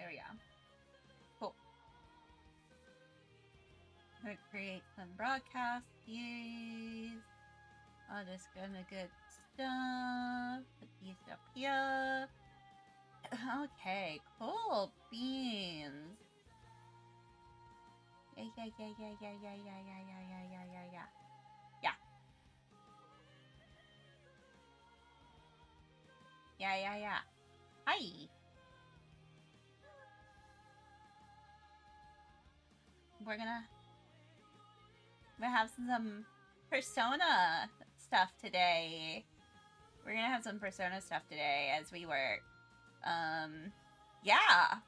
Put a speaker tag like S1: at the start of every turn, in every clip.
S1: There we go. Cool. I'm gonna create some broadcast views. I'm just gonna get stuff. Put these up here. Okay, cool beans. Yeah. Yeah. Hi. We're gonna have some Persona stuff today. We're gonna have some Persona stuff today as we work. Yeah,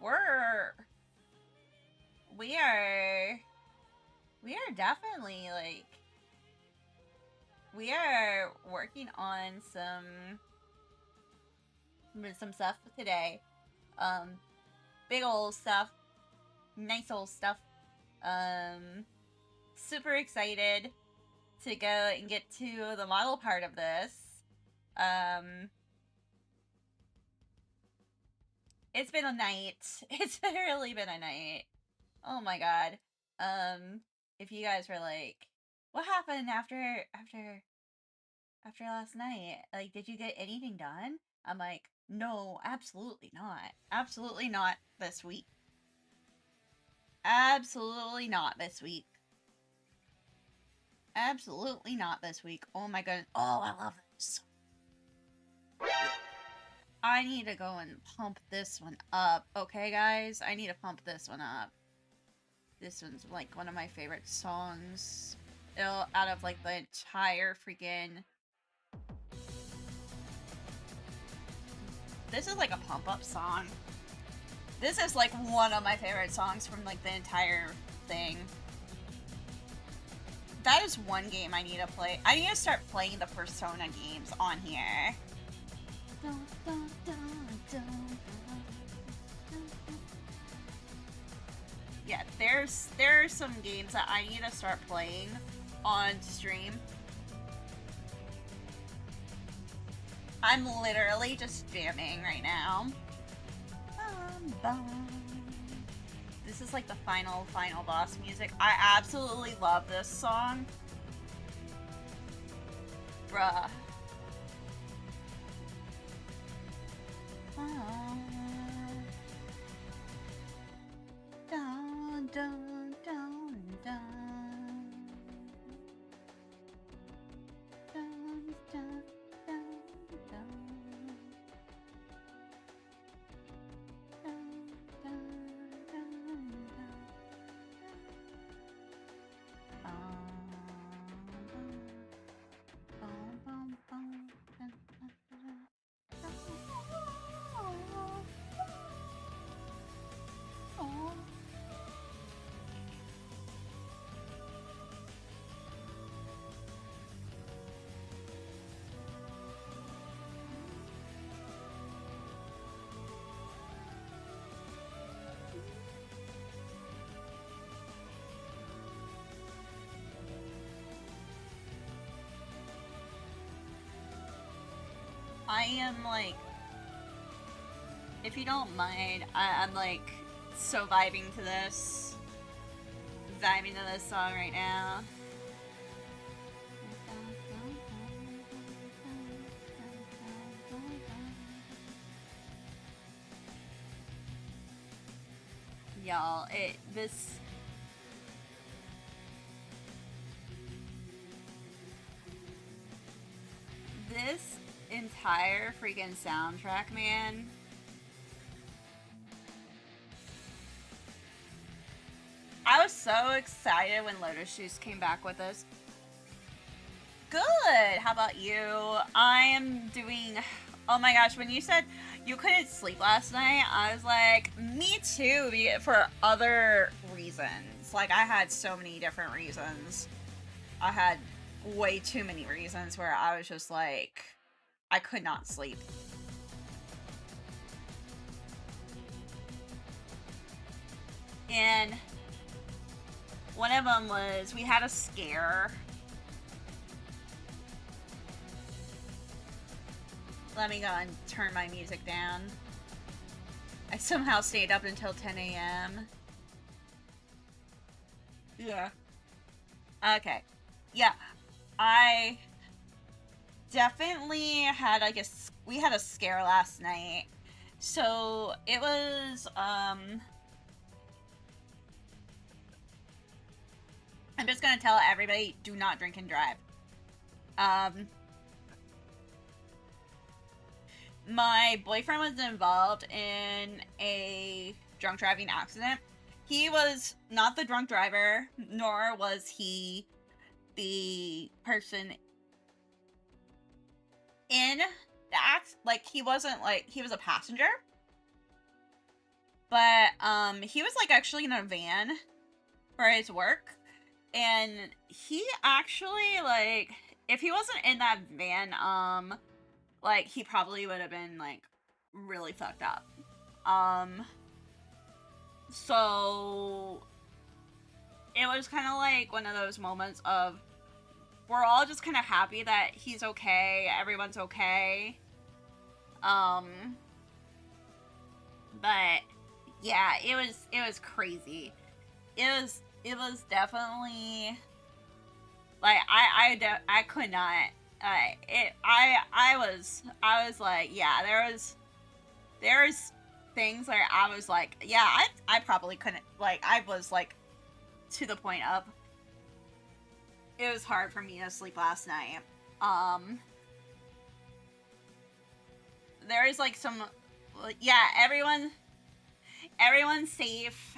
S1: we are definitely like we are working on some stuff today. Big old stuff, nice old stuff. Super excited to go and get to the model part of this. It's been a night. It's really been a night. Oh my god. If you guys were like, what happened after last night? Like, did you get anything done? I'm like, no, absolutely not. Absolutely not this week. Absolutely not this week. Absolutely not this week. Oh my goodness. Oh, I love this. I need to go and pump this one up. Okay, guys? I need to pump this one up. This one's like one of my favorite songs. Out of like the entire freaking... This is like a pump up song. This is like one of my favorite songs from like the entire thing. That is one game I need to play. I need to start playing the Persona games on here. Yeah, there's some games that I need to start playing on stream. I'm literally just jamming right now. This is like the final boss music. I absolutely love this song. Bruh. Dun, dun, dun, dun. Dun, dun, dun, dun. I am like, if you don't mind, I'm like so vibing to this. Vibing to this song right now. Y'all, this entire freaking soundtrack, man. I was so excited when Lotus Shoes came back with us. Good! How about you? I am doing... Oh my gosh, when you said you couldn't sleep last night, I was like, me too, for other reasons. Like, I had so many different reasons. I had way too many reasons where I was just like... I could not sleep. And one of them was we had a scare. Let me go and turn my music down. I somehow stayed up until 10 a.m. Yeah. Okay. Yeah. I definitely had, I guess, we had a scare last night. So, it was, I'm just gonna tell everybody, do not drink and drive. My boyfriend was involved in a drunk driving accident. He was not the drunk driver, nor was he the person in the act. Like, he wasn't, like, he was a passenger. But, he was, like, actually in a van for his work. And he actually, like, if he wasn't in that van, like, he probably would have been, like, really fucked up. So it was kind of like one of those moments of, we're all just kind of happy that he's okay, everyone's okay. But yeah, it was crazy. It was definitely, like, I could not, I was like, yeah, there was things where I was like, yeah, I probably couldn't, like, I was like, to the point of, it was hard for me to sleep last night. There is like some, yeah, everyone's safe,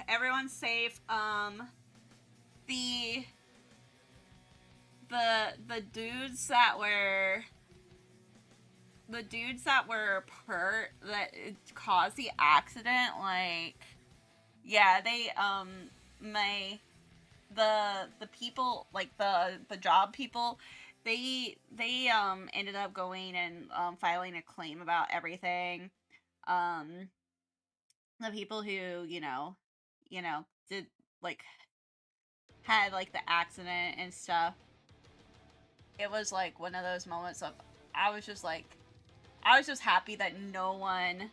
S1: the dudes that were hurt, that caused the accident, like, yeah, they, the people, like, the job people, they ended up going and, filing a claim about everything. The people who, you know, did, like, had, like, the accident and stuff, it was, like, one of those moments of, I was just happy that no one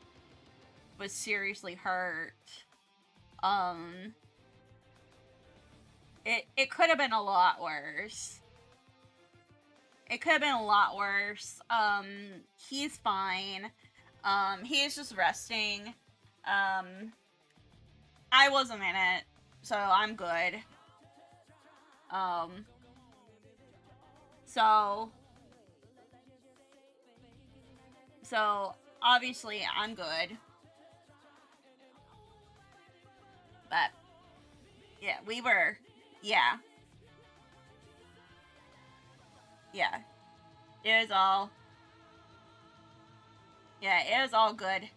S1: was seriously hurt. It could have been a lot worse. He's fine. He's just resting. I wasn't in it, so I'm good. So obviously I'm good. But yeah, yeah. It was all good.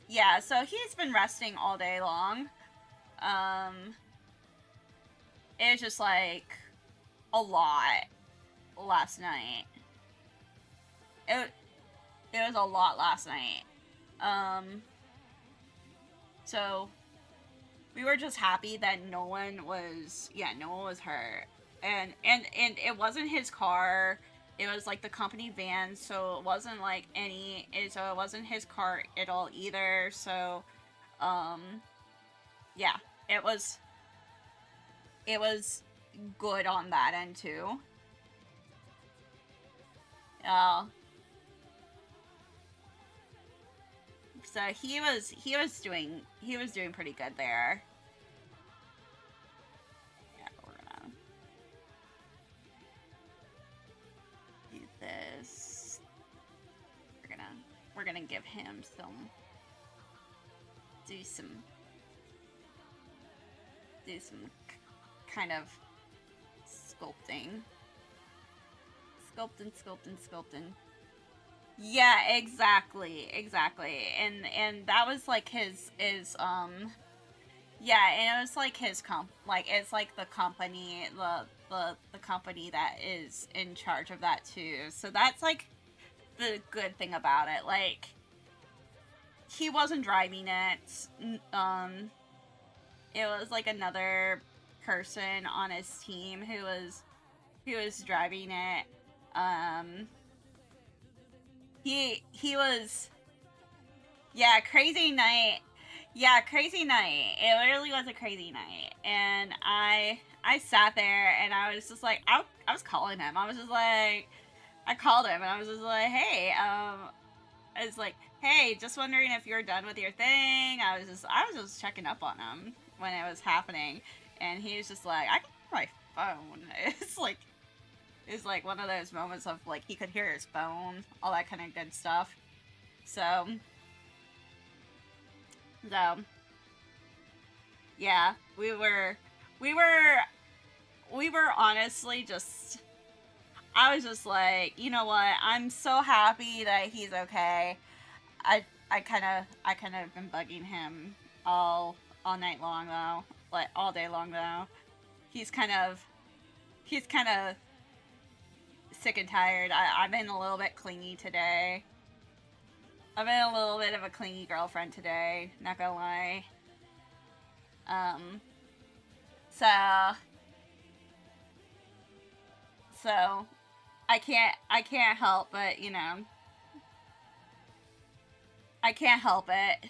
S1: Yeah, so he's been resting all day long. It was just like a lot last night. It was a lot last night. So we were just happy that no one was hurt. And it wasn't his car. It was like the company van, so it wasn't like so it wasn't his car at all either. So, yeah, it was good on that end too. So he was doing pretty good there. Yeah, this. We're gonna give him do some kind of sculpting. Sculpting. Yeah, exactly. And that was like his yeah, and it was like his it's like the company, the company that is in charge of that too. So that's like the good thing about it. Like, he wasn't driving it. It was like another person on his team who was driving it. He was Yeah, crazy night. Yeah, crazy night. It literally was a crazy night. And I sat there and I was just like, I was calling him. I was just like, I called him and I was just like, hey, I was like, hey, just wondering if you're done with your thing. I was just checking up on him when it was happening. And he was just like, I can hear my phone. It's like one of those moments of like, he could hear his phone, all that kind of good stuff. So, yeah, we were honestly just, I was just like, you know what, I'm so happy that he's okay. I kind of been bugging him all night long though, like all day long though. He's kind of, he's kind of sick and tired. I've been a little bit clingy today. I've been a little bit of a clingy girlfriend today, not gonna lie. Um, so, so I can't help but, you know, I can't help it.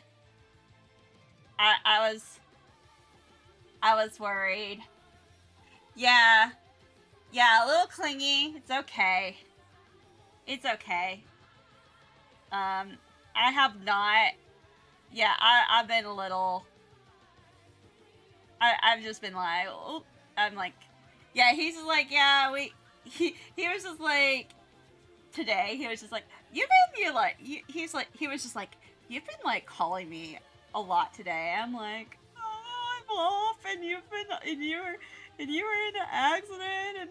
S1: I was, I was worried. Yeah, yeah, a little clingy. It's okay. It's okay. I have not. Yeah, I've been a little. I've just been like, oh, I'm like, yeah. He's just like, yeah. He was just like, today. He was just like, he was just like, you've been like calling me a lot today. I'm like, oh, I'm off, and you were in an accident,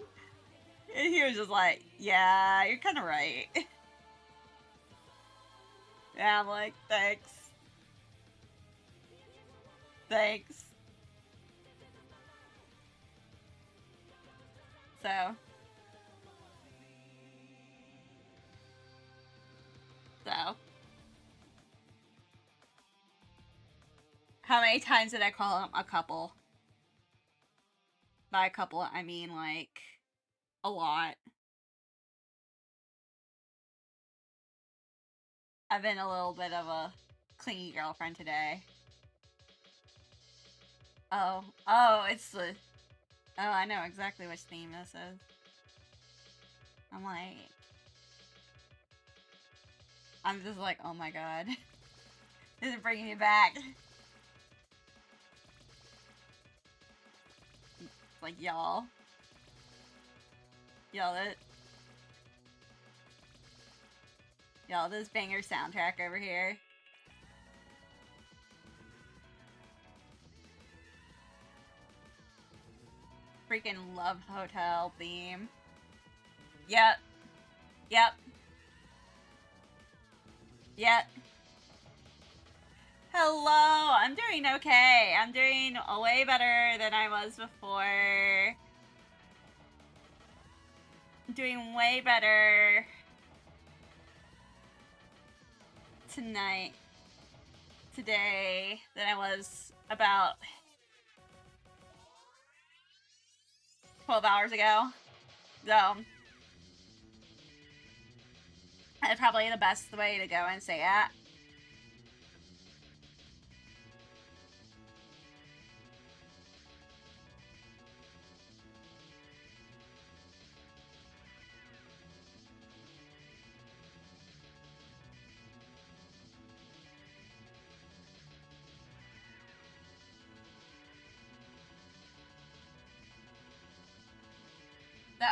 S1: and he was just like, yeah, you're kind of right. And I'm like, thanks. Thanks. So, so. How many times did I call him? A couple. By a couple, I mean like a lot. I've been a little bit of a clingy girlfriend today. Oh, it's the. Oh, I know exactly which theme this is. I'm like. I'm just like, oh my god. This is bringing me back. It's like, y'all. Y'all, y'all, this banger soundtrack over here. Freaking love hotel theme. Yep. Yep. Yep. Hello, I'm doing okay. I'm doing way better than I was before. I'm doing way better today, than I was about 12 hours ago. So, that's probably the best way to go and say it. So,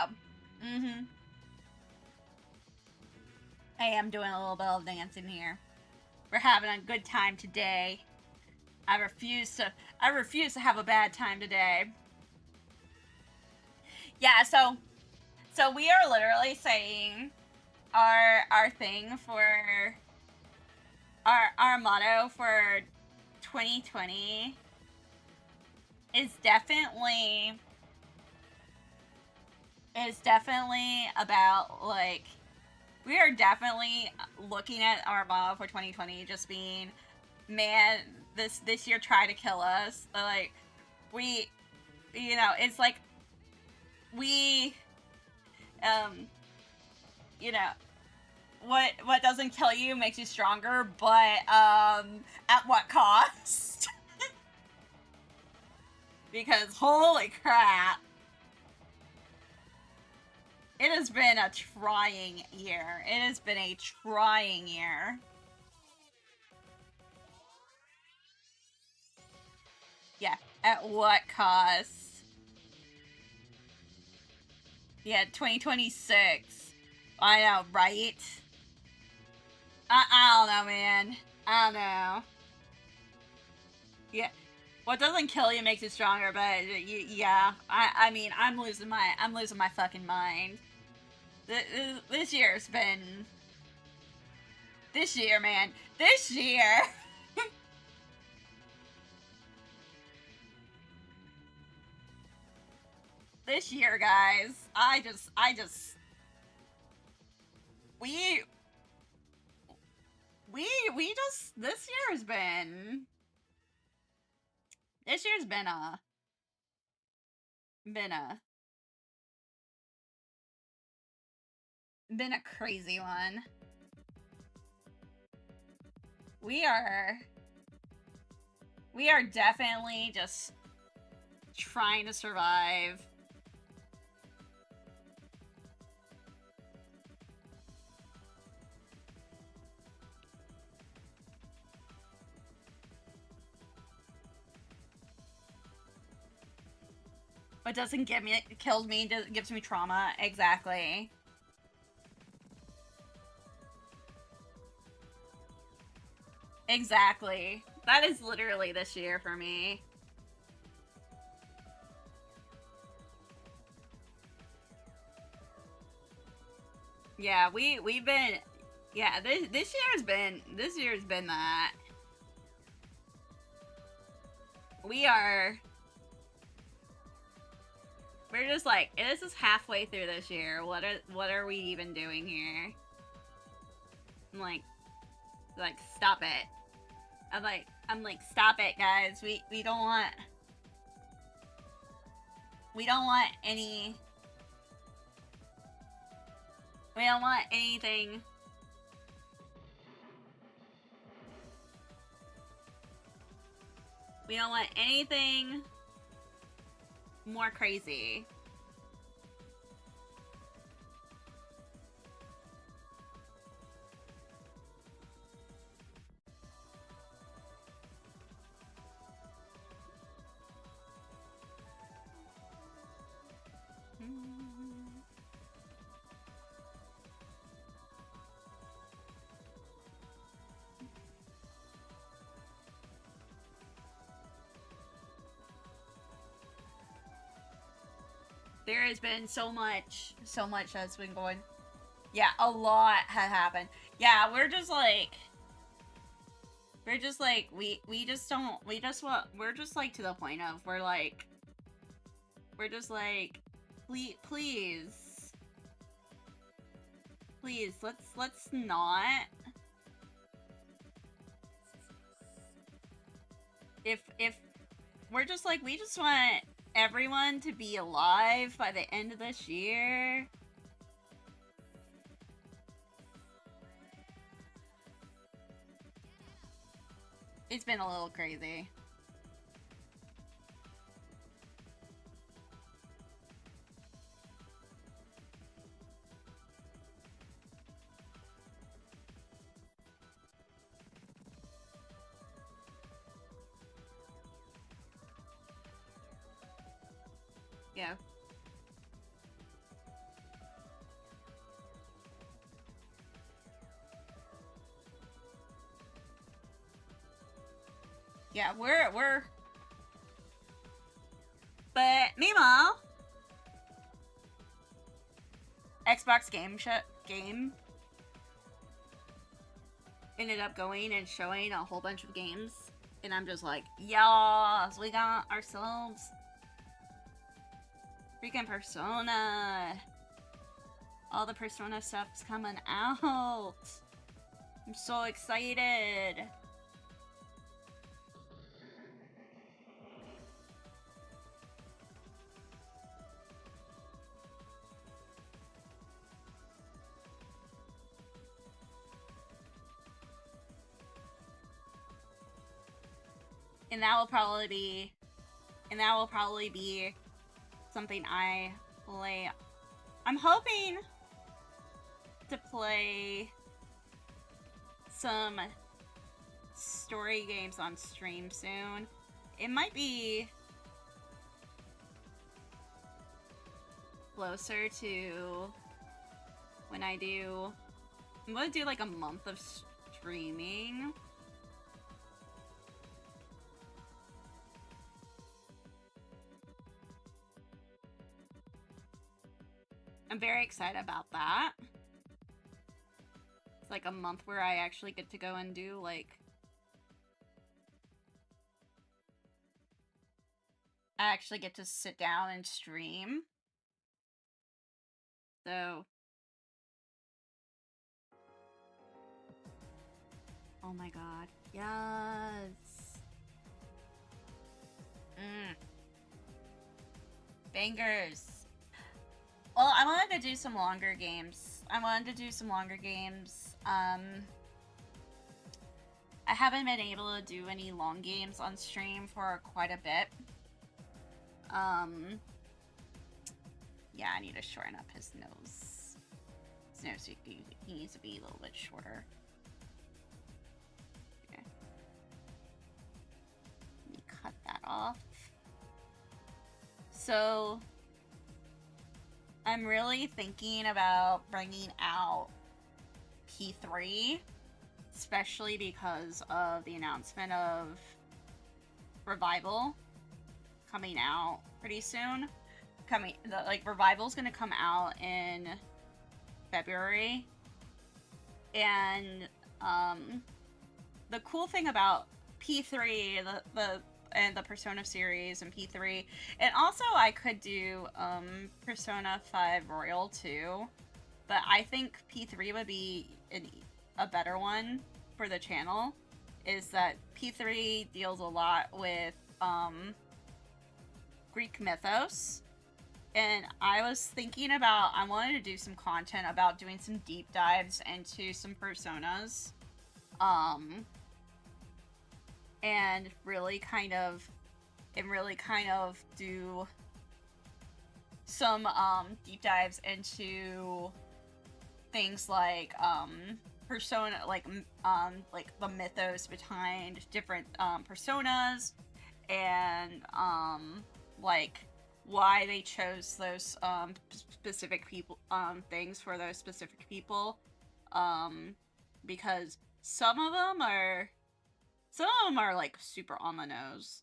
S1: I am doing a little bit of dancing here. We're having a good time today. I refuse to have a bad time today. Yeah, so we are literally saying our thing for our motto for 2020 is definitely about like, we are definitely looking at our motto for 2020 just being, man, this year tried to kill us. Like, we, you know, it's like we you know, what doesn't kill you makes you stronger, but at what cost? Because holy crap. It has been a trying year. It has been a trying year. Yeah, at what cost? Yeah, 2026. I know, right? I don't know, man. I don't know. Yeah, what doesn't kill you makes you stronger, but yeah, I mean, I'm losing my fucking mind. This year's been... This year, man. This year! This year, guys. We just... This year's been... This year's been a... Been a crazy one. We are definitely just trying to survive. What doesn't give me, kills me, gives me trauma. Exactly. Exactly. That is literally this year for me. Yeah, we've been... Yeah, this year's been that. We're just like, this is halfway through this year. What are we even doing here? I'm like, stop it. I'm like, stop it, guys. We don't want any... We don't want anything... We don't want anything more crazy. There has been so much that's been going. Yeah, a lot has happened. Yeah, we're just like to the point of we're just like please let's not. If we're just like, we just want everyone to be alive by the end of this year. It's been a little crazy. Yeah. Yeah, we're... But, meanwhile... Xbox game ended up going and showing a whole bunch of games. And I'm just like, yes, we got ourselves... freaking Persona. All the Persona stuff's coming out. I'm so excited. And that will probably be something I play. I'm hoping to play some story games on stream soon. It might be closer to when I'm gonna do like a month of streaming. I'm very excited about that. It's like a month where I actually get to go and do like I actually get to sit down and stream. So oh my god. Yes. Bangers. Well, I wanted to do some longer games. I haven't been able to do any long games on stream for quite a bit. Yeah, I need to shorten up his nose. His nose, he needs to be a little bit shorter. Okay. Let me cut that off. So, I'm really thinking about bringing out P3, especially because of the announcement of Revival coming out pretty soon. Revival's gonna come out in February, and the cool thing about P3, the Persona series and P3, and also I could do Persona 5 Royal too, but I think P3 would be a better one for the channel, is that P3 deals a lot with Greek mythos, and I was thinking about, I wanted to do some content about doing some deep dives into some personas, and really kind of do some deep dives into things like persona, like the mythos behind different personas, and like why they chose those specific people things for those specific people, because some of them are like super on the nose,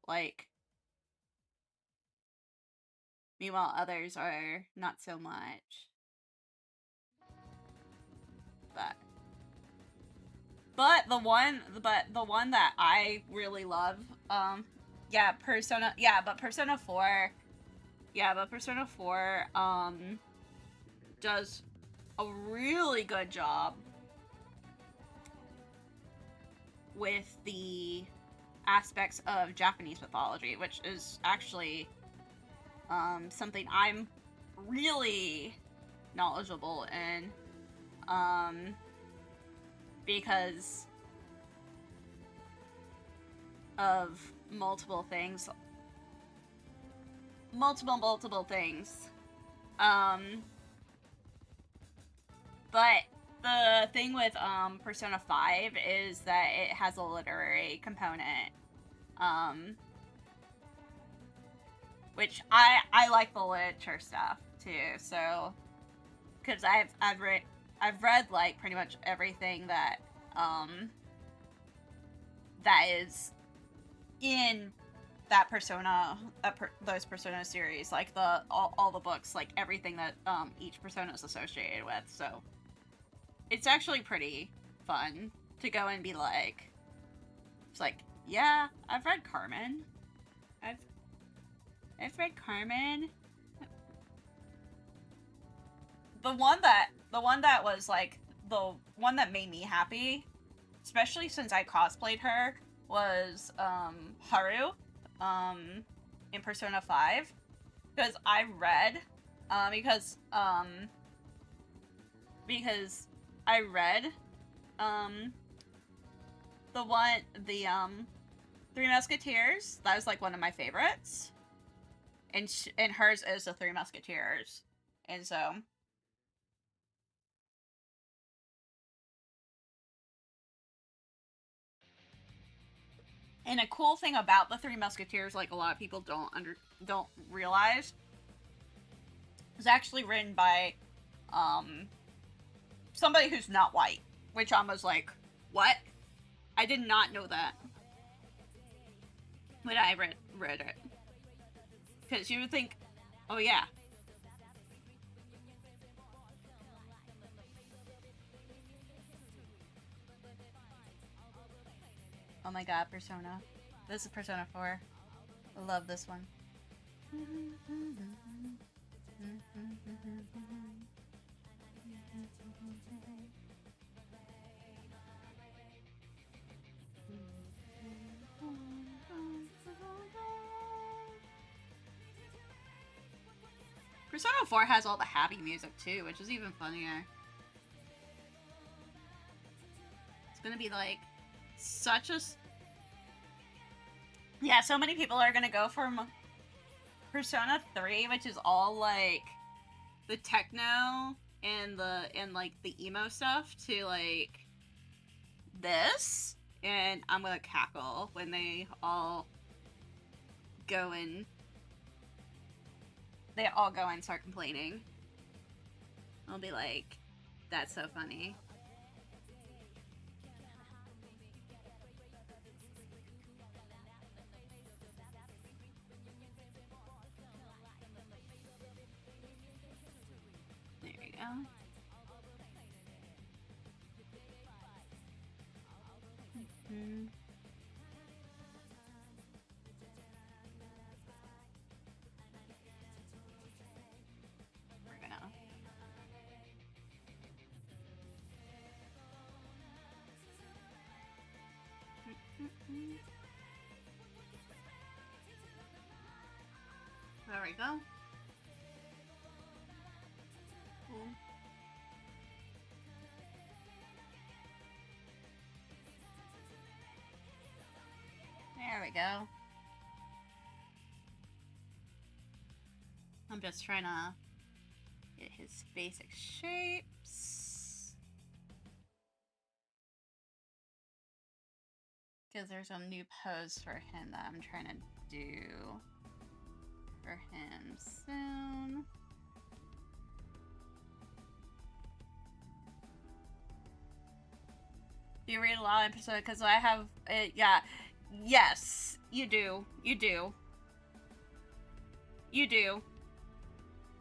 S1: like, meanwhile others are not so much. But the one that I really love, Persona 4, does a really good job with the aspects of Japanese mythology, which is actually something I'm really knowledgeable in, because of multiple things. Multiple things. But the thing with Persona 5 is that it has a literary component, which I like the literature stuff too. So, because I've read like pretty much everything that that is in that Persona, those Persona series, like all the books, like everything that each Persona is associated with. So it's actually pretty fun to go and be like, it's like, yeah, I've read Carmen. I've read Carmen. The one that was like the one that made me happy, especially since I cosplayed her, was Haru in Persona 5, because I read Three Musketeers. That was like one of my favorites. And hers is the Three Musketeers. And so... And a cool thing about the Three Musketeers, like a lot of people don't realize, is actually written by somebody who's not white, which I was like, what? I did not know that when I read it, because you would think, oh yeah. Oh my god, Persona. This is Persona 4. I love this one. Persona 4 has all the happy music too, which is even funnier. It's gonna be like such a... Yeah, so many people are gonna go from Persona 3, which is all like the techno and like the emo stuff, to like this, and I'm gonna cackle when they all go and start complaining. I'll be like, that's so funny. There you go. Mm-hmm. We're gonna... There we go. Cool. There we go. I'm just trying to get his basic shapes. Because there's a new pose for him that I'm trying to do for him soon. Do you read a lot of episodes? Because I have it, yeah. Yes, you do. You do. You do.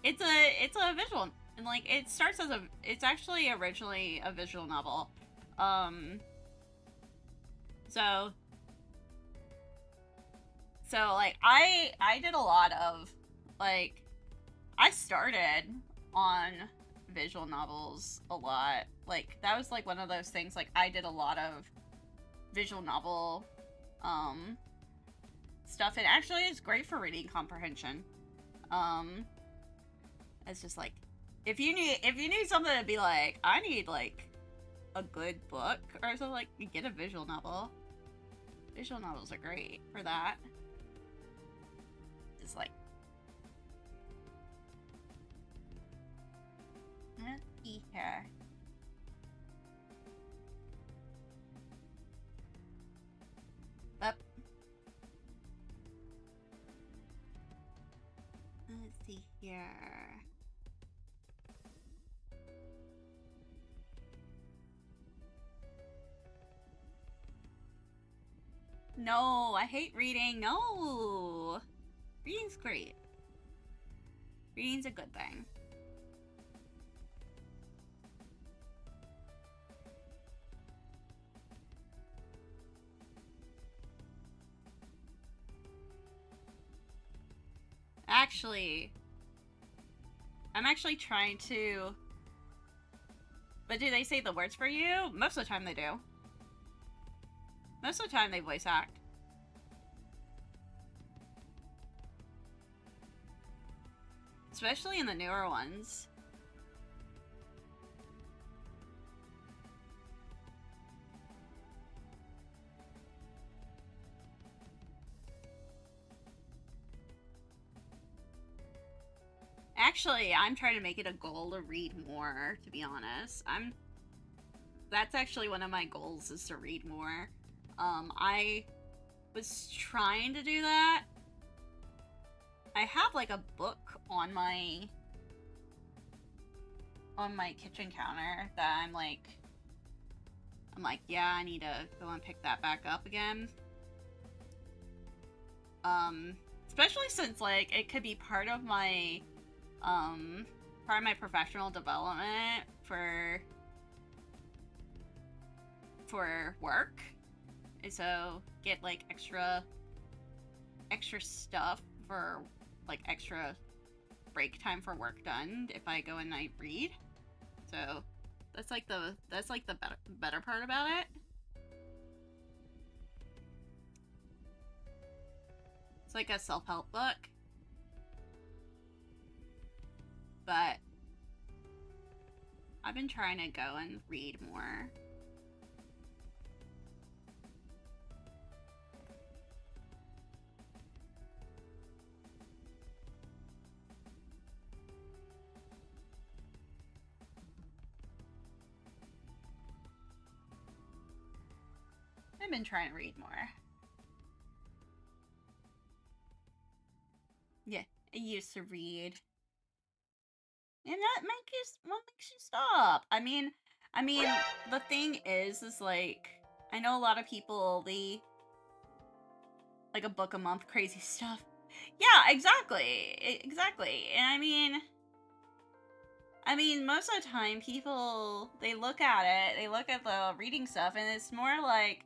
S1: It's a visual, and like it starts as a, it's actually originally a visual novel. So like I did a lot of, like, I started on visual novels a lot. Like that was like one of those things, like I did a lot of visual novel stuff, and actually it's great for reading comprehension. It's just like, if you need something to be like, I need like a good book or something, like, you get a visual novel. Visual novels are great for that. Just like, let's see here. Up. Let's see here. No, I hate reading. No! Reading's great. Reading's a good thing. Actually, I'm actually trying to... But do they say the words for you? Most of the time they do. Most of the time they voice act. Especially in the newer ones. Actually, I'm trying to make it a goal to read more, to be honest. That's actually one of my goals, is to read more. I was trying to do that. I have like a book on my kitchen counter that I'm like, yeah, I need to go and pick that back up again. Especially since like it could be part of my professional development for work. And so get like extra stuff for like extra break time for work done if I go and I read. So that's like the better part about it. It's like a self-help book. But I've been trying to go and read more. I've been trying to read more. Yeah, I used to read. And what makes you stop? I mean, the thing is like, I know a lot of people, they like a book a month, crazy stuff. Yeah, exactly. And I mean, most of the time, people, they look at the reading stuff, and it's more like,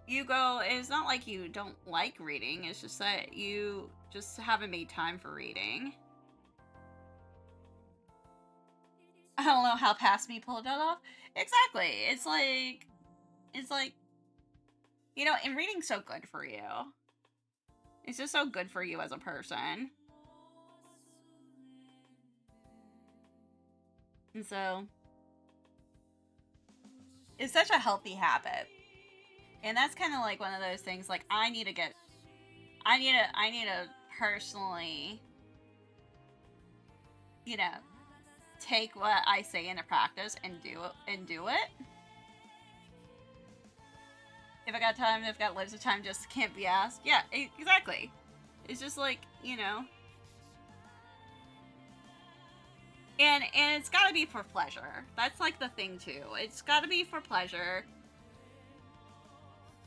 S1: you go, it's not like you don't like reading, it's just that you just haven't made time for reading. I don't know how past me pulled that off. Exactly. It's like, you know, and reading's so good for you. It's just so good for you as a person. And so, it's such a healthy habit. And that's kind of like one of those things, like, I need to personally, you know, take what I say into practice and do it. If I got time, if I got loads of time, just can't be asked. Yeah, exactly. It's just like, you know. And it's gotta be for pleasure. That's like the thing too. It's gotta be for pleasure.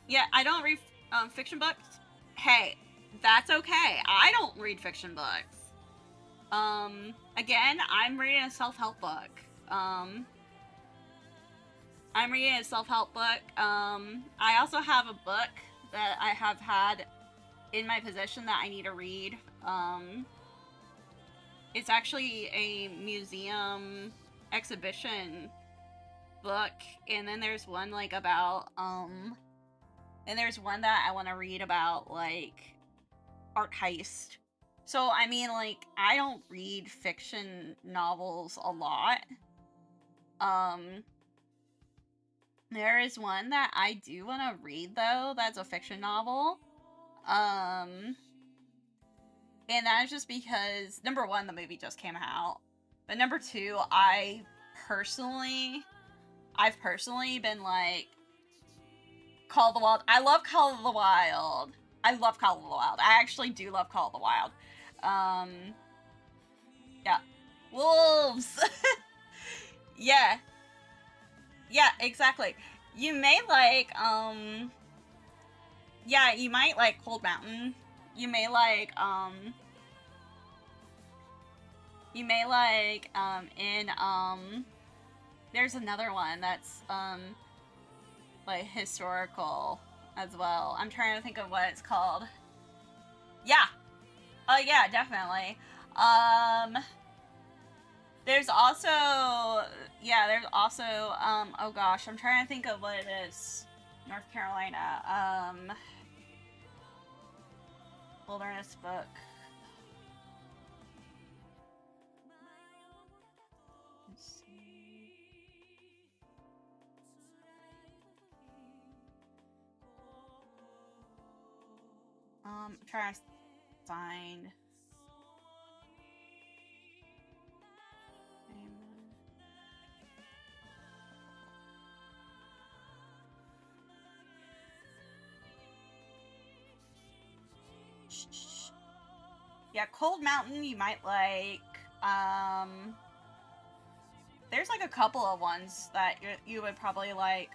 S1: Yeah, I don't read fiction books. Hey, that's okay. I don't read fiction books. Again, I'm reading a self-help book. I also have a book that I have had in my possession that I need to read. It's actually a museum exhibition book, and then there's one like about and there's one that I want to read about like art heist. So I mean, like, I don't read fiction novels a lot. There is one that I do want to read though, that's a fiction novel. And that is just because, number one, the movie just came out. But number two, I've personally been like, Call of the Wild. I love Call of the Wild. I actually do love Call of the Wild. Yeah. Wolves! Yeah. Yeah, exactly. You may like, yeah, you might like Cold Mountain. You may like, there's another one that's, like, historical as well. I'm trying to think of what it's called. Yeah. Oh, yeah, definitely. There's also, oh gosh, I'm trying to think of what it is. North Carolina, wilderness book. Let's see. Trying to find. Yeah, Cold Mountain you might like. There's like a couple of ones that you would probably like.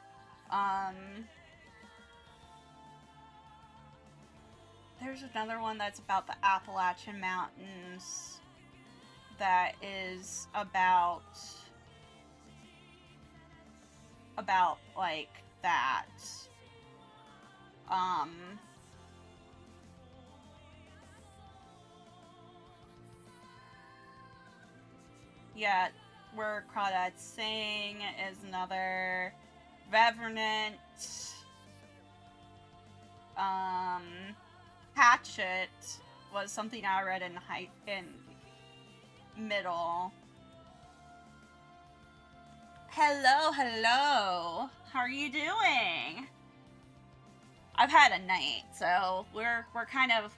S1: There's another one that's about the Appalachian Mountains that is about like that. Yeah, where Crawdad's Saying is another. Revenant. Hatchet was something I read in middle. Hello, hello. How are you doing? I've had a night, so we're kind of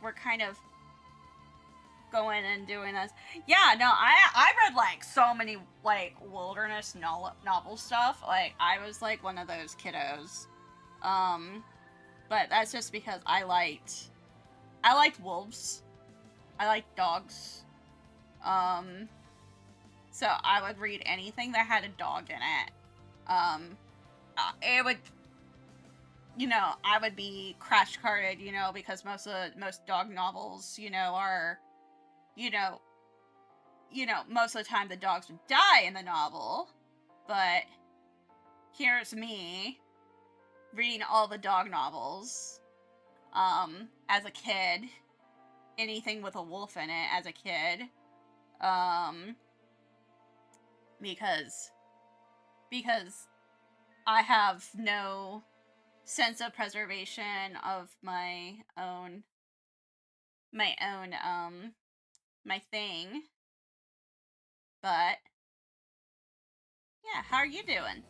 S1: going and doing this. Yeah, no, I read like so many like wilderness novel stuff. Like I was like one of those kiddos. But that's just because I liked wolves. I liked dogs. So I would read anything that had a dog in it. It would, I would be crash carded, because most dog novels, are, most of the time the dogs would die in the novel. But here's me reading all the dog novels, as a kid. Anything with a wolf in it as a kid. Because I have no sense of preservation of my thing. But yeah, how are you doing?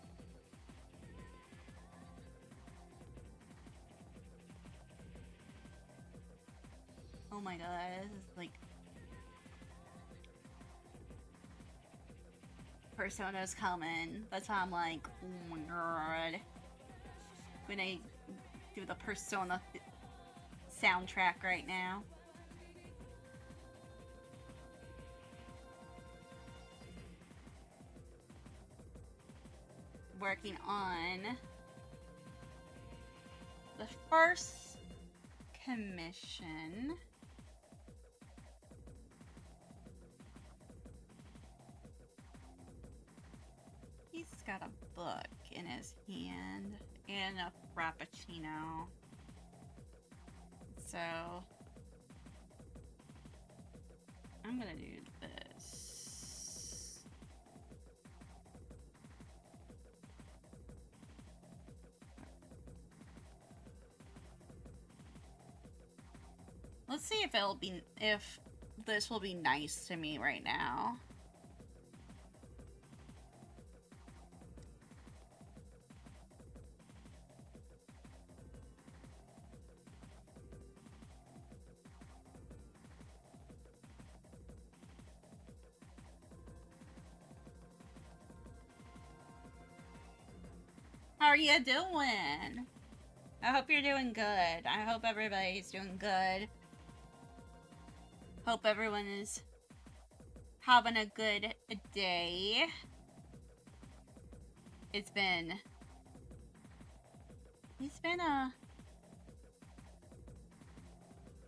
S1: Oh my god, this is like Persona's coming. That's why I'm like, oh my god. When I do the Persona soundtrack right now. Working on the first commission. He's got a book in his hand and a frappuccino. So I'm gonna do this. Let's see if this will be nice to me right now. How are you doing? I hope you're doing good. I hope everybody's doing good. Hope everyone is having a good day. It's been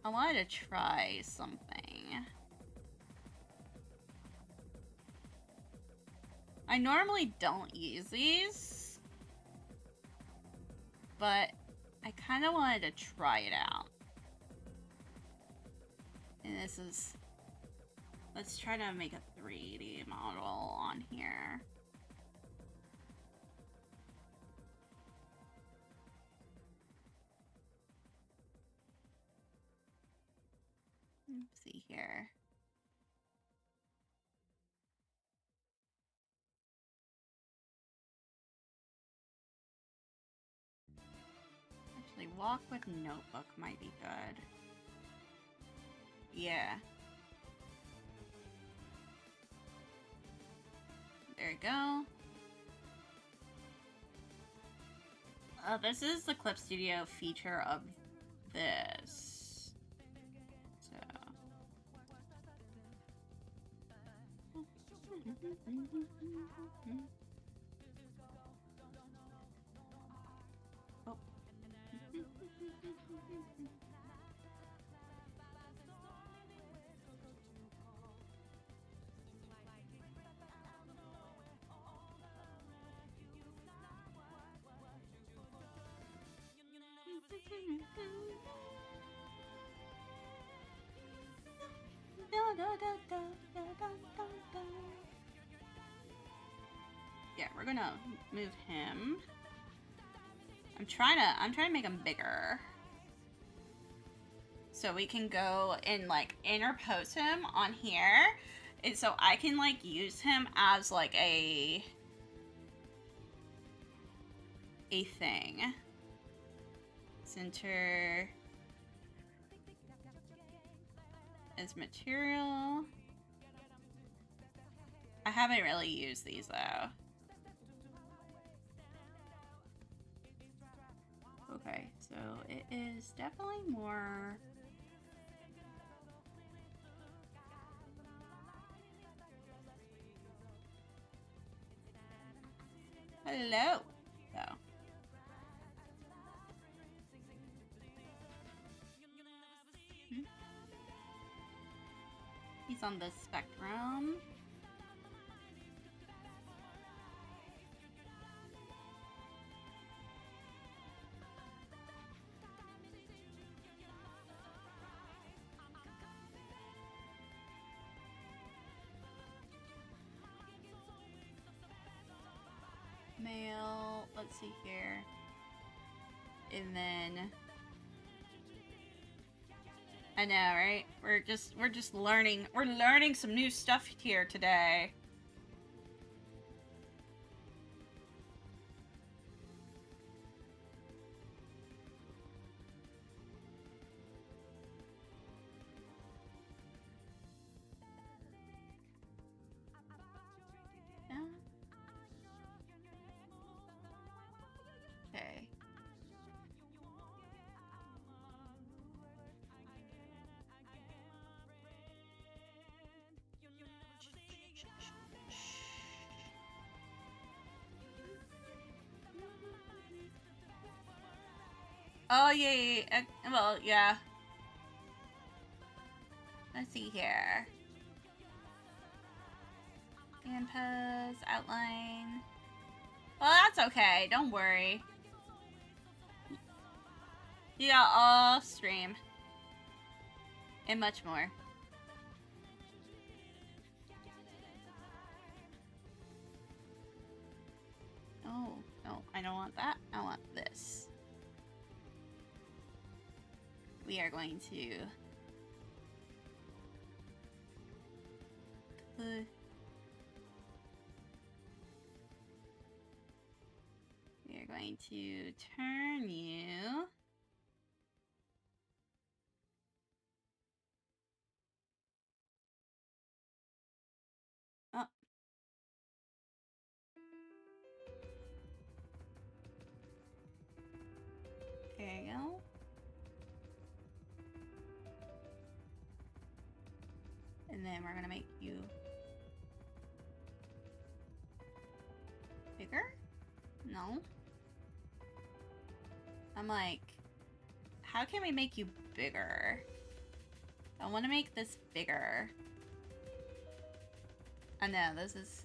S1: I wanted to try something. I normally don't use these, but I kind of wanted to try it out. And this is, let's try to make a 3D model on here. Let's see here. Actually, walk with notebook might be good. Yeah. There you go. This is the Clip Studio feature of this. Oh. Yeah, we're gonna move him. I'm trying to make him bigger. So we can go and like interpose him on here. And so I can like use him as like a thing. Center as material. I haven't really used these though. Okay, so it is definitely more. Hello. So. He's on the spectrum. Male, let's see here. And then I know, right? We're just learning. We're learning some new stuff here today. Okay. Oh, yeah. Well, yeah. Let's see here. Hand pose, outline. Well, that's okay. Don't worry. Yeah, all stream. And much more. Oh, no. I don't want that. I want this. We are going to put we are going to turn you up. There you go. And then we're gonna make you bigger? No. I'm like, how can we make you bigger? I want to make this bigger. I know, this is...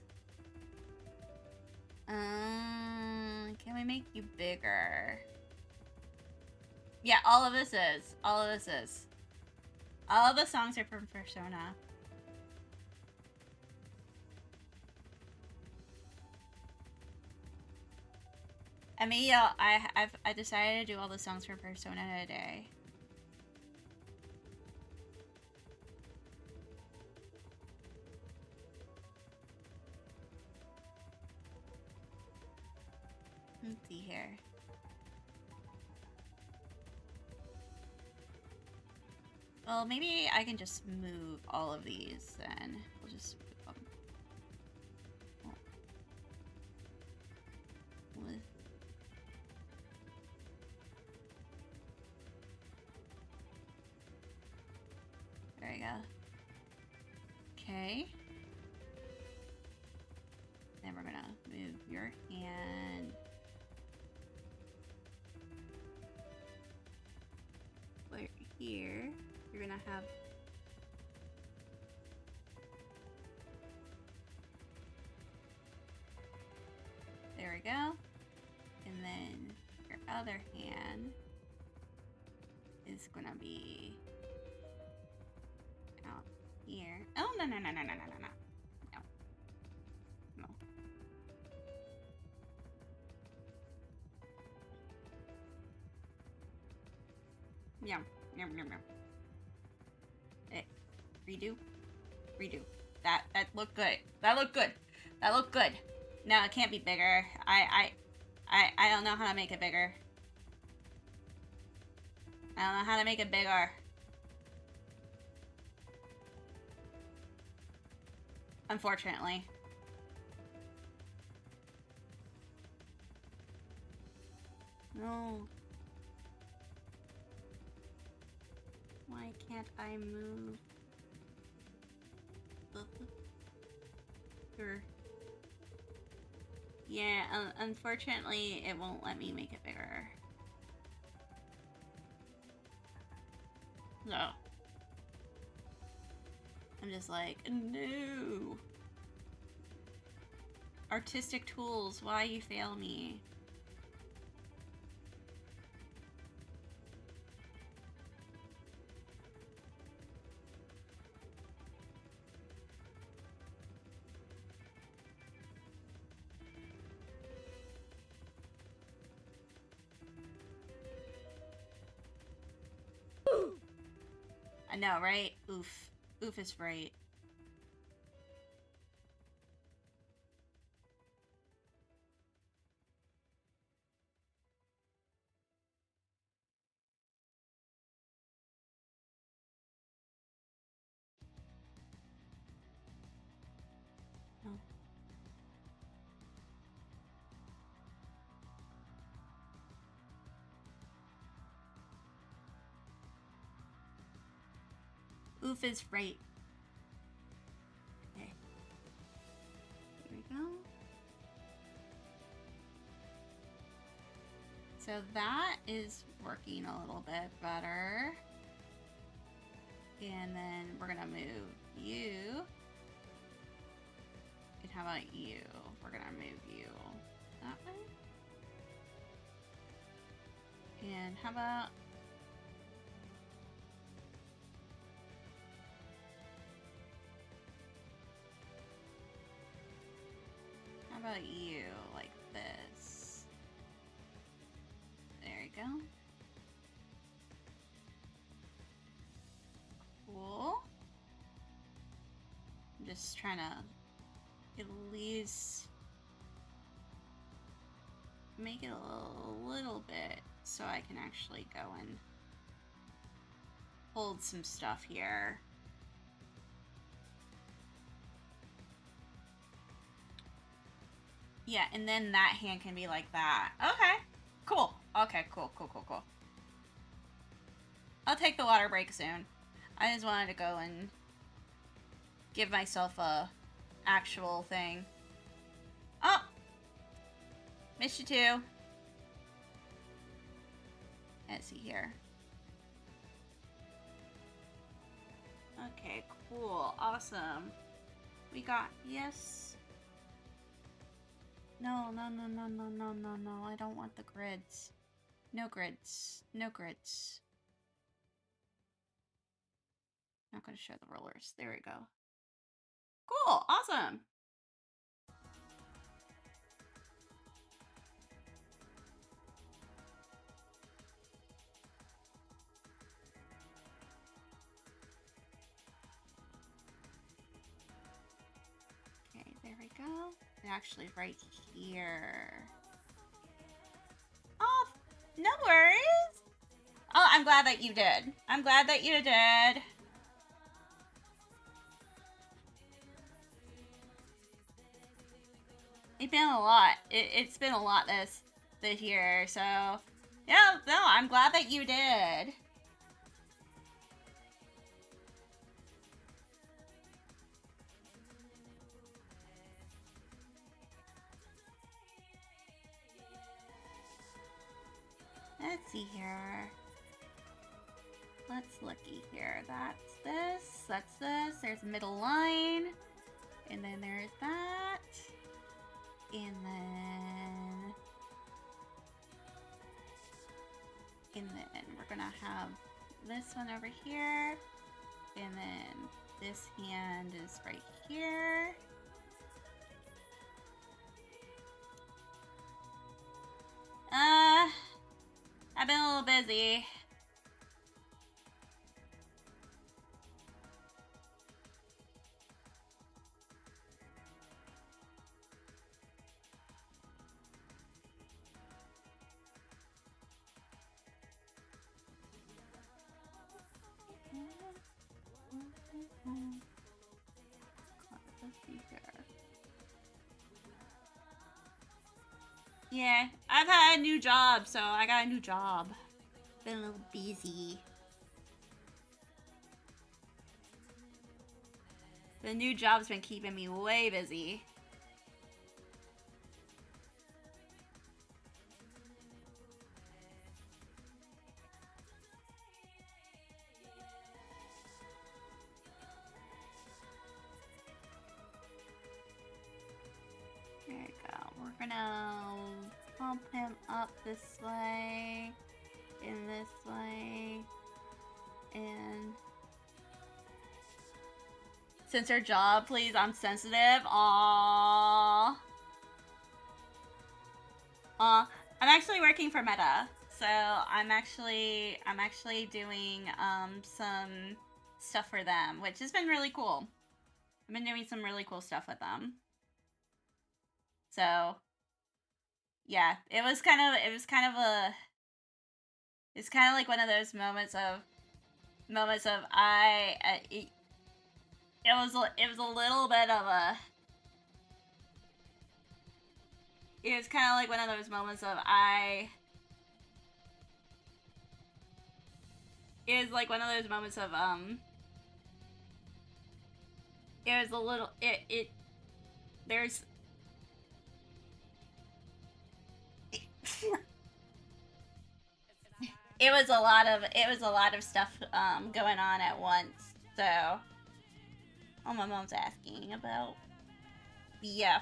S1: can we make you bigger? Yeah, all of this is. All of this is. All of the songs are from Persona. I mean, yeah, I decided to do all the songs for Persona today. Let's see here. Well, maybe I can just move all of these then. We'll just move them. There you go. Okay. other hand is gonna be out here. Oh, no, no, no, no, no, no, no, no. No. Yum, yum, yum, yum. Redo. Redo. That looked good. That looked good. That looked good. No, it can't be bigger. I don't know how to make it bigger. I don't know how to make it bigger. Unfortunately. No. Why can't I move? Yeah, unfortunately, it won't let me make it bigger. No. I'm just like, no. Artistic tools, why you fail me? I know, right? Oof. Oof is right. No. Oof is right. Okay. Here we go. So that is working a little bit better. And then we're gonna move you. And how about you? We're gonna move you that way. And how about you like this? There you go. Cool. I'm just trying to at least make it a little bit so I can actually go and hold some stuff here. Yeah, and then that hand can be like that. Okay, cool. Okay, cool. I'll take the water break soon. I just wanted to go and give myself a actual thing. Oh! Missed you too. Let's see here. Okay, cool. Awesome. We got, yes. No. I don't want the grids. No grids. No grids. Not going to show the rollers. There we go. Cool. Awesome. Okay, there we go. Actually right here. Oh, no worries. Oh, I'm glad that you did. I'm glad that you did. It's been a lot. It's been a lot this year, so yeah, no, I'm glad that you did. Let's see here. Let's looky here. That's this. That's this. There's the middle line. And then there's that. And then And then we're gonna have this one over here. And then this hand is right here. I've been a little busy. Yeah, I've had a new job, so I got a new job. Been a little busy. The new job's been keeping me way busy. There you go. We're gonna pump him up this way, in this way, and censor job, please. I'm sensitive. Aww. I'm actually working for Meta, so I'm actually doing some stuff for them, which has been really cool. I've been doing some really cool stuff with them. So yeah, it's kind of like one of those moments of it was a little bit of a, it was kind of like one of those moments of it was like one of those moments of it was a little there's it was a lot of stuff going on at once. So, oh, my mom's asking about BF.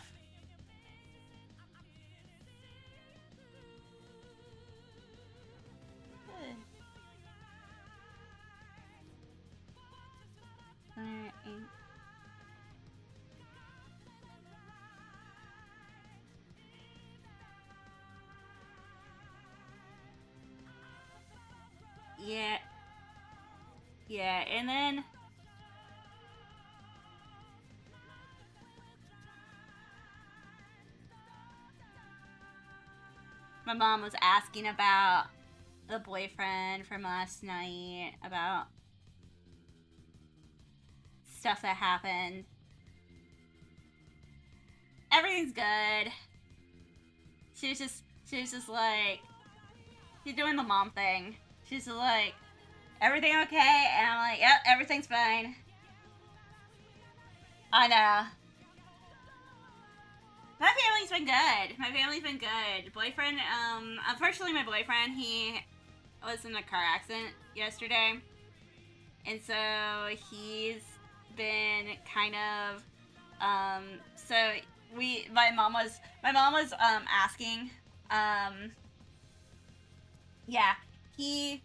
S1: Alright. Yeah. Yeah, and then my mom was asking about the boyfriend from last night, about stuff that happened. Everything's good. She was just like, she's doing the mom thing. She's like, everything okay? And I'm like, yep, everything's fine. I know. My family's been good. My family's been good. Boyfriend, unfortunately my boyfriend, he was in a car accident yesterday. And so he's been kind of, so my mom was asking, yeah, he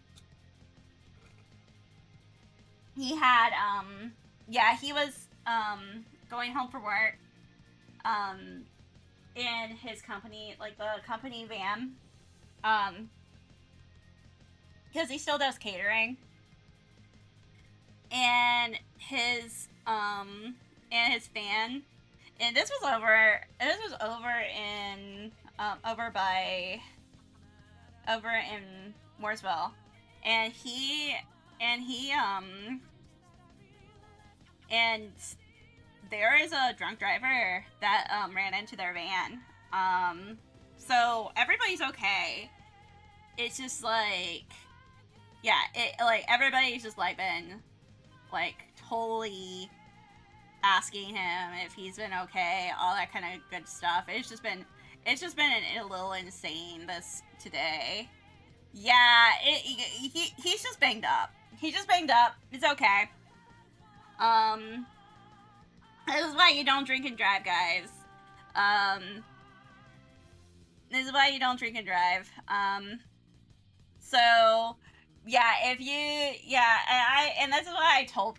S1: had, yeah, he was, going home from work, in his company, like the company van, because he still does catering, and his fan, and this was over in Mooresville, and there is a drunk driver that ran into their van. So everybody's okay. It's just like, yeah, everybody's just like been like totally asking him if he's been okay, all that kind of good stuff. It's just been a little insane this today. Yeah, he's just banged up. He's just banged up. It's okay. This is why you don't drink and drive, guys. This is why you don't drink and drive. So, yeah, if you, yeah, and this is what I told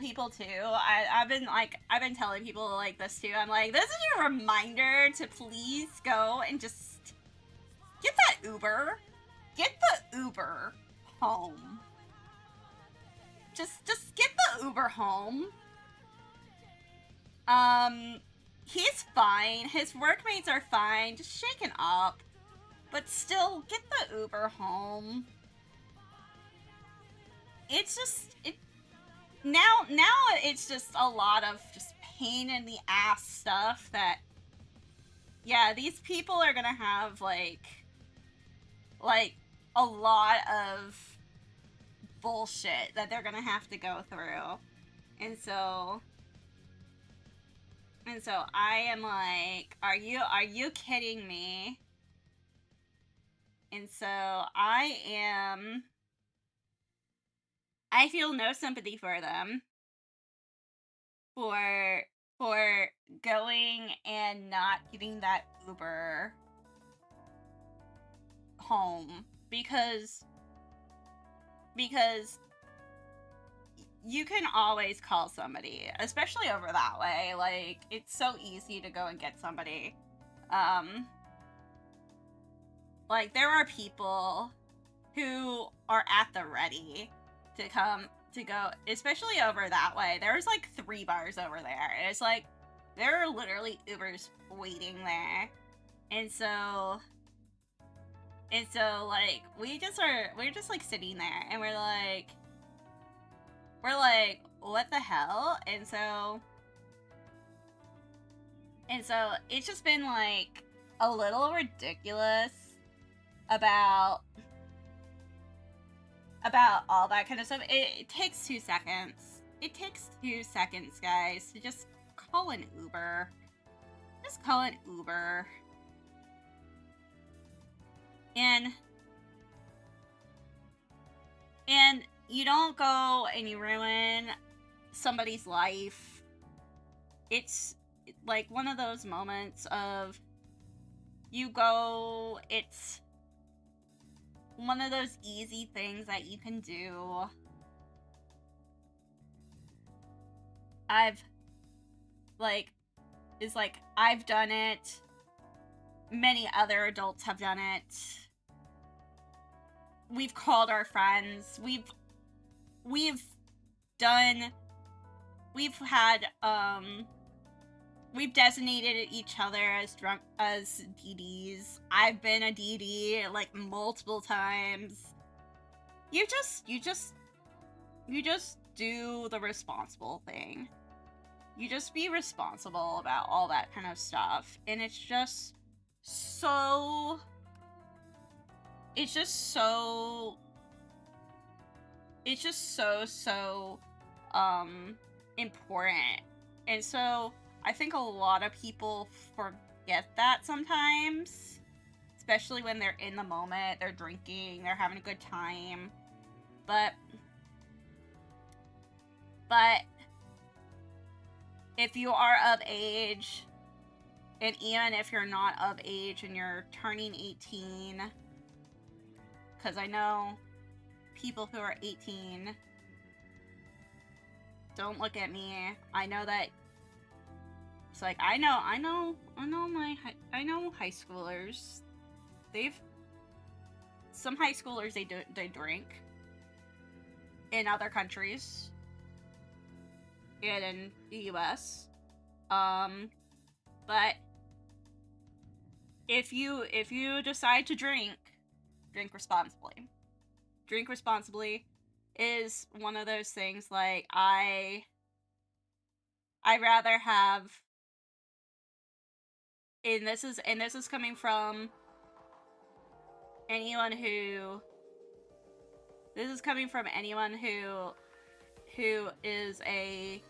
S1: people too. I've been telling people like this too. I'm like, this is your reminder to please go and just get that Uber, get the Uber home. Just get the Uber home. He's fine. His workmates are fine. Just shaken up. But still, get the Uber home. It's just now it's just a lot of just pain in the ass stuff that these people are gonna have like a lot of bullshit that they're gonna have to go through. And so I am like, are you kidding me? And so I feel no sympathy for them for going and not getting that Uber home because you can always call somebody, especially over that way. Like, it's so easy to go and get somebody. Like, there are people who are at the ready to go, especially over that way. There's like 3 bars over there. It's like there are literally Ubers waiting there, and so like we're just like sitting there, and we're like what the hell? And so it's just been like a little ridiculous about all that kind of stuff. It takes 2 seconds. It takes 2 seconds, guys, to just call an Uber. Just call an Uber. And you don't go and you ruin somebody's life. It's like one of those moments of you go, it's one of those easy things that you can do. I've done it. Many other adults have done it. We've called our friends. We've designated each other as DDs. I've been a DD like multiple times. You just do the responsible thing. You just be responsible about all that kind of stuff, and it's just so important. And so I think a lot of people forget that sometimes, especially when they're in the moment, they're drinking, they're having a good time. But if you are of age, and even if you're not of age and you're turning 18, because I know people who are 18, don't look at me. I know that it's like I know high schoolers. Some high schoolers they drink in other countries and in the US. But if you decide to drink responsibly. Drink responsibly is one of those things. Like I rather have, and this is coming from anyone who is a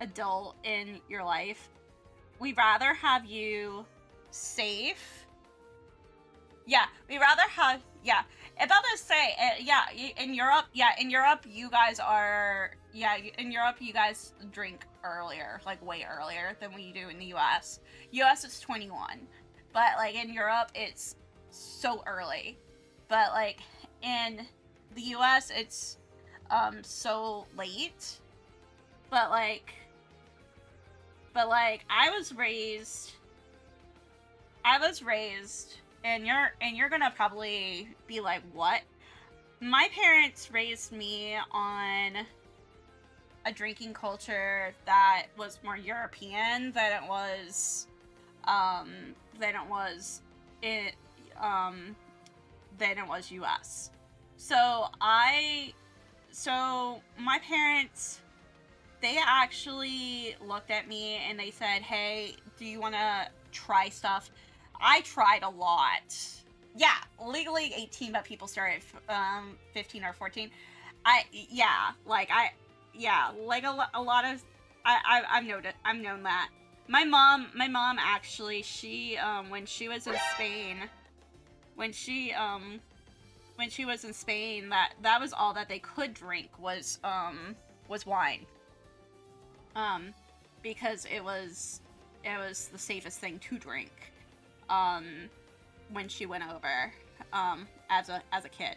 S1: adult in your life. We'd rather have you safe. Yeah, we rather have, about to say, in Europe, you guys are, in Europe, you guys drink earlier, like way earlier than we do in the US. US is 21, but like in Europe, it's so early. But like in the US, it's so late. But like I was raised, and you're gonna probably be like, what? My parents raised me on a drinking culture that was more European than it was US. So my parents, they actually looked at me and they said, hey, do you want to try stuff? I tried a lot. Yeah, legally 18, but people started 15 or 14. I've known that. My mom actually, she when she was in Spain, that was all that they could drink was wine. Because it was the safest thing to drink when she went over as a kid.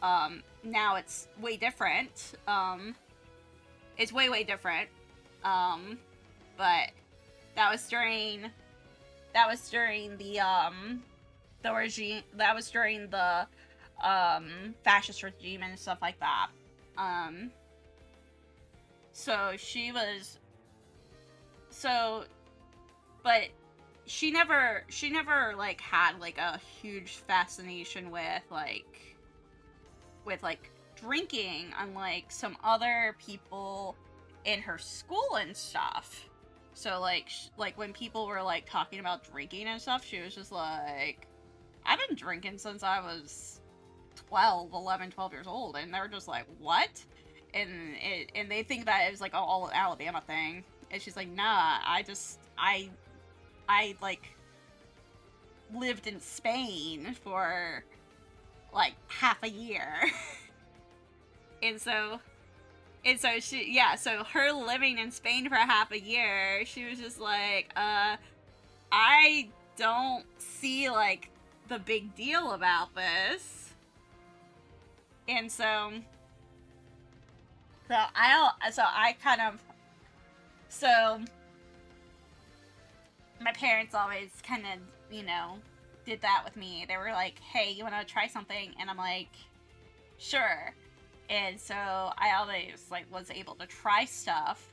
S1: Now it's way different. It's way different. But that was during the regime, that was during the fascist regime and stuff like that. But she never like had like a huge fascination with drinking, unlike some other people in her school and stuff. So like when people were like talking about drinking and stuff, she was just like, I've been drinking since I was 12 years old, and they're just like, what? And they think that it was like all Alabama thing, and she's like, nah, I like lived in Spain for like half a year. and so she, yeah, so her living in Spain for half a year, she was just like, I don't see like the big deal about this. And so my parents always kind of, you know, did that with me. They were like, hey, you want to try something? And I'm like, sure. And so I always like was able to try stuff,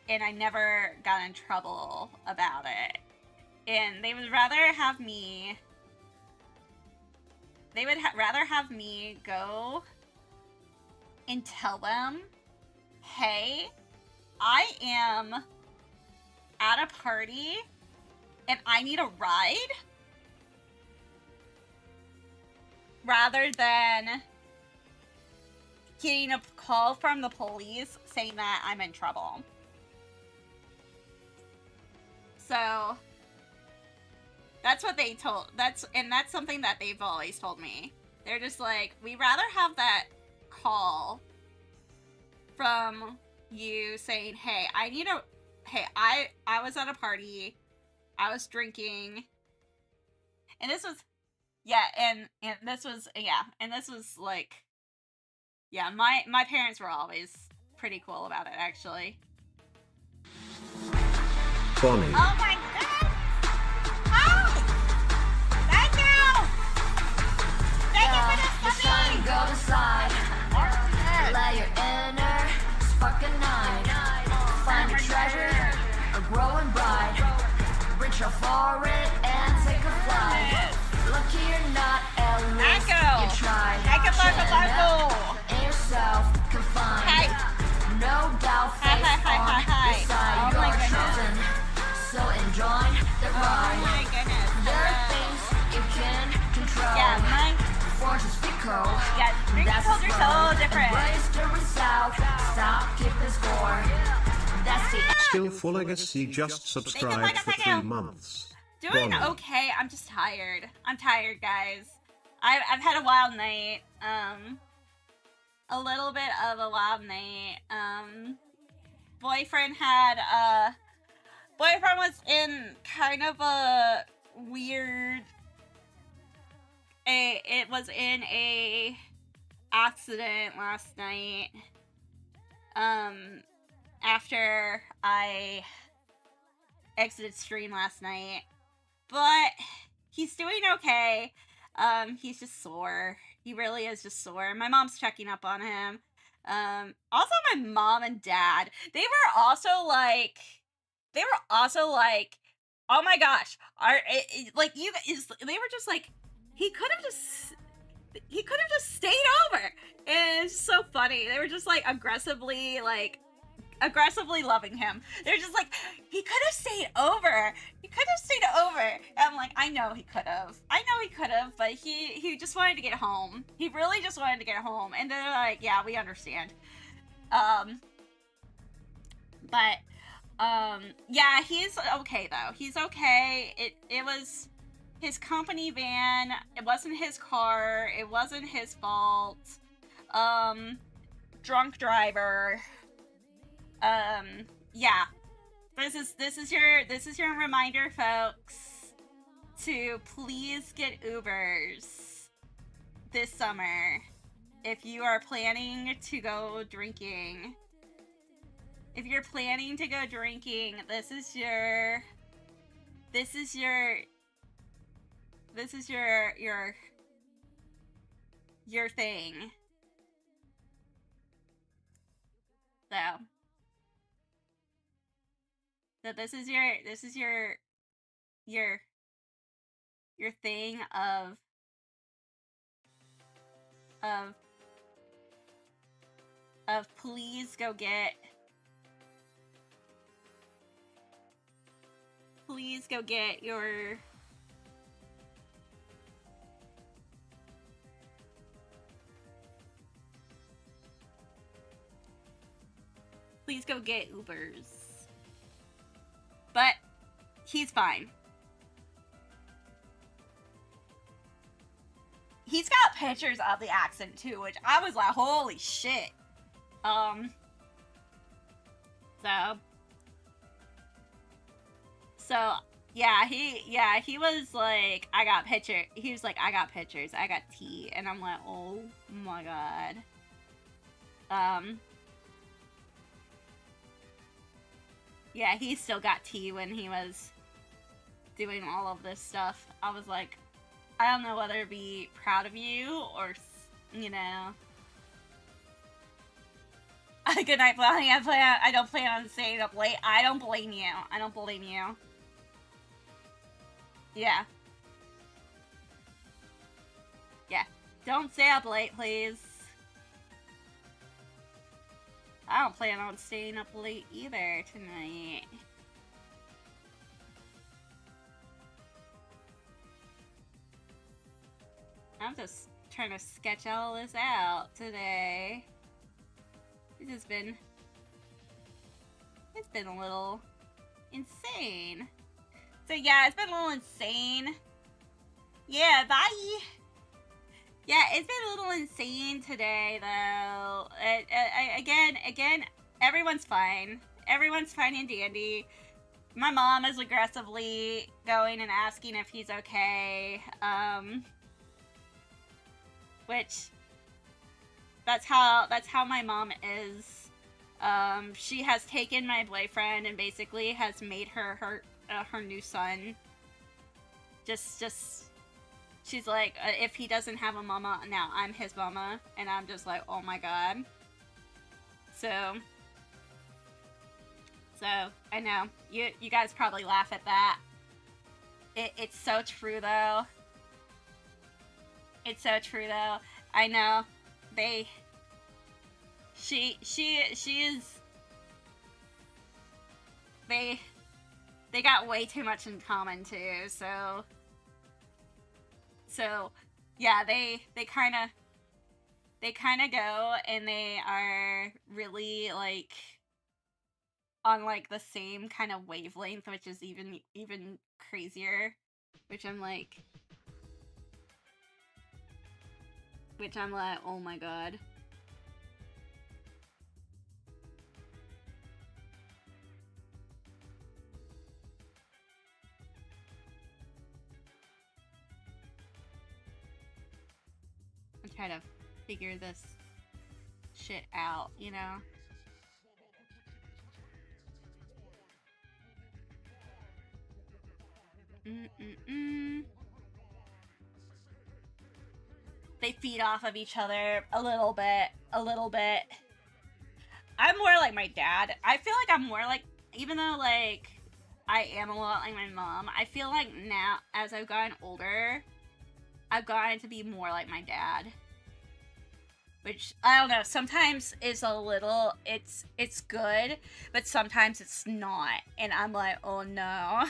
S1: and I never got in trouble about it. And they would rather have me go and tell them, hey, I am at a party and I need a ride, rather than getting a call from the police saying that I'm in trouble. So that's what they told, that's something that they've always told me. They're just like, we'd rather have that call from you saying, hey, I was at a party, I was drinking, and this was, yeah, and this was like, yeah, my parents were always pretty cool about it, actually.
S2: Bonnie.
S1: Oh my god! Oh! Thank you! Thank you for the puppy!
S3: Go aside. Let your inner spark ignite. Find your treasure, a growing bride. Reach out for it and take a flight. Lucky you're not Ellis. You tried. And yourself confined.
S1: Hey.
S3: No doubt, face on your side. You're chosen, so enjoy the ride.
S1: Oh my goodness.
S3: There are things you can control.
S1: Yeah, my
S3: Fortune's speak code.
S1: yeah, drinking culture's so different.
S3: Embrace the result. Stop keeping score. That's the
S2: Skillful Legacy just subscribed for 3 months.
S1: Doing
S2: Bonnie.
S1: okay. I'm just tired. I'm tired, guys. I've had a wild night. A little bit of a wild night. Boyfriend was in kind of a weird it was in a accident last night. After I exited stream last night, but he's doing okay. He's just sore. He really is just sore. My mom's checking up on him. Also my mom and dad, they were also like, oh my gosh, like you guys, they were just like, he could have just stayed over. And it's so funny. They were just like aggressively loving him. They're just like, he could have stayed over. He could have stayed over. And I'm like, I know he could have. But he just wanted to get home. He really just wanted to get home. And they're like, yeah, we understand. Yeah, he's okay though. He's okay. It was his company van. It wasn't his car. It wasn't his fault. Drunk driver. Yeah. This is your reminder, folks, to please get Ubers this summer if you are planning to go drinking. If you're planning to go drinking, this is your thing. So this is your thing of please go get your Ubers. But he's fine. He's got pictures of the accident too, which I was like, holy shit. So yeah, he was like, I got pictures. He was like, I got pictures. I got tea. And I'm like, oh my god. Yeah, he still got tea when he was doing all of this stuff. I was like, I don't know whether to be proud of you or, you know. Good night, Bonnie. I don't plan on staying up late. I don't blame you. Yeah. Yeah. Don't stay up late, please. I don't plan on staying up late either tonight. I'm just trying to sketch all this out today. It's been a little insane. So yeah, it's been a little insane. Yeah, bye. Yeah, it's been a little insane today, though. Again, everyone's fine. Everyone's fine and dandy. My mom is aggressively going and asking if he's okay. Which, that's how my mom is. She has taken my boyfriend and basically has made her new son. She's like, if he doesn't have a mama, now I'm his mama. And I'm just like, oh my god. So I know. You guys probably laugh at that. It's so true, though. It's so true, though. I know. She is... They got way too much in common, too, so yeah, they kind of go and they are really like on like the same kind of wavelength, which is even crazier, which I'm like, oh my god. try to figure this shit out, you know? They feed off of each other a little bit. I'm more like my dad. I feel like I'm more like, even though like I am a lot like my mom, I feel like now as I've gotten older, I've gotten to be more like my dad. Which, I don't know, sometimes is a little, it's good, but sometimes it's not. And I'm like, oh no.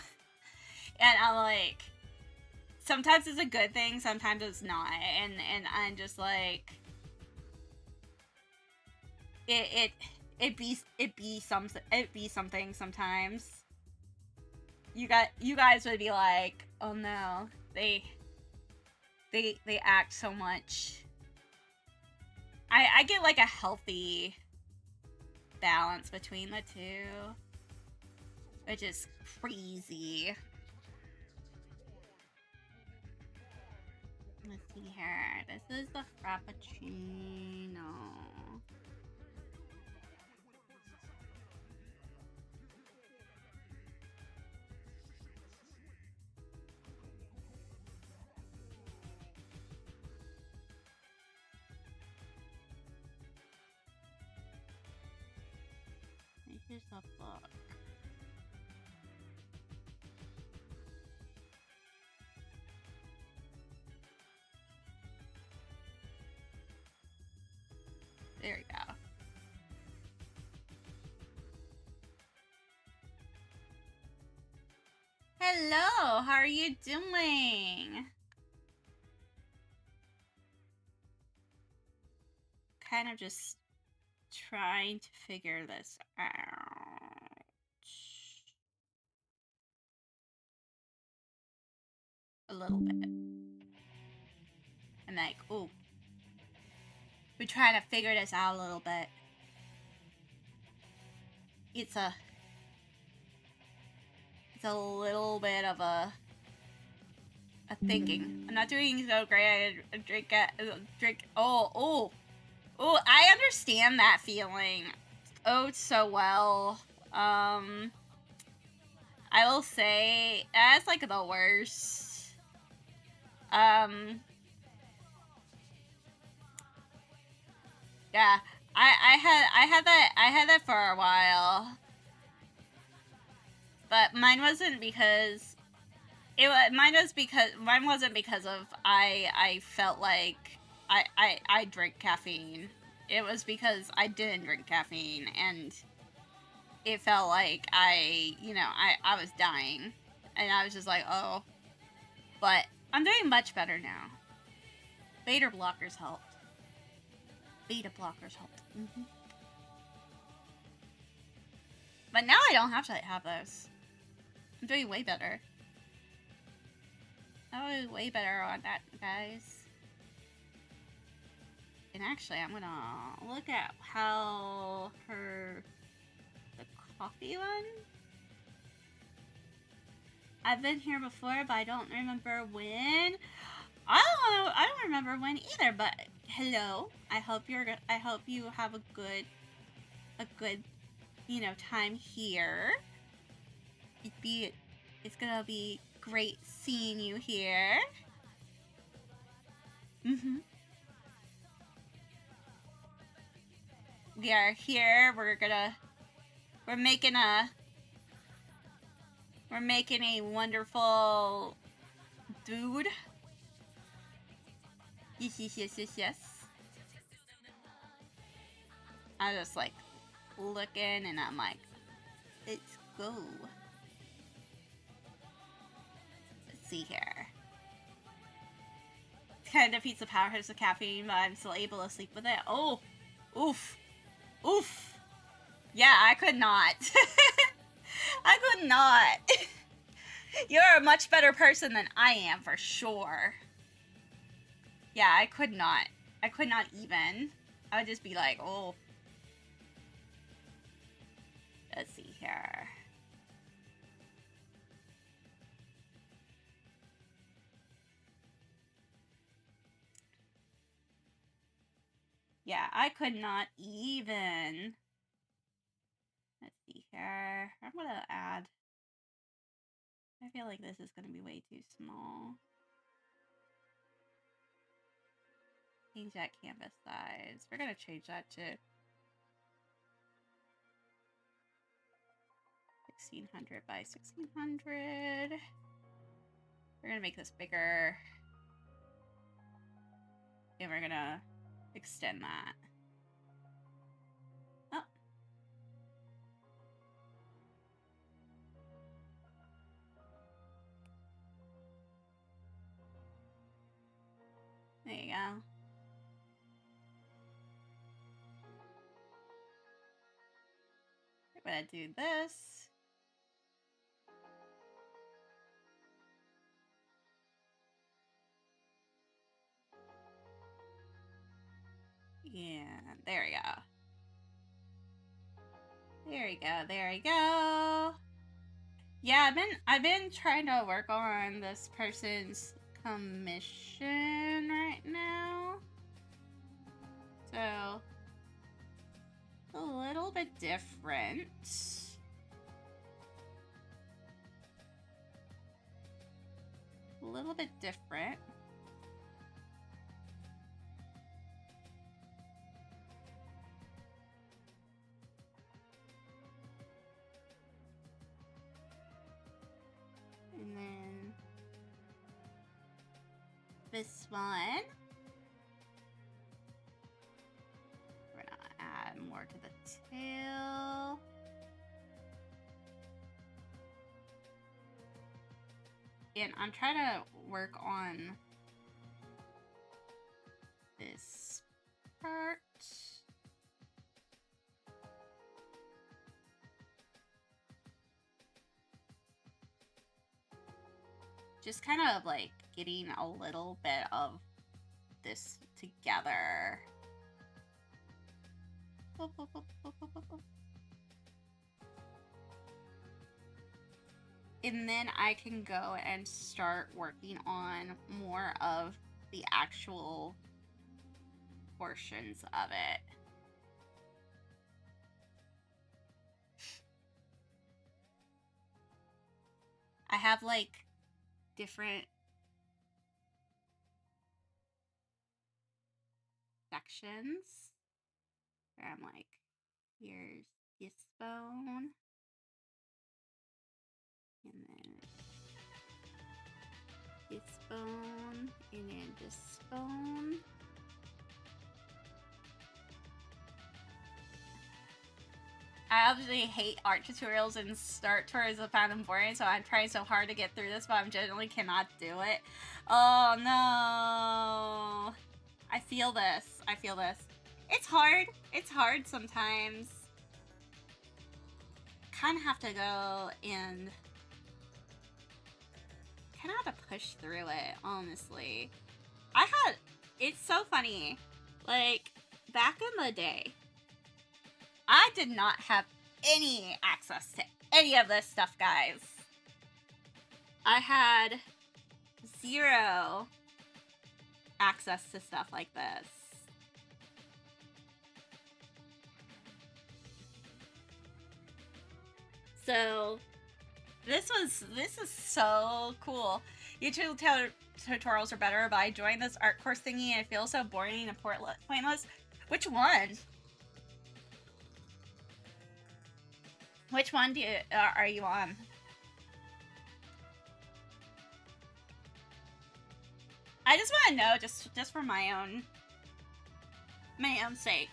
S1: And I'm like, sometimes it's a good thing, sometimes it's not. And I'm just like, it be something sometimes. You guys would be like, oh no, they act so much. I get like a healthy balance between the two, which is crazy. Let's see here. This is the Frappuccino. Here's the book. There we go. Hello, how are you doing? Kind of just trying to figure this out. A little bit. I'm like, ooh. We're trying to figure this out a little bit. It's a little bit of a thinking. I'm not doing so great. I drink. Oh, I understand that feeling. Oh, so well. I will say that's like the worst. Yeah, I had that for a while, but mine wasn't because mine wasn't because of I felt like I drink caffeine. It was because I didn't drink caffeine, and it felt like I was dying, and I was just like, oh. But I'm doing much better now. Beta blockers helped. But now I don't have to have those. I'm doing way better. I'm doing way better on that, guys. And actually, I'm gonna look at how the coffee one. I've been here before, but I don't remember when. I don't remember when either. But hello. I hope you have a good time here. It's gonna be great seeing you here. We are here. We're making a wonderful food. Yes. I just like looking and I'm like, let's go. Let's see here. It kind of defeats the powers of caffeine, but I'm still able to sleep with it. Oh, oof. Yeah, I could not. I could not. You're a much better person than I am, for sure. Yeah, I could not even. I would just be like, oh. Let's see here. I could not even. Let's see here. I'm gonna add. I feel like this is gonna be way too small. Change that canvas size. We're gonna change that to 1600 by 1600. We're gonna make this bigger. And we're gonna extend that. Oh. There you go. We're gonna do this. Yeah, there we go. There we go, there we go. Yeah, I've been trying to work on this person's commission right now. So a little bit different. A little bit different. And then this one. We're gonna add more to the tail. And I'm trying to work on this part. Just kind of like getting a little bit of this together. And then I can go and start working on more of the actual portions of it. I have like different sections where I'm like, here's this bone, and then this bone, and then this bone. I obviously hate art tutorials and start tours. I found them boring, so I'm trying so hard to get through this, but I generally cannot do it. Oh no. I feel this. I feel this. It's hard. It's hard sometimes. Kind of have to go and kind of have to push through it, honestly. It's so funny. Like, back in the day, I did not have any access to any of this stuff, guys. I had zero access to stuff like this. So this is so cool. YouTube tutorials are better, but I joined this art course thingy and it feels so boring and pointless. Which one? Which one are you on? I just want to know, just for my own sake.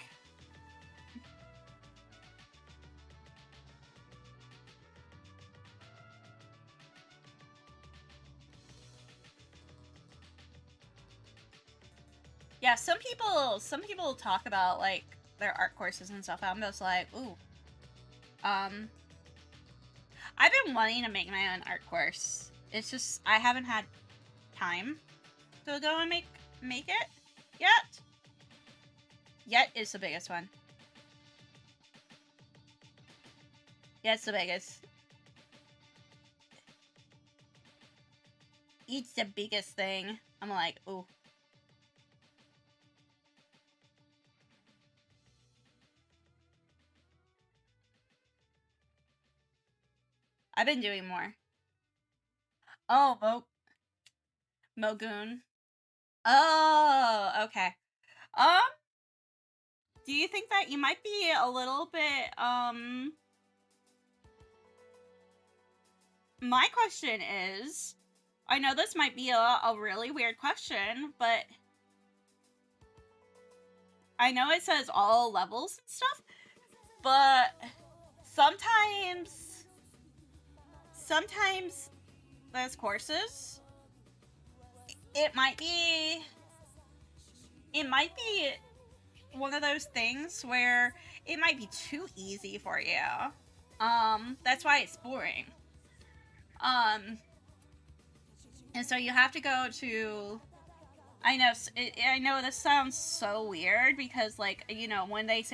S1: Yeah, some people talk about like their art courses and stuff. I'm just like, ooh. I've been wanting to make my own art course. It's just I haven't had time to go and make it yet. Yet is the biggest one. Yeah, it's the biggest. It's the biggest thing. I'm like, ooh. I've been doing more. Oh, Mogoon. Oh, okay. Do you think that you might be a little bit, my question is, I know this might be a really weird question, but I know it says all levels and stuff, but sometimes those courses, it might be one of those things where it might be too easy for you. That's why it's boring. And so you have to go to, I know this sounds so weird because, like, you know, when they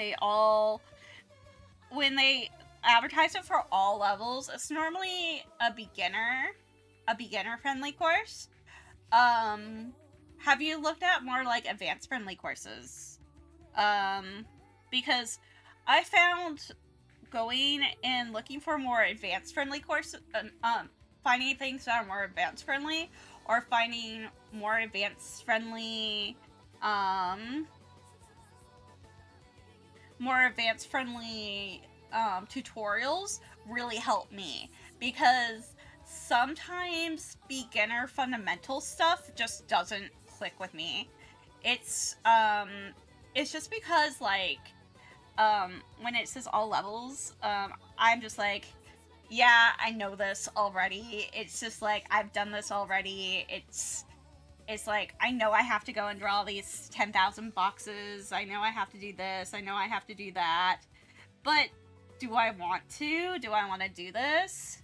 S1: advertise it for all levels, it's normally a beginner friendly course. Have you looked at more like advanced friendly courses? Because I found going and looking for more advanced friendly courses, finding things that are more advanced friendly, or finding more advanced friendly, tutorials really help me, because sometimes beginner fundamental stuff just doesn't click with me. It's just because, like, when it says all levels, I'm just like, yeah, I know this already. It's just like, I've done this already. It's like, I know I have to go and draw these 10,000 boxes. I know I have to do this. I know I have to do that. But do I want to? Do I want to do this?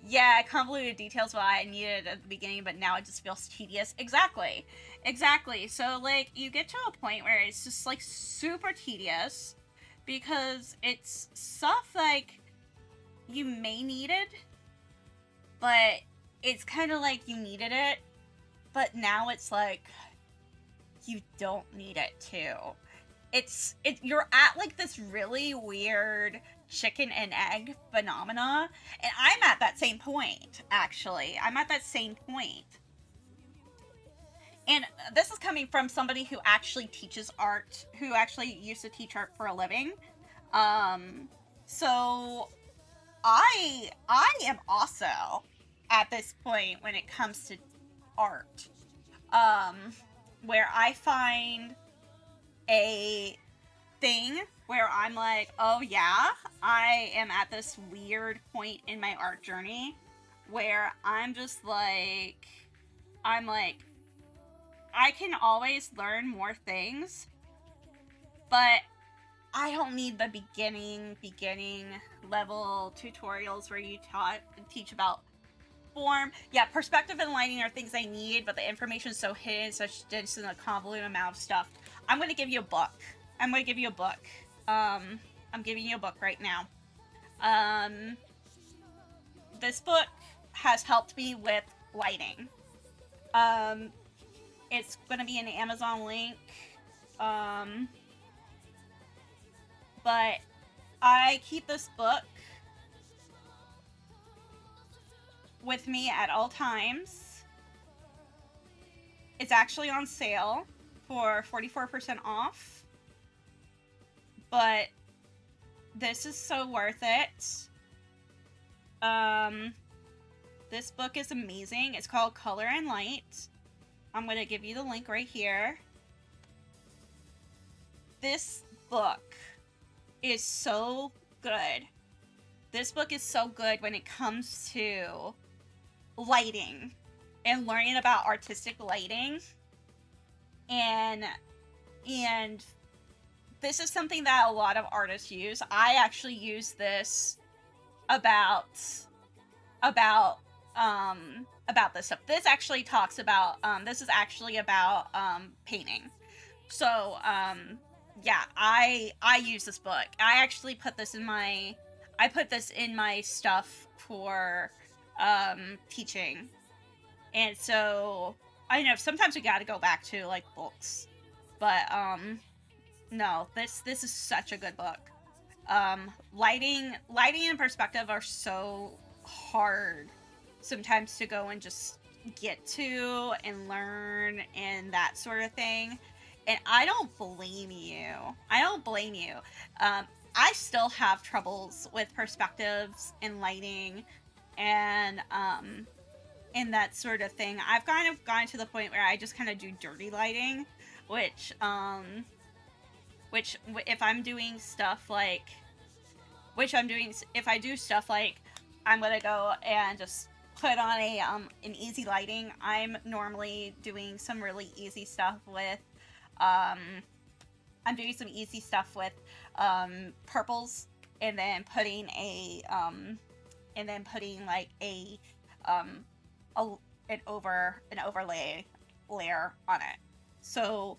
S1: Yeah, convoluted details what I needed at the beginning, but now it just feels tedious. Exactly. So, like, you get to a point where it's just, like, super tedious, because it's stuff, like, you may need it, but it's kind of like you needed it, but now it's like, you don't need it too. You're at, like, this really weird chicken and egg phenomena, and I'm at that same point, actually. And this is coming from somebody who actually teaches art, who actually used to teach art for a living. So I am also at this point when it comes to art, where I find a thing where I'm like, oh yeah, I am at this weird point in my art journey where I'm just like, I can always learn more things, but I don't need the beginning level tutorials where you teach about form. Yeah, perspective and lighting are things I need, but the information is so hidden, such dense and a convoluted amount of stuff. I'm going to give you a book. I'm giving you a book right now. This book has helped me with lighting. It's going to be an Amazon link. But I keep this book with me at all times. It's actually on sale for 44% off. But this is so worth it. This book is amazing. It's called Color and Light. I'm going to give you the link right here. This book is so good. This book is so good when it comes to lighting and learning about artistic lighting. And this is something that a lot of artists use. I actually use this about this stuff. This actually talks about, this is actually about painting. So, yeah, I use this book. I actually put this in my stuff for teaching. And so, I know sometimes we gotta go back to, like, books. But, no, this is such a good book. Lighting and perspective are so hard sometimes to go and just get to and learn and that sort of thing. And I don't blame you. I still have troubles with perspectives and lighting and that sort of thing. I've kind of gotten to the point where I just kind of do dirty lighting, which if I'm doing stuff like, if I do stuff like, I'm gonna go and just put on an easy lighting. I'm normally doing some really easy stuff with, I'm doing some easy stuff with purples, and then putting like an overlay layer on it. So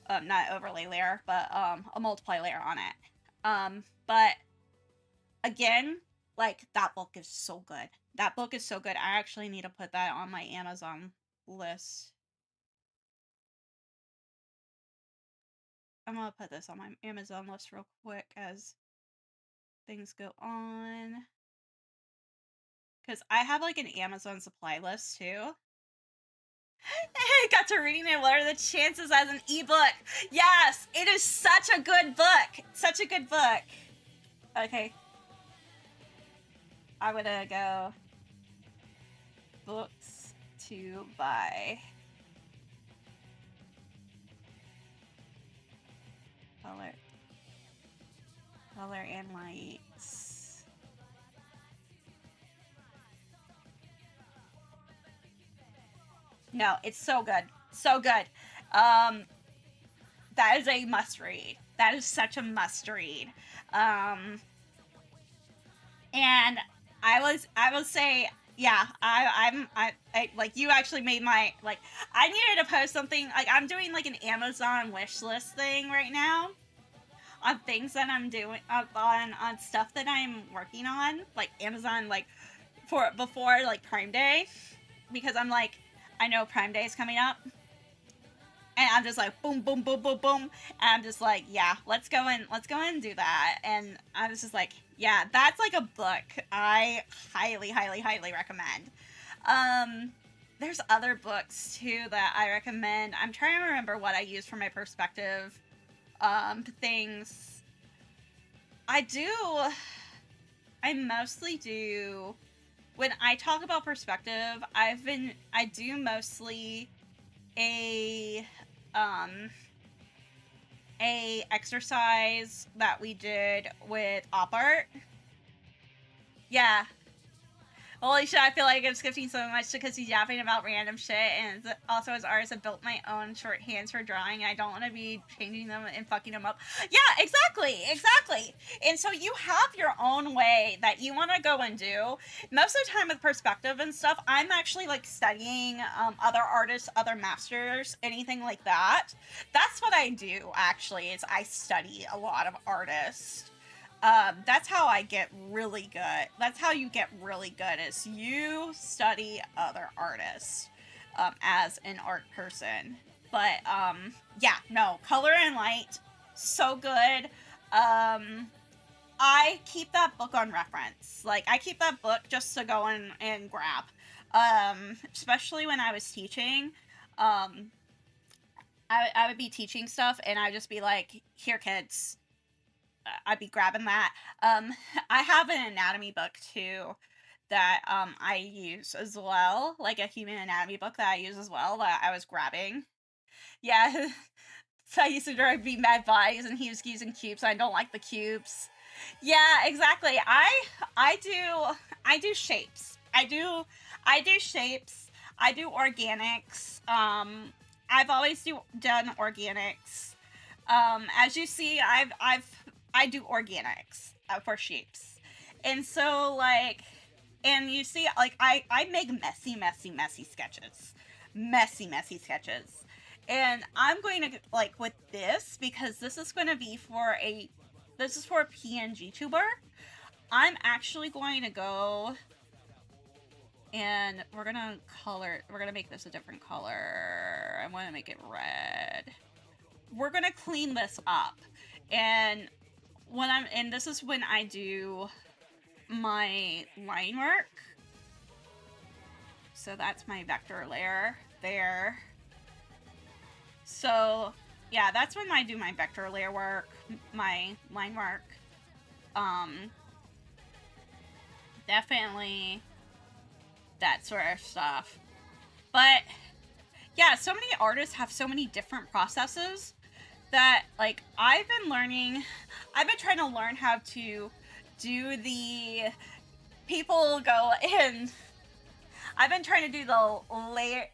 S1: not overlay layer, but a multiply layer on it. But again, like, that book is so good. That book is so good. I actually need to put that on my Amazon list. I'm gonna put this on my Amazon list real quick as things go on. Because I have like an Amazon supply list too. I got to reading it. What are the chances as an ebook? Yes, it is such a good book. Such a good book. Okay. I'm gonna go books to buy. Color and lights. No, it's so good. So good. That is a must read. That is such a must read. And I will say, yeah, I like, you actually made my, like, I needed to post something. Like, I'm doing like an Amazon wish list thing right now on things that I'm doing, on stuff that I'm working on, like Amazon, like before like Prime Day, because I'm like, I know Prime Day is coming up, and I'm just like, boom, boom, boom, boom, boom, and I'm just like, yeah, let's go and do that. And I was just like, yeah, that's like a book I highly, highly, highly recommend. There's other books too that I recommend. I'm trying to remember what I use for my perspective things. I mostly do, when I talk about perspective, I do mostly a exercise that we did with op art. Yeah. Holy shit, I feel like I'm skipping so much because he's yapping about random shit, and also as artist, I built my own shorthands for drawing, and I don't want to be changing them and fucking them up. Yeah, exactly. And so you have your own way that you want to go and do. Most of the time with perspective and stuff, I'm actually like studying other artists, other masters, anything like that. That's what I do, actually, is I study a lot of artists. That's how I get really good. That's how you get really good, is you study other artists as an art person. But yeah, no, color and light, so good. I keep that book on reference. Like, I keep that book just to go and grab. Especially when I was teaching. I would be teaching stuff, and I'd just be like, here, kids. I'd be grabbing that. I have an anatomy book too that I use as well, like a human anatomy book that I use as well that I was grabbing. Yeah, so I used to draw be mad bodies, and he was using cubes. I don't like the cubes. Yeah, exactly. I do shapes. I do shapes. I do organics. I've always done organics. As you see, I do organics for shapes. And so, like, and you see, like, I make messy sketches. Messy sketches. And I'm going to, like, with this, because this is going to be for a PNG tuber, I'm actually going to go and we're going to make this a different color. I want to make it red. We're going to clean this up. And when and this is when I do my line work. So that's my vector layer there. So yeah, that's when I do my vector layer work, my line work. Definitely that sort of stuff. But yeah, so many artists have so many different processes that, like, I've been trying to learn how to do the people go in. I've been trying to do the layer,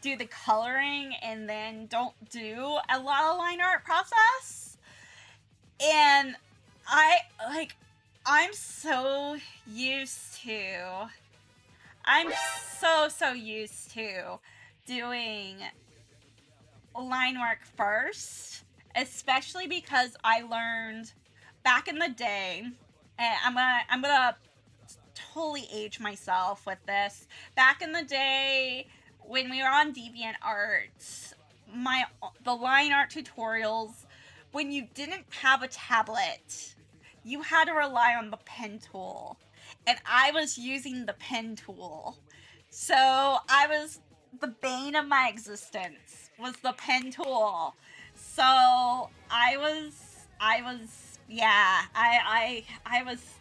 S1: do the coloring and then don't do a lot of line art process. And I'm so used to doing line work first, especially because I learned back in the day, and I'm gonna totally age myself with this. Back in the day when we were on DeviantArt, the line art tutorials, when you didn't have a tablet, you had to rely on the pen tool. And I was using the pen tool. So the bane of my existence was the pen tool. So I was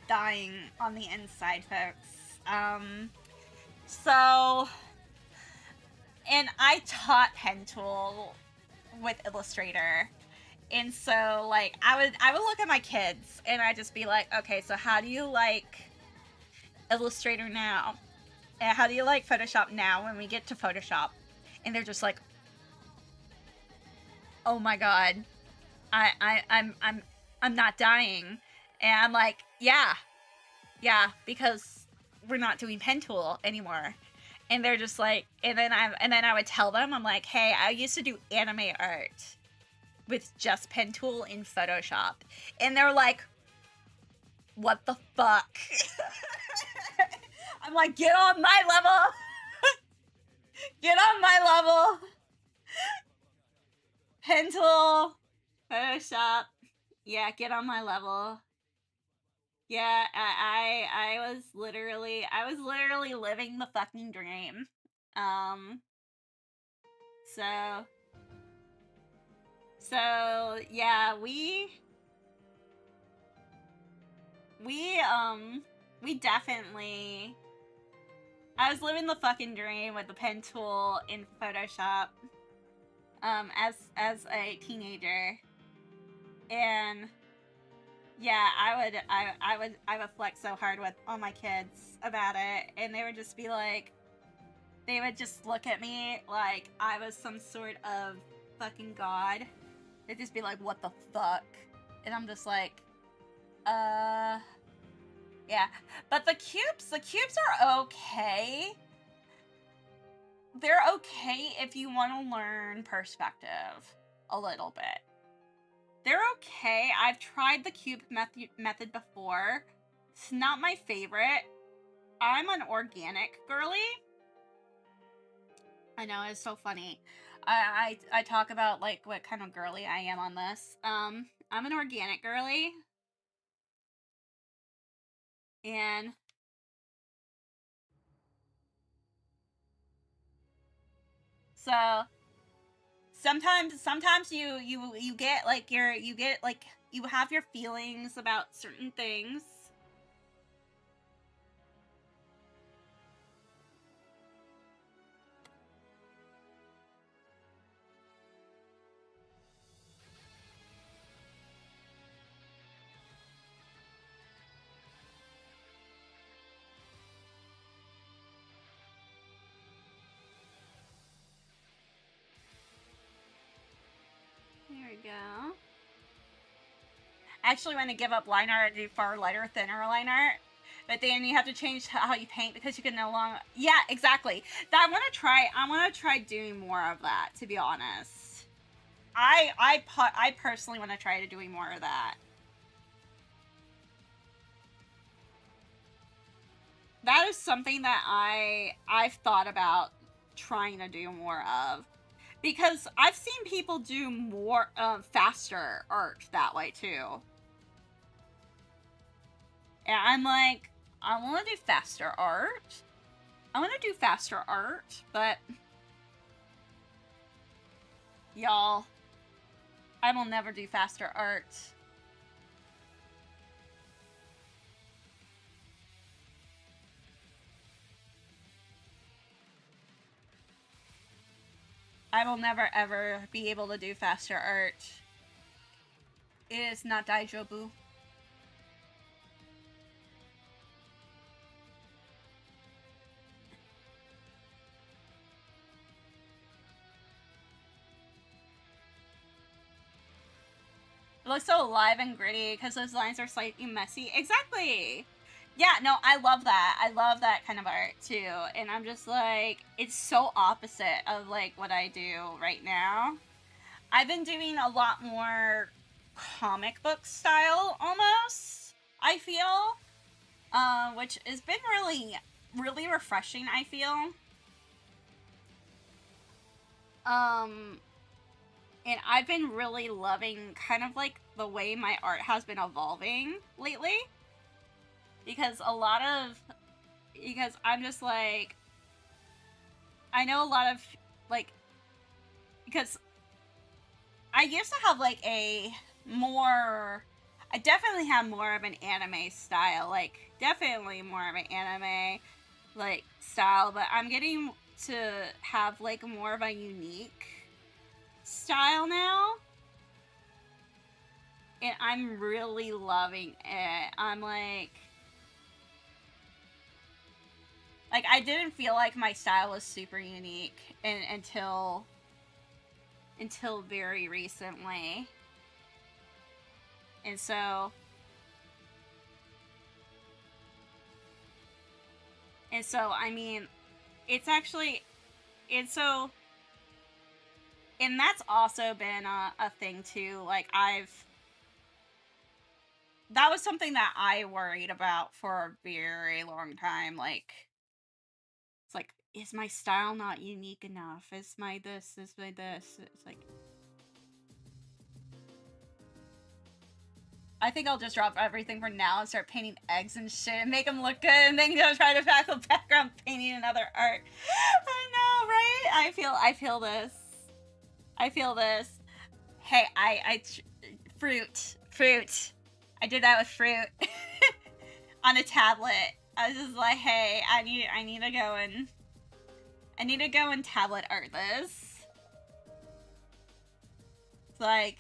S1: dying on the inside, folks. So, and I taught pen tool with Illustrator. And so, like, I would look at my kids and I'd just be like, okay, so how do you like Illustrator now? And how do you like Photoshop now when we get to Photoshop? And they're just like, oh my god, I'm not dying. And I'm like, yeah, because we're not doing pen tool anymore. And they're just like, and then I would tell them, I'm like, hey, I used to do anime art with just pen tool in Photoshop. And they're like, what the fuck? I'm like, get on my level. Get on my level. Pen tool, Photoshop. Yeah, get on my level. Yeah, I was literally living the fucking dream. So yeah, we definitely, I was living the fucking dream with the pen tool in Photoshop, as a teenager. And yeah, I would flex so hard with all my kids about it, and they would just be like, they would just look at me like I was some sort of fucking god. They'd just be like, what the fuck? And I'm just like, yeah. But the cubes are okay. They're okay if you want to learn perspective a little bit. They're okay. I've tried the cube method before. It's not my favorite. I'm an organic girly. I know, it's so funny. I talk about, like, what kind of girly I am on this. I'm an organic girly. And so sometimes you get like you have your feelings about certain things. There we go. I actually want to give up line art and do far lighter, thinner line art. But then you have to change how you paint because you can no longer... Yeah, exactly. I want to try doing more of that, to be honest. I personally want to try to doing more of that. That is something that I've thought about trying to do more of. Because I've seen people do more faster art that way too. And I'm like, I want to do faster art. I want to do faster art, but y'all, I will never do faster art. I will never ever be able to do faster art. It is not daijobu. It looks so alive and gritty because those lines are slightly messy. Exactly! Yeah, no, I love that. I love that kind of art too. And I'm just like, it's so opposite of like what I do right now. I've been doing a lot more comic book style almost, I feel. Which has been really, really refreshing, I feel. And I've been really loving kind of like the way my art has been evolving lately. Because I'm just like, I know a lot of, like, because I used to have like I definitely have more of an anime style, like, definitely more of an anime, like, style, but I'm getting to have like more of a unique style now, and I'm really loving it. I'm like I didn't feel like my style was super unique until very recently, and so I mean, it's actually, and so and that's also been a thing too. Like, that was something that I worried about for a very long time. Like, it's like, is my style not unique enough? Is my this? Is my this? It's like, I think I'll just drop everything for now and start painting eggs and shit and make them look good, and then go try to tackle background painting and other art. I know, right? I feel this. I feel this. Hey, fruit. I did that with fruit on a tablet. I was just like, hey, I need to go and tablet art this. It's like,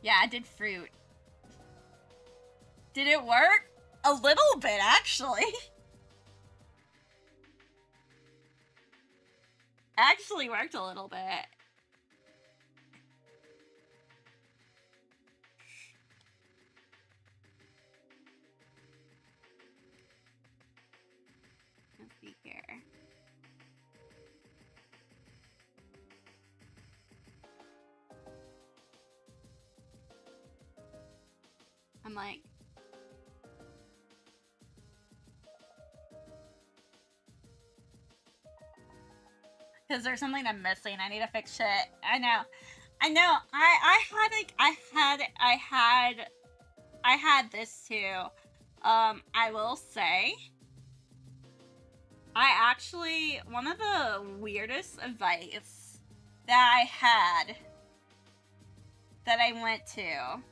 S1: yeah, I did fruit. Did it work? A little bit, actually. Actually worked a little bit. Let's see here. I'm like, because there's something I'm missing. I need to fix shit. I know. I had this too. I will say, I actually, one of the weirdest advice that I had, that I went to,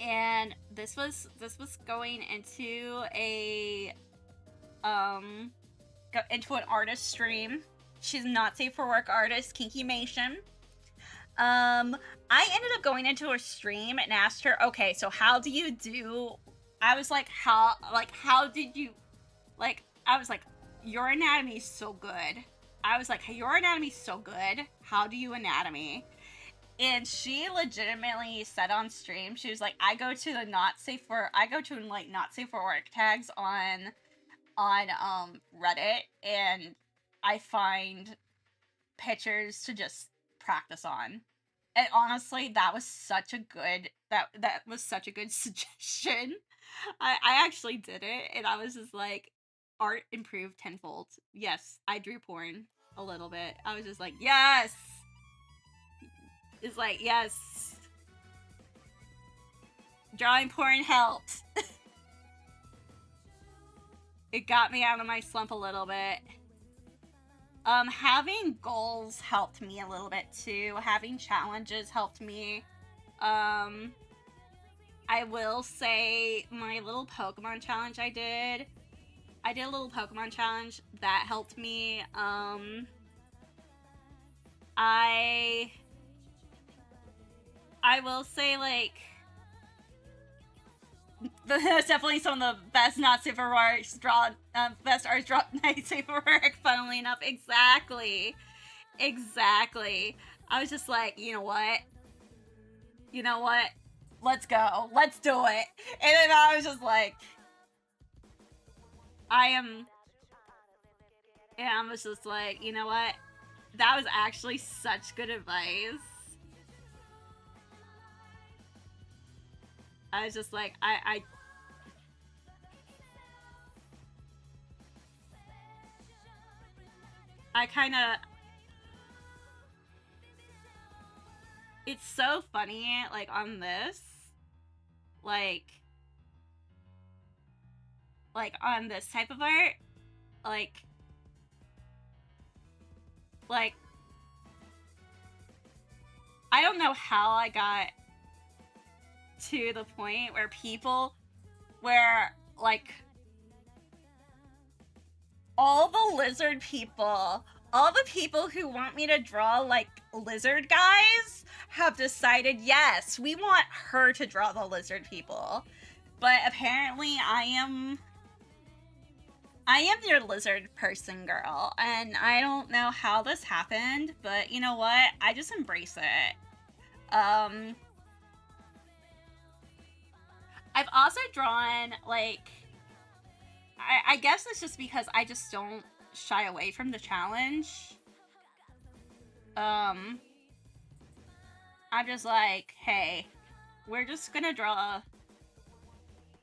S1: and this was going into into an artist stream. She's not safe for work artist, Kinky Mation. I ended up going into her stream and asked her, okay, so how do you do? I was like, how did you, like, I was like, your anatomy is so good. I was like, your anatomy is so good. How do you anatomy? And she legitimately said on stream, she was like, I go to not safe for work tags on Reddit, and I find pictures to just practice on. And honestly, that was such a good suggestion. I actually did it, and I was just like, art improved tenfold. Yes, I drew porn a little bit. I was just like, yes! It's like, yes. Drawing porn helped. It got me out of my slump a little bit. Having goals helped me a little bit too. Having challenges helped me. I will say my little Pokemon challenge I did a little Pokemon challenge that helped me. I will say, like, that's definitely some of the best not safe for work best arts draw not safe for work, funnily enough. Exactly. I was just like, you know what? Let's go. Let's do it. And then I was just like, I was just like, you know what? That was actually such good advice. I was just like, I kind of... It's so funny, like, on this, like on this type of art, like, I don't know how I got to the point where, like, all the lizard people, all the people who want me to draw, like, lizard guys have decided, yes, we want her to draw the lizard people. But apparently I am your lizard person girl, and I don't know how this happened, but you know what? I just embrace it. I've also drawn, like, I guess it's just because I just don't shy away from the challenge. I'm just like, hey, we're just gonna draw.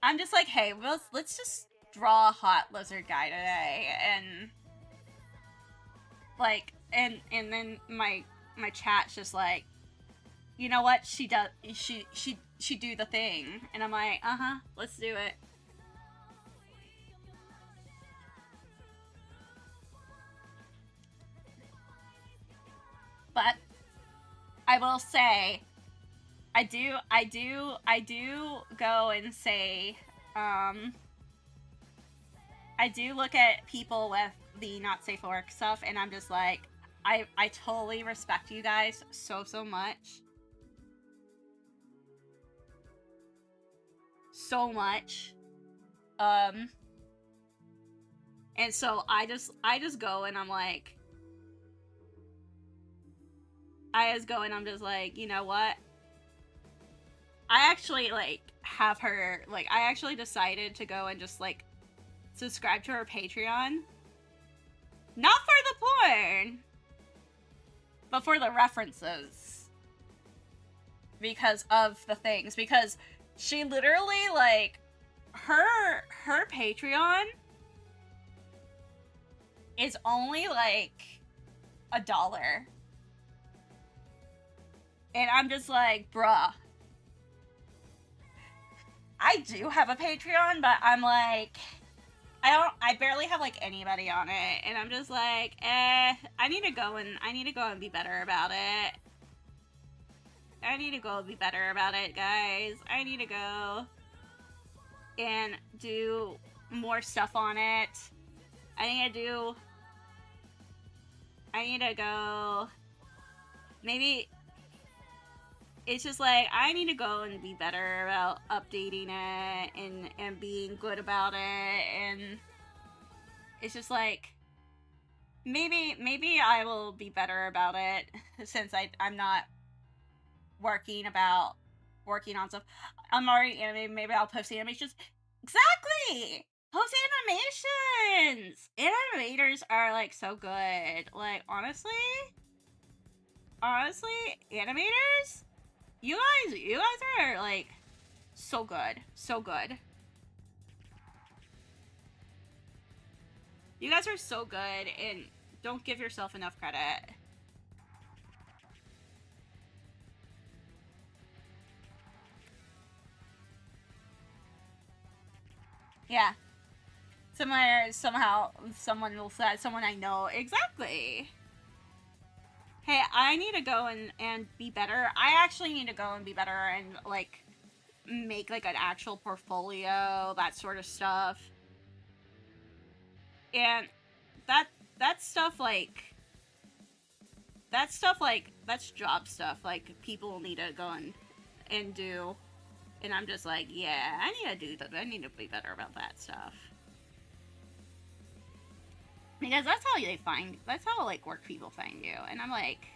S1: I'm just like, hey, let's just draw a hot lizard guy today, and like, and then my chat's just like, you know what? She do the thing, and I'm like, let's do it. But I will say, I do go and say, I do look at people with the not safe for work stuff, and I'm just like, I totally respect you guys so much. So much. And so I just go and I'm like, I'm just like, you know what? I actually, like, have her, like, I actually decided to go and just, like, subscribe to her Patreon. Not for the porn, but for the references. Because of the things. Because she literally, like, her Patreon is only, like, $1. And I'm just like, bruh. I do have a Patreon, but I'm like, I barely have, like, anybody on it. And I'm just like, I need to go and be better about it. I need to go be better about it, guys. I need to go and do more stuff on it. I need to go, maybe, it's just like, I need to go and be better about updating it and being good about it, and it's just like, maybe I will be better about it, since I'm not working on stuff. I'm already animated, maybe I'll post animations. Exactly! Post animations! Animators are, like, so good. Like, honestly, animators? You guys are, like, so good. So good. You guys are so good, and don't give yourself enough credit. Yeah. Somehow, someone will say, someone I know. Exactly. Hey, I need to go and be better. I actually need to go and be better and, like, make, like, an actual portfolio, that sort of stuff. And that's stuff, like, that's job stuff, like, people need to go and do. And I'm just like, yeah, I need to do that. I need to be better about that stuff. Because that's how, like, work people find you. And I'm like...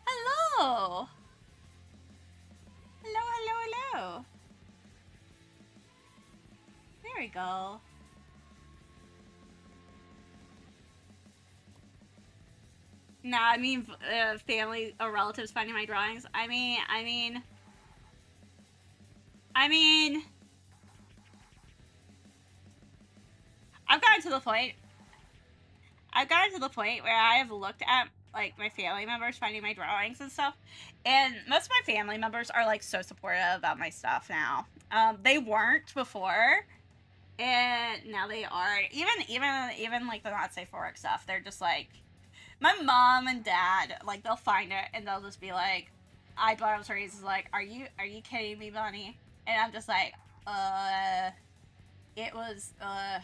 S1: Hello! Hello. There we go. Nah, I mean, family or relatives finding my drawings. I mean... I've gotten to the point where I have looked at, like, my family members finding my drawings and stuff, and most of my family members are, like, so supportive about my stuff now. They weren't before, and now they are. Even like the not safe for work stuff, they're just like, my mom and dad, like, they'll find it and they'll just be like, eyebrows raised, is like, are you kidding me, Bonnie? And I'm just like, it was a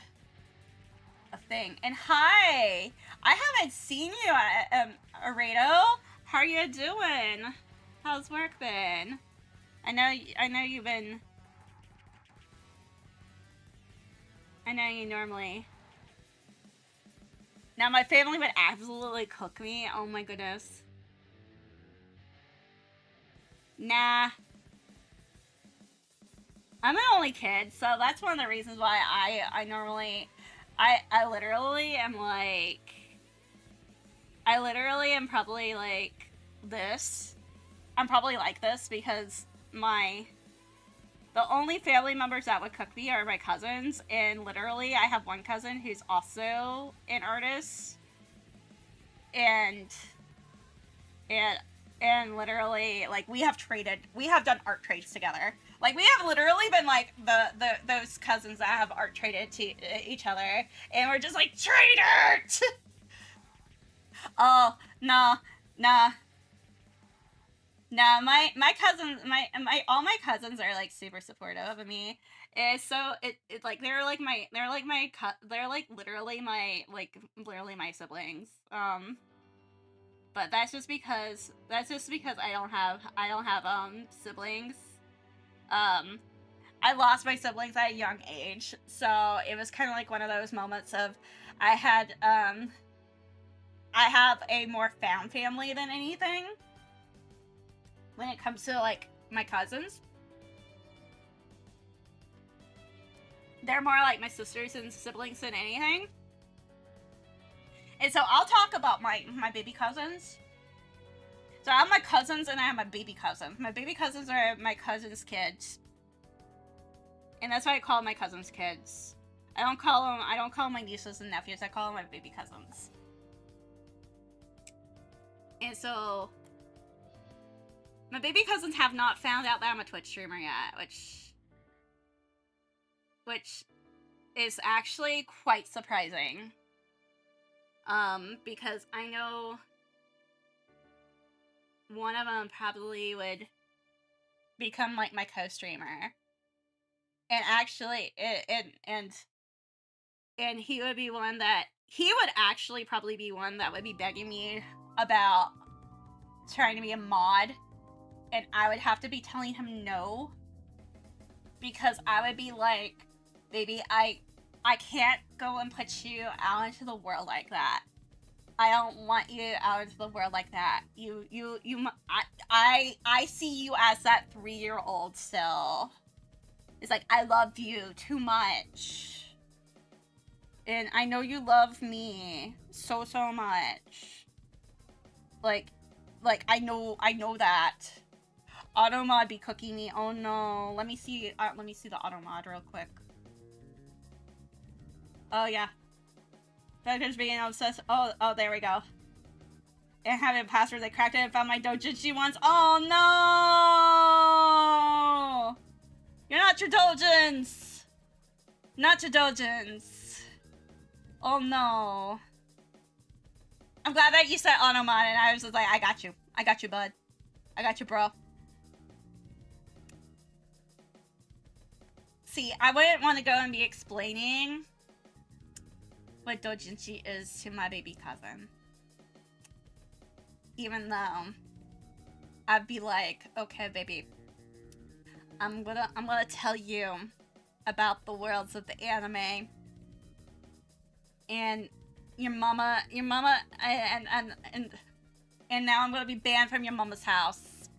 S1: thing. And hi, I haven't seen you, Aredo. How are you doing? How's work been? I know you normally. Now my family would absolutely cook me. Oh my goodness. Nah. I'm an only kid, so that's one of the reasons why I normally... I literally am like... I literally am probably like this. I'm probably like this because the only family members that would cook me are my cousins, and literally I have one cousin who's also an artist, and literally, like, we have done art trades together. Like, we have literally been, like, those cousins that have art traded to each other, and we're just like, trade art! Oh, nah, my cousins, all my cousins are, like, super supportive of me. And so, it like, they're literally my siblings. But that's just because I don't have siblings. I lost my siblings at a young age, so it was kind of like one of those moments of I have a more found family than anything when it comes to, like, my cousins. They're more like my sisters and siblings than anything. And so I'll talk about my baby cousins. So I have my cousins and I have my baby cousins. My baby cousins are my cousin's kids. And that's why I call my cousins kids. I don't call them my nieces and nephews. I call them my baby cousins. And so my baby cousins have not found out that I'm a Twitch streamer yet, which is actually quite surprising. Because I know one of them probably would become, like, my co-streamer. And actually, and he would be one that, he would actually probably be one that would be begging me about trying to be a mod, and I would have to be telling him no, because I would be like, baby, I can't go and put you out into the world like that. I don't want you out into the world like that. I see you as that 3-year-old still. It's like, I love you too much. And I know you love me so much. Like, I know that. Automod be cooking me. Oh no. Let me see the Automod real quick. Oh yeah. Focus being obsessed. Oh, there we go. And having a password that cracked it and found my doujinshi once. Oh no! You're not your doujins! Not your doujins. Oh no. I'm glad that you said Automon and I was just like, I got you. I got you, bud. I got you, bro. See, I wouldn't want to go and be explaining what doujinshi is to my baby cousin. Even though I'd be like, okay, baby, I'm gonna tell you about the worlds of the anime. And your mama, and now I'm gonna be banned from your mama's house.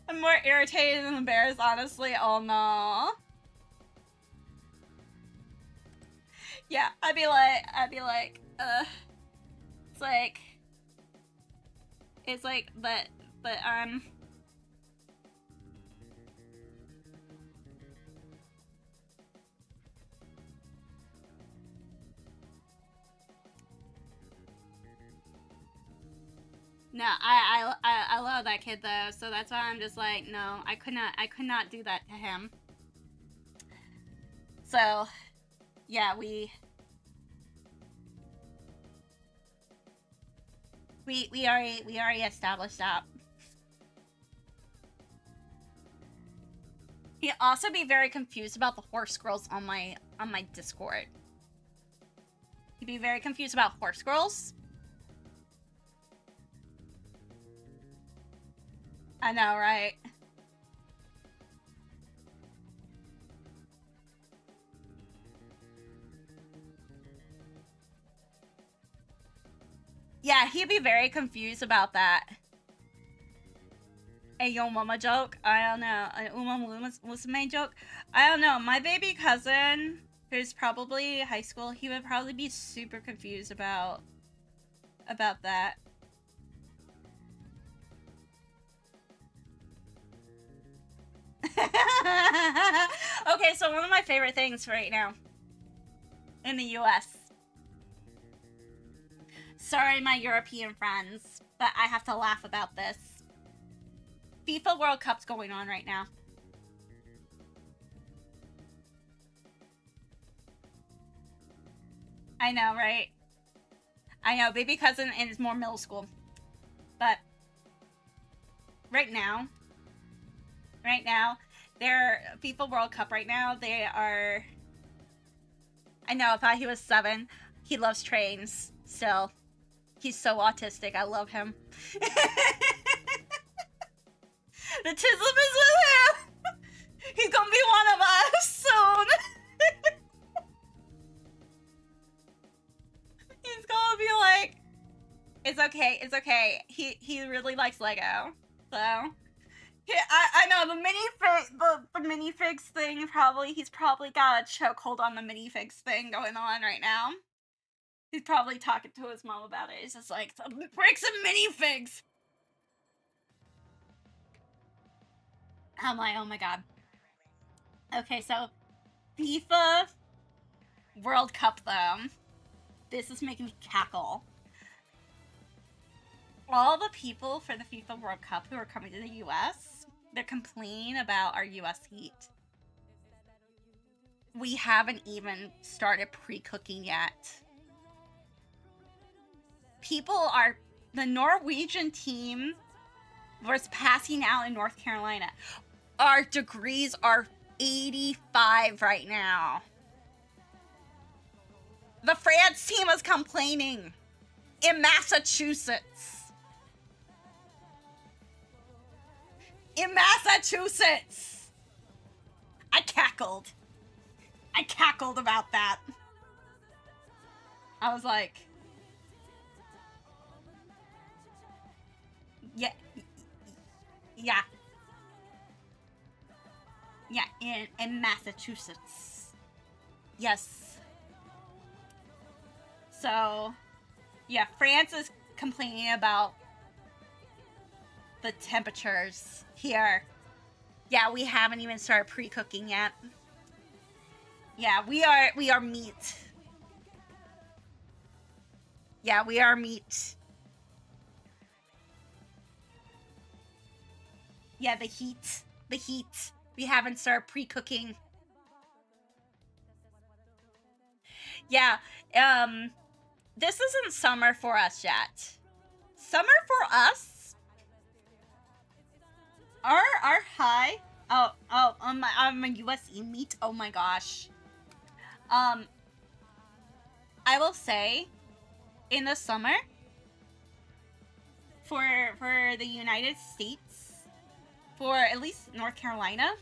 S1: I'm more irritated than embarrassed, honestly. Oh no. Yeah, I'd be like, it's like, but, no, I love that kid though, so that's why I'm just like, no, I could not do that to him. So, yeah, we already established that. He'd also be very confused about the horse girls on my Discord. He'd be very confused about horse girls. I know, right? Yeah, he'd be very confused about that. A yo mama joke? I don't know. An uma musume joke? I don't know. My baby cousin, who's probably high school, he would probably be super confused about that. Okay, so one of my favorite things right now in the US. Sorry, my European friends, but I have to laugh about this. FIFA World Cup's going on right now. I know, right? I know, baby cousin is more middle school. But right now, they're FIFA World Cup right now. They are, I know, I thought he was 7. He loves trains still. He's so autistic. I love him. The Tism is with him. He's gonna be one of us soon. He's gonna be like, it's okay, it's okay. He really likes Lego, so I know the minifigs thing. He's probably got a chokehold on the minifigs thing going on right now. He's probably talking to his mom about it. He's just like, break some minifigs. I'm like, oh my god. Okay, so FIFA World Cup though. This is making me cackle. All the people for the FIFA World Cup who are coming to the US, they're complaining about our US heat. We haven't even started pre-cooking yet. The Norwegian team was passing out in North Carolina. Our degrees are 85 right now. The France team is complaining in Massachusetts. In Massachusetts. I cackled about that. I was like, yeah, in Massachusetts. Yes. So, yeah, France is complaining about the temperatures here. Yeah, we haven't even started pre-cooking yet. Yeah, we are meat. Yeah, we are meat. Yeah, the heat. The heat. We haven't started pre-cooking. Yeah, this isn't summer for us yet. Summer for us? Our high? I'm a USE meat. Oh my gosh. I will say, in the summer, for the United States, for at least North Carolina,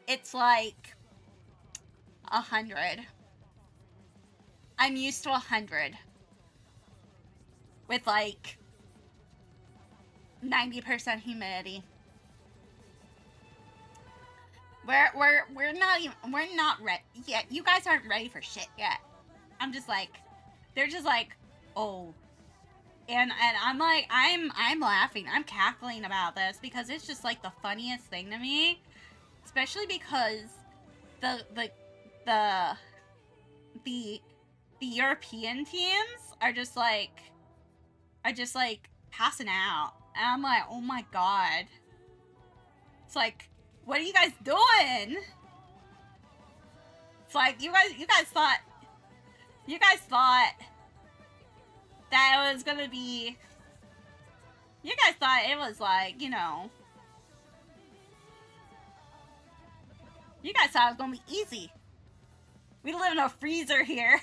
S1: it's like 100. I'm used to 100. With like 90% humidity. We're not ready yet. You guys aren't ready for shit yet. I'm just like, they're just like, oh. And I'm like, I'm laughing, I'm cackling about this because it's just like the funniest thing to me, especially because the European teams are just like passing out, and I'm like, oh my god. It's like, what are you guys doing? It's like you guys thought that it was gonna be, you guys thought it was like, you know, you guys thought it was gonna be easy. We live in a freezer here.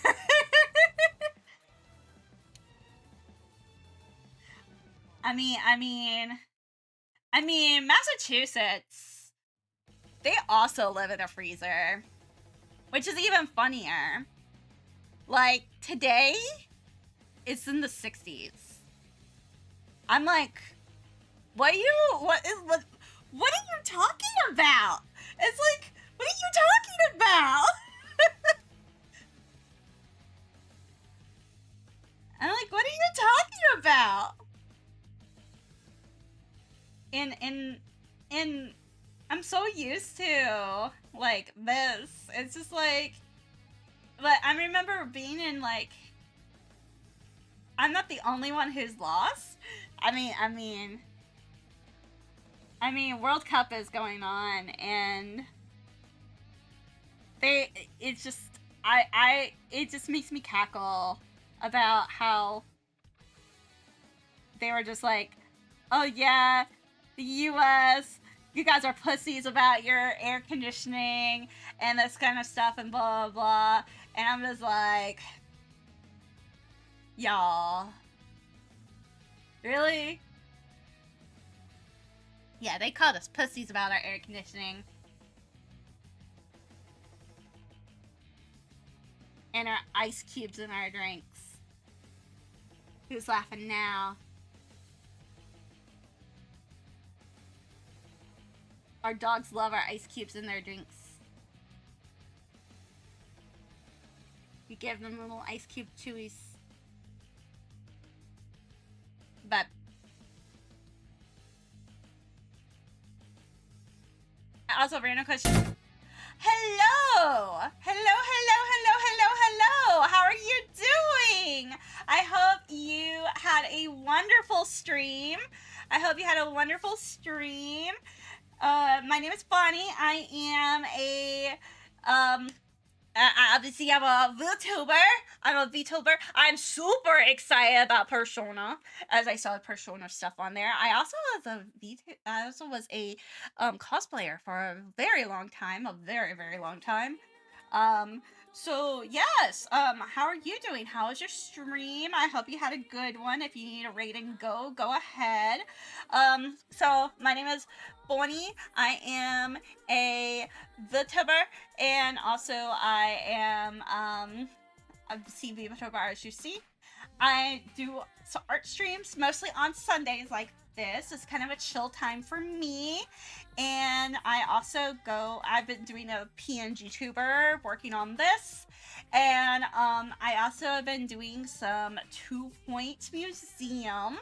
S1: I mean, Massachusetts, they also live in a freezer, which is even funnier. Like, today, it's in the 60s. I'm like, what are you talking about? It's like, what are you talking about? I'm like, what are you talking about? And I'm so used to like this. It's just like, but I remember being in like, I'm not the only one who's lost. I mean, World Cup is going on, and it just makes me cackle about how they were just like, oh yeah, the US, you guys are pussies about your air conditioning and this kind of stuff and blah blah blah. And I'm just like, y'all, really? Yeah, they called us pussies about our air conditioning. And our ice cubes in our drinks. Who's laughing now? Our dogs love our ice cubes in their drinks. You give them little ice cube chewies. But also, random question. Hello! Hello! How are you doing? I hope you had a wonderful stream. My name is Bonnie. I am obviously I'm a VTuber. I'm super excited about Persona, as I saw Persona stuff on there. I also was a cosplayer for a very long time, very long time. So yes, how are you doing? How was your stream? I hope you had a good one. If you need a rating, go ahead. So my name is Bonnie. I am a VTuber, and also I am a CV VTuber, as you see. I do art streams mostly on Sundays like this. It's kind of a chill time for me. And I also I've been doing a PNG tuber, working on this. And I also have been doing some 2 Point Museum.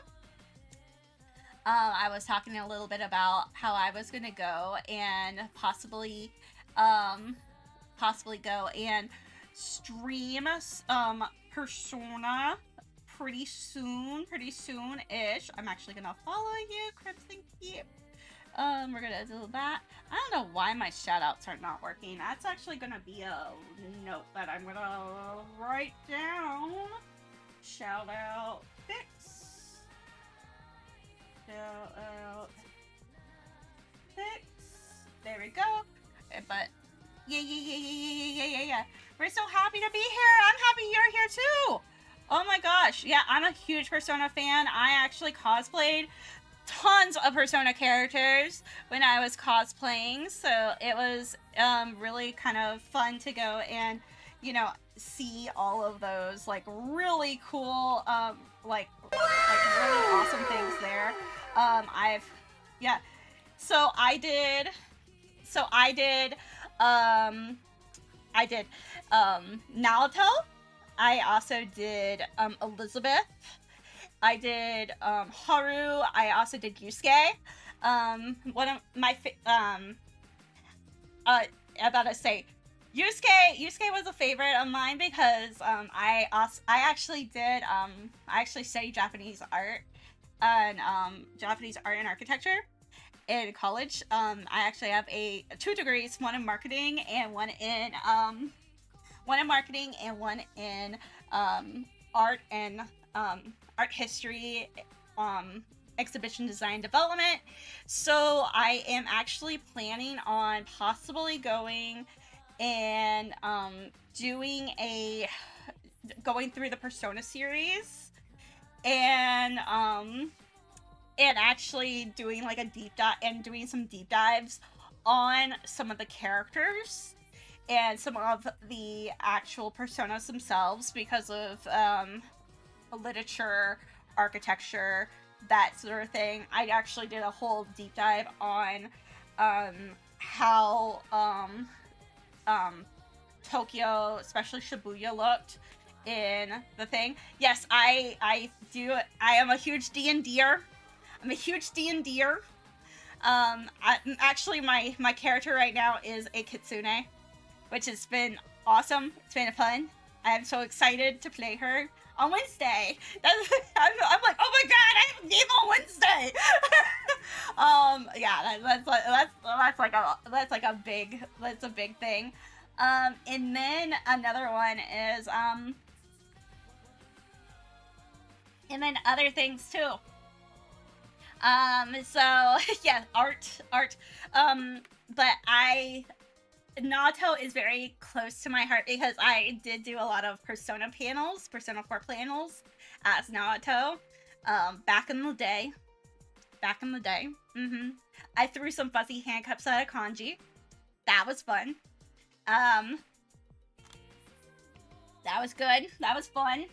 S1: I was talking a little bit about how I was gonna go and possibly go and stream Persona pretty soon-ish. I'm actually gonna follow you, Crip, thank you. We're gonna do that. I don't know why my shoutouts are not working. That's actually gonna be a note that I'm gonna write down. Shout out fix. Shout out fix. There we go. But yeah. We're so happy to be here. I'm happy you're here too. Oh my gosh. Yeah, I'm a huge Persona fan. I actually cosplayed tons of Persona characters when I was cosplaying, so it was really kind of fun to go and, you know, see all of those like really cool like really awesome things there. I did Naruto. I also did Elizabeth. I did Haru. I also did Yusuke. One of my I gotta say, Yusuke was a favorite of mine because I actually studied Japanese art and Japanese art and architecture in college. I actually have two degrees, one in marketing and one in art and art history, exhibition design development. So I am actually planning on possibly going and going through the Persona series and actually doing like a deep dive and doing some deep dives on some of the characters and some of the actual personas themselves because of literature, architecture, that sort of thing. I actually did a whole deep dive on how Tokyo, especially Shibuya, looked in the thing. Yes, I am a huge D&D'er. Actually, my character right now is a kitsune, which has been awesome. It's been fun. I am so excited to play her on Wednesday. I'm like, oh my god, I have a game on Wednesday. Yeah, that's a big thing. And then another one is and then other things too. So yeah, art. But Naruto is very close to my heart because I did do a lot of Persona 4 panels as Naruto, back in the day. I threw some fuzzy handcuffs at a kanji. That was fun. That was good. That was fun.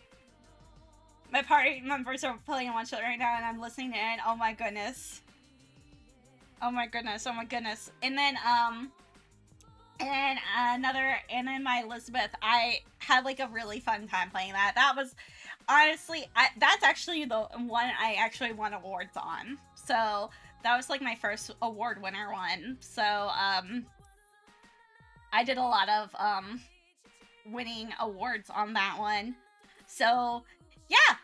S1: My party members are playing one shot right now and I'm listening in. Oh my goodness. And then, and then my Elizabeth, I had like a really fun time playing that. That was, honestly, that's actually the one I actually won awards on. So, that was like my first award winner one. So, I did a lot of, winning awards on that one. So, yeah,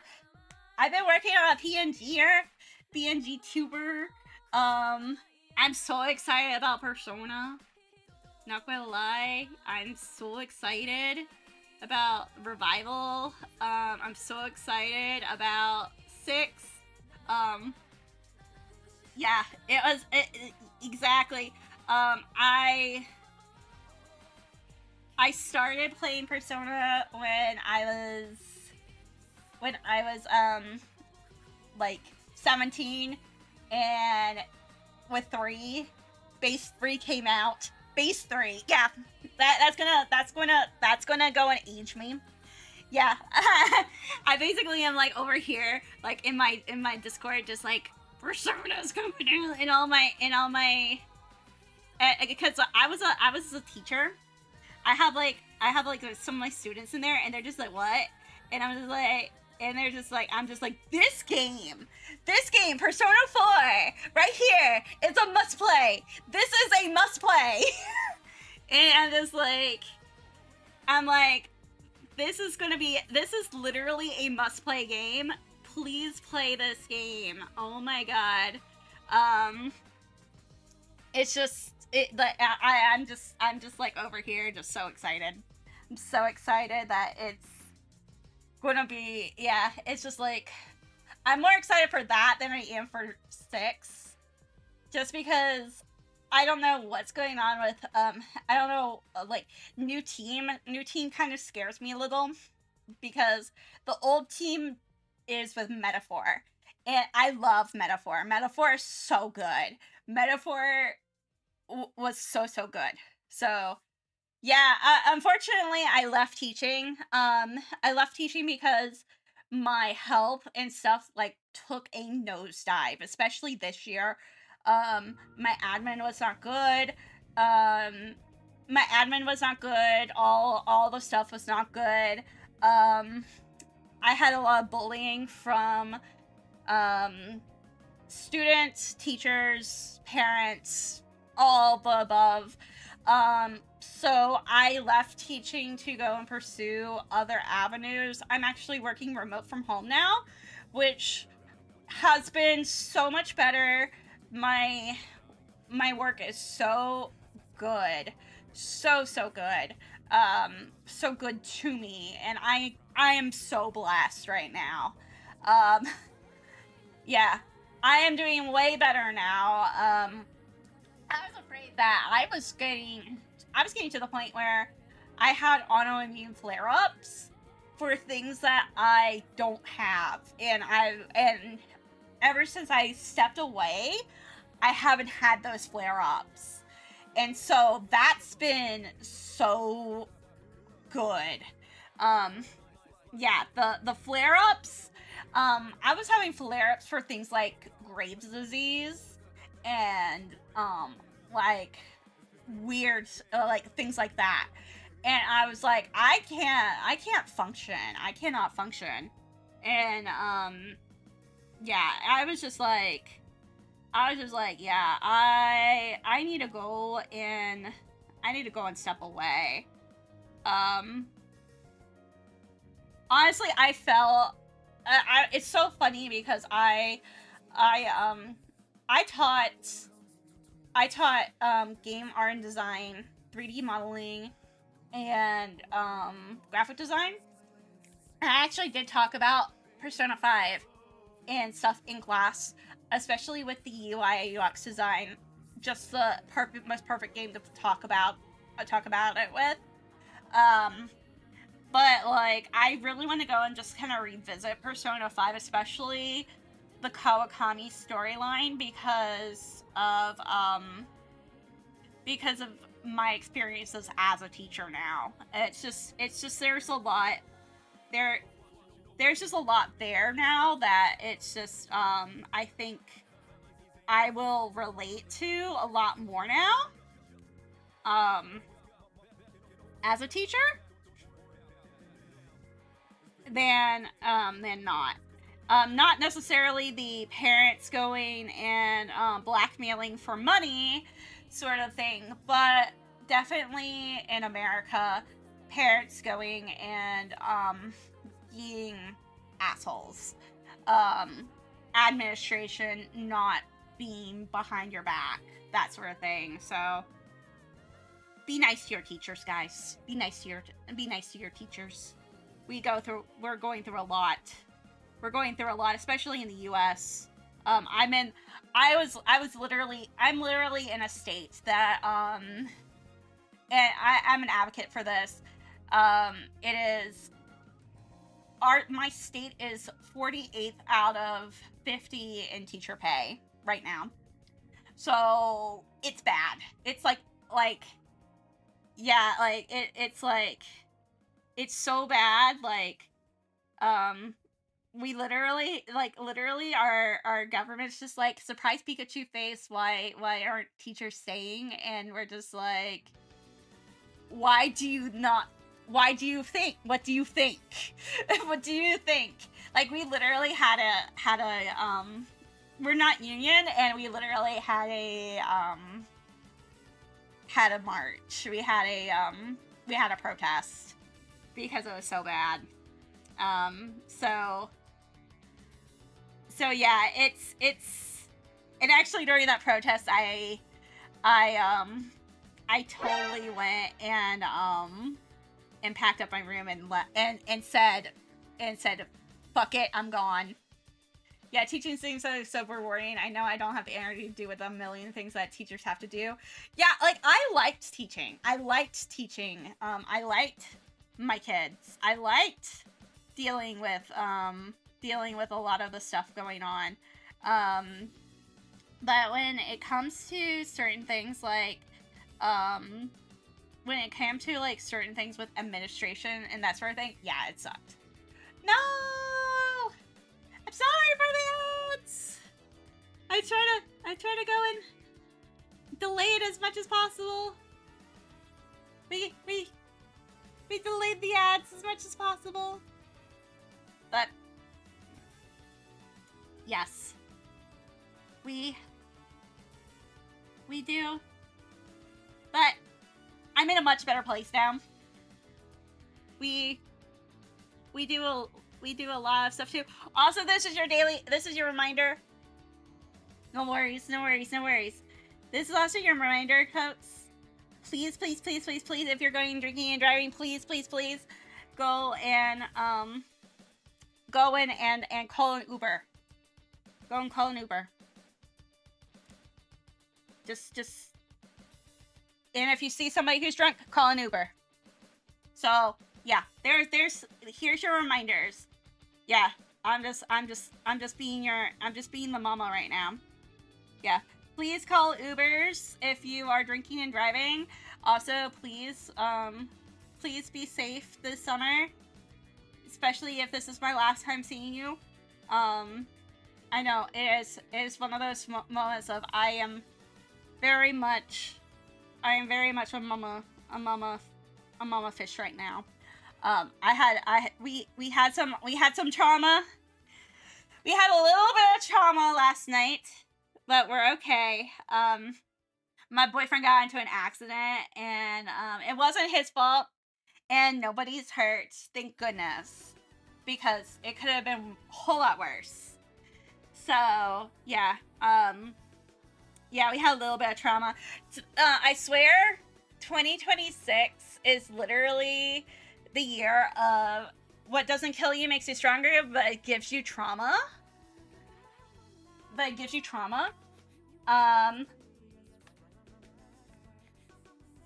S1: I've been working on a PNG tuber. I'm so excited about Persona. Not gonna lie, I'm so excited about Revival. I'm so excited about 6. Yeah, exactly. I started playing Persona when I was like 17, and with 3, base 3 came out. Base 3, yeah, that's gonna go and age me. Yeah, I basically am like over here, like in my Discord, just like Persona's coming out in all my because I was a teacher. I have like some of my students in there, and they're just like, what? And I'm just like, And they're just like, I'm just like, this game, Persona 4, right here, it's a must play. This is a must play. And I'm like, this is literally a must play game. Please play this game. Oh my god. It's just, I'm just like over here, just so excited. I'm so excited that it's gonna be, yeah, it's just like, I'm more excited for that than I am for 6. Just because I don't know what's going on with, I don't know, like, new team kind of scares me a little, because the old team is with Metaphor, and I love Metaphor. Metaphor is so good. Metaphor was so good. So, yeah, unfortunately, I left teaching. I left teaching because my health and stuff, like, took a nosedive, especially this year. My admin was not good. All the stuff was not good. I had a lot of bullying from, students, teachers, parents, all the above. So I left teaching to go and pursue other avenues. I'm actually working remote from home now, which has been so much better. My work is so good. So good. So good to me, and I am so blessed right now. Yeah, I am doing way better now. I was afraid that I was getting to the point where I had autoimmune flare-ups for things that I don't have, and ever since I stepped away, I haven't had those flare-ups, and so that's been so good. Yeah, the flare-ups. I was having flare-ups for things like Graves' disease and like weird like things like that, and I was like, I can't function. I cannot function, and yeah, I was just like, yeah, I need to go and step away. Honestly, I felt, it's so funny because I taught game art and design, 3D modeling, and graphic design. And I actually did talk about Persona 5 and stuff in class, especially with the UI and UX design. Just the most perfect game to talk about it with. But, like, I really want to go and just kind of revisit Persona 5, especially the Kawakami storyline, because of my experiences as a teacher now. It's just there's a lot there's just a lot there now that it's just I think I will relate to a lot more now as a teacher than not. Not necessarily the parents going and blackmailing for money sort of thing, but definitely in America, parents going and being assholes. Administration not being behind your back, that sort of thing. So be nice to your teachers, guys. Be nice to your teachers. We're going through a lot. We're going through a lot, especially in the U.S. I'm literally in a state that and I'm an advocate for this. My state is 48th out of 50 in teacher pay right now. So it's bad. It's yeah, like it's like, it's so bad. Like, we literally our government's just like, surprise Pikachu face, why aren't teachers staying? And we're just like, why do you not why do you think? What do you think? What do you think? Like, we literally had a we're not union, and we literally had a march. We had a protest because it was so bad. So yeah, and actually during that protest, I totally went and packed up my room and said, fuck it, I'm gone. Yeah, teaching seems so rewarding. I know I don't have the energy to do with a million things that teachers have to do. Yeah, like, I liked teaching. I liked my kids. I liked dealing with a lot of the stuff going on. But when it comes to certain things like, when it came to, like, certain things with administration and that sort of thing, yeah, it sucked. No! I'm sorry for that! I try to go and delay it as much as possible. We delayed the ads as much as possible. But yes. We do. But I'm in a much better place now. We do a lot of stuff too. Also, this is your reminder. No worries. This is also your reminder, folks. Please, if you're going drinking and driving, please, go and call an Uber. Go and call an Uber. Just, and if you see somebody who's drunk, call an Uber. So yeah, here's your reminders. Yeah, I'm just being the mama right now. Yeah, please call Ubers if you are drinking and driving. Also, please be safe this summer, especially if this is my last time seeing you. I know it is one of those moments of I am very much a mama fish right now. We had some trauma. We had a little bit of trauma last night, but we're okay. My boyfriend got into an accident, and it wasn't his fault, and nobody's hurt, thank goodness, because it could have been a whole lot worse. So yeah, we had a little bit of trauma. I swear, 2026 is literally the year of what doesn't kill you makes you stronger, but it gives you trauma.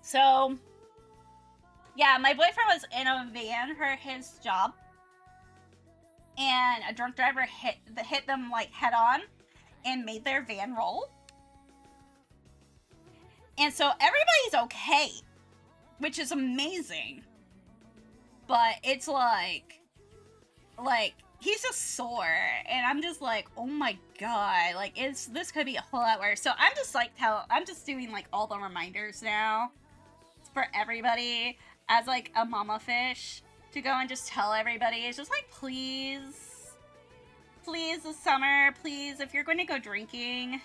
S1: So yeah, my boyfriend was in a van for his job, and a drunk driver hit them like head on and made their van roll. And so everybody's okay, which is amazing. But it's like he's just sore, and I'm just like, oh my god, like this could be a whole lot worse. So I'm just doing like all the reminders now for everybody as like a mama fish to go and just tell everybody. It's just like, please this summer, please, if you're going to go drinking,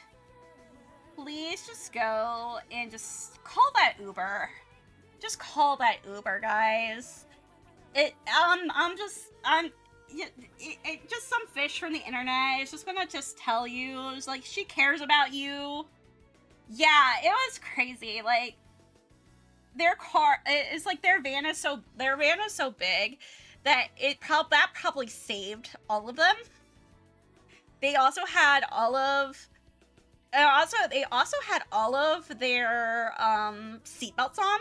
S1: please just go and just call that Uber. Just call that Uber, guys. Just some fish from the internet is just gonna just tell you, it's like, she cares about you. Yeah, it was crazy. Like, their van is so big that that probably saved all of them. They also had all of their seatbelts on,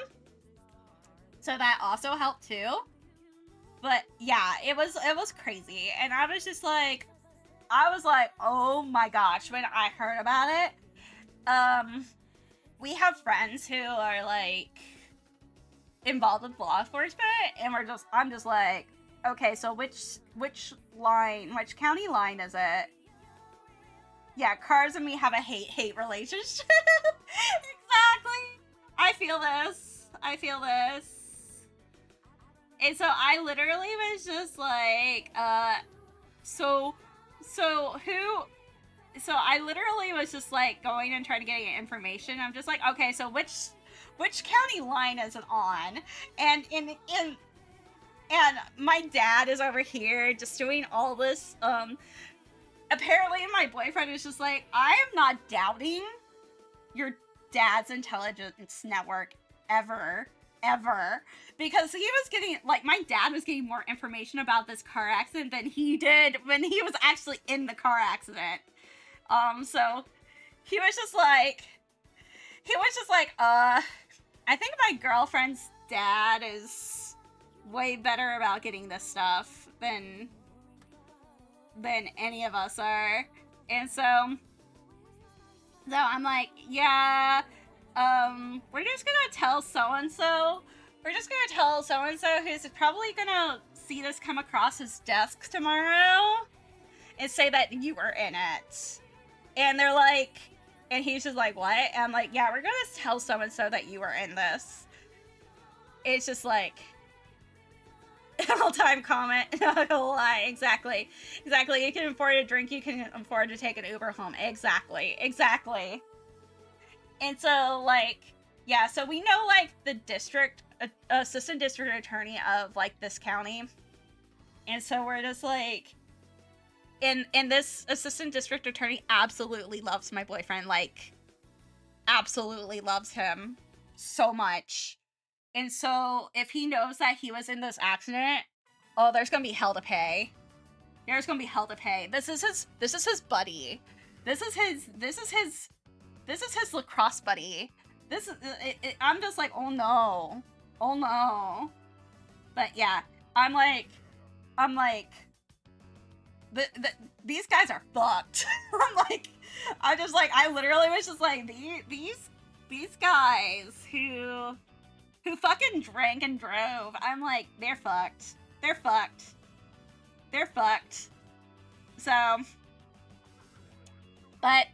S1: so that also helped too. But yeah, it was crazy, and I was like, oh my gosh, when I heard about it. We have friends who are like involved with law enforcement, and I'm just like, okay, so which county line is it? Yeah, cars and me have a hate relationship. Exactly. I feel this. And so I literally was just like, so I literally was just like going and trying to get information. I'm just like, okay, so which county line is it on? And and my dad is over here just doing all this. Apparently my boyfriend is just like, I am not doubting your dad's intelligence network ever, because he was getting, like, my dad was getting more information about this car accident than he did when he was actually in the car accident. So he was just like, I think my girlfriend's dad is way better about getting this stuff than any of us are. And so I'm like, yeah, we're just gonna tell so-and-so who's probably gonna see this come across his desk tomorrow and say that you were in it. And they're like, and he's just like, what? And I'm like, yeah, we're gonna tell so-and-so that you were in this. It's just like, all-time comment. Not gonna lie. Exactly. You can afford a drink, you can afford to take an Uber home. Exactly. And so, like, yeah, so we know, like, the district, assistant district attorney of, like, this county. And so we're just like, and this assistant district attorney absolutely loves my boyfriend, like, absolutely loves him so much. And so if he knows that he was in this accident, oh, there's gonna be hell to pay. This is his buddy. This is his lacrosse buddy. I'm just like, oh no. But yeah, I'm like, these guys are fucked. I literally was just like, these guys who fucking drank and drove, I'm like, they're fucked. So, but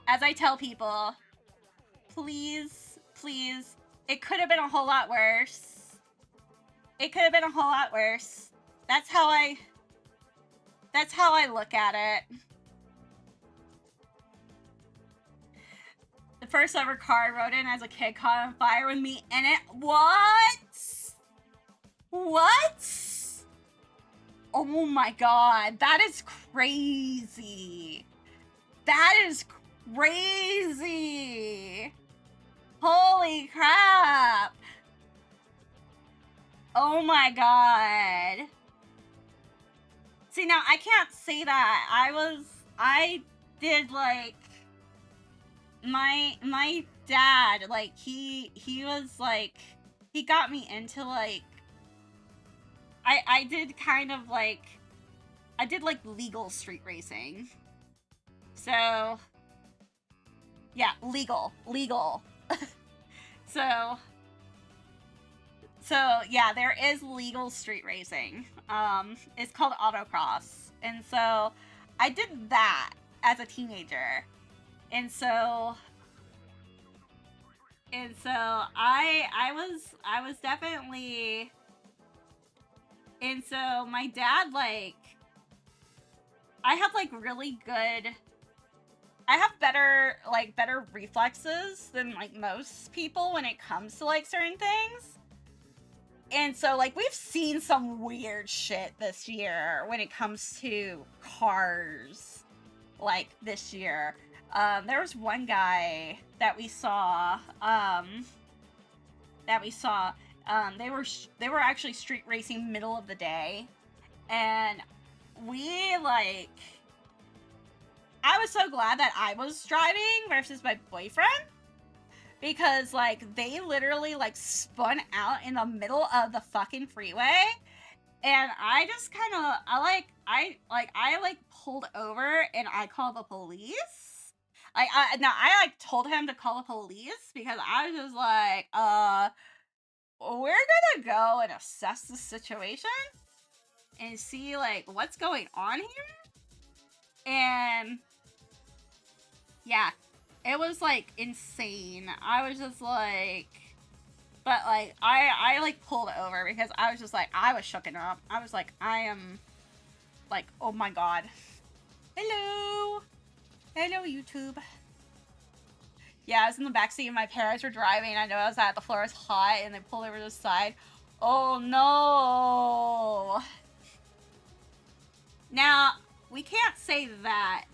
S1: as I tell people, please, it could have been a whole lot worse. That's how I look at it. The first ever car I rode in as a kid caught on fire with me in it. What? Oh my god, that is crazy. Holy crap. Oh my god. See, now I can't say that. I did, like, my dad, like, he was like, he got me into, like, I did kind of, like, I did, like, legal street racing. So, yeah, legal. So yeah, there is legal street racing. It's called autocross. And so I did that as a teenager. And so I was definitely, and so my dad, like, I have, like, really good, I have better reflexes than, like, most people when it comes to, like, certain things. And so, like, we've seen some weird shit this year when it comes to cars, like, this year. There was one guy that we saw, they were actually street racing middle of the day, and we, like, I was so glad that I was driving versus my boyfriend, because, like, they literally, like, spun out in the middle of the fucking freeway, and I just kind of, I pulled over, and I called the police. Like, I told him to call the police, because I was just like, we're gonna go and assess the situation, and see, like, what's going on here, and, yeah. It was, like, insane. I was just like, But like I like pulled over because I was just like I was shooken up. I was like I am like oh my god. Hello. Hello YouTube. Yeah, I was in the backseat and my parents were driving. I noticed that the floor was hot and they pulled over to the side. Oh no. Now, we can't say that.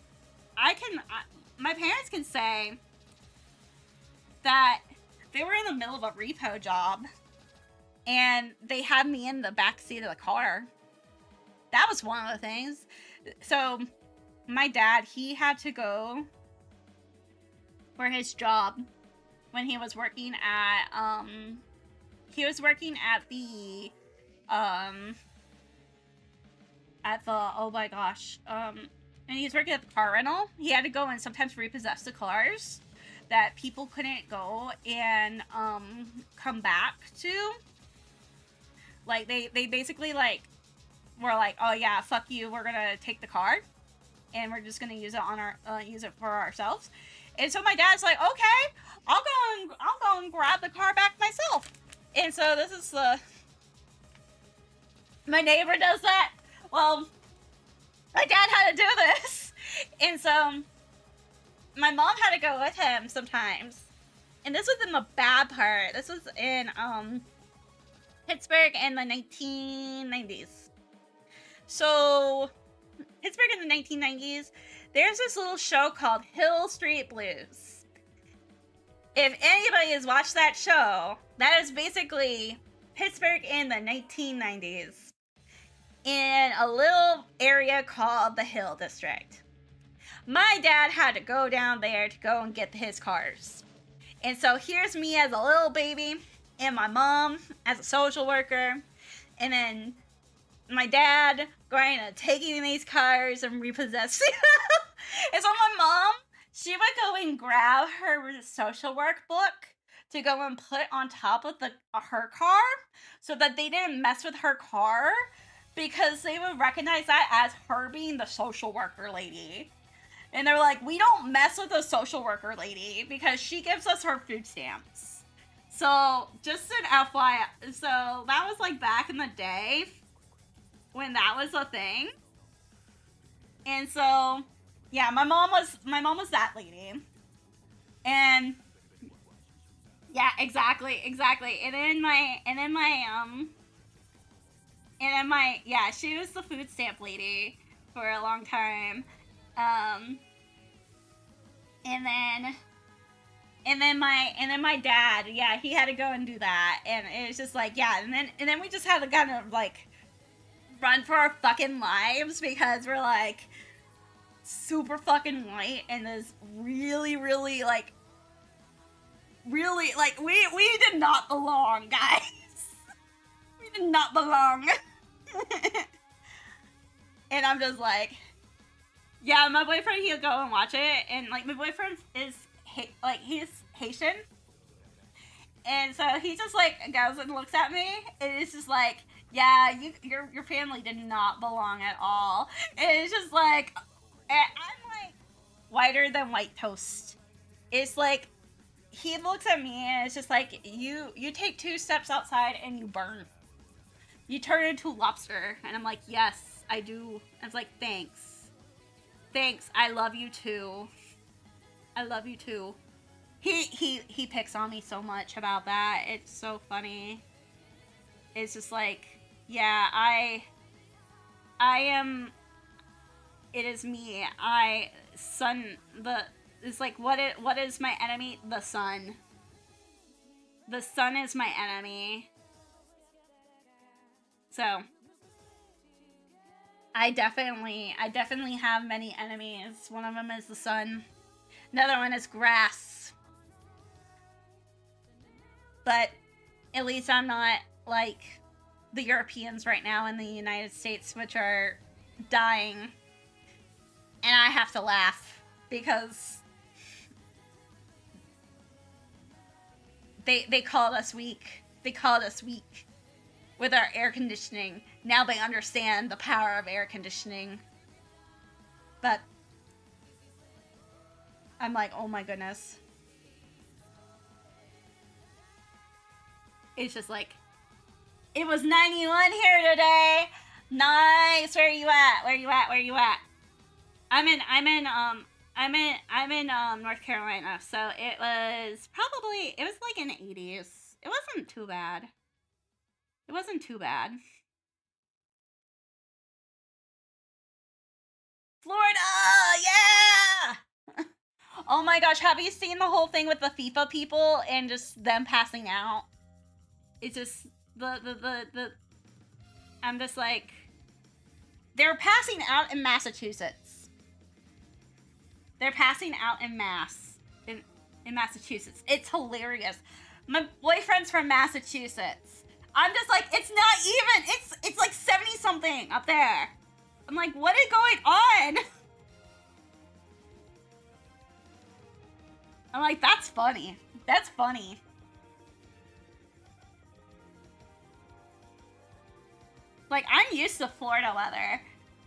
S1: My parents can say that they were in the middle of a repo job and they had me in the backseat of the car. That was one of the things. So, my dad, he had to go for his job when he was working at the oh my gosh, and he was working at the car rental. He had to go and sometimes repossess the cars that people couldn't go and come back to. Like they basically like were like, oh yeah, fuck you, we're gonna take the car and we're just gonna use it on our use it for ourselves. And so my dad's like, okay, I'll go and grab the car back myself. And so this is my neighbor does that. Well, my dad had to do this. And so my mom had to go with him sometimes. And this was in the bad part. This was in Pittsburgh in the 1990s. So Pittsburgh in the 1990s, there's this little show called Hill Street Blues. If anybody has watched that show, that is basically Pittsburgh in the 1990s in a little area called the Hill District. My dad had to go down there to go and get his cars. And so here's me as a little baby and my mom as a social worker. And then my dad going and taking these cars and repossessing them. And so my mom, she would go and grab her social work book to go and put on top of her car so that they didn't mess with her car because they would recognize that as her being the social worker lady. And they're like, we don't mess with the social worker lady because she gives us her food stamps. So just an FYI. So that was like back in the day when that was a thing. And so yeah, my mom was that lady. And yeah, exactly. And then yeah, she was the food stamp lady for a long time. And then my dad, yeah, he had to go and do that. And it was just like, yeah, and then we just had to kind of like run for our fucking lives because we're like super fucking white and this really like we did not belong, guys. We did not belong. And I'm just like, yeah, my boyfriend, he'll go and watch it, and like my boyfriend is he's Haitian, and so he just like goes and looks at me, and it's just like, yeah, your family did not belong at all. And it's just like, I'm like whiter than white toast. It's like he looks at me and it's just like, you take 2 steps outside and you burn. You turn into lobster. And I'm like, yes, I do. I was like, thanks. I love you too. He picks on me so much about that. It's so funny. It's just like, yeah, I am, it is me. It's like, what is my enemy? The sun. The sun is my enemy. So, I definitely have many enemies. One of them is the sun. Another one is grass. But at least I'm not like the Europeans right now in the United States, which are dying. And I have to laugh because they called us weak. They called us weak with our air conditioning. Now they understand the power of air conditioning. But I'm like, oh my goodness. It's just like, it was 91 here today. Nice. Where are you at? Where are you at? Where are you at? I'm in North Carolina, so it was like in the 80s. It wasn't too bad. It wasn't too bad. Florida, yeah! Oh my gosh, have you seen the whole thing with the FIFA people and just them passing out? It's just I'm just like, they're passing out in Massachusetts. They're passing out in in Massachusetts. It's hilarious. My boyfriend's from Massachusetts. I'm just like, it's not even. It's like 70 something up there. I'm like, what is going on? I'm like, that's funny. That's funny. Like, I'm used to Florida weather.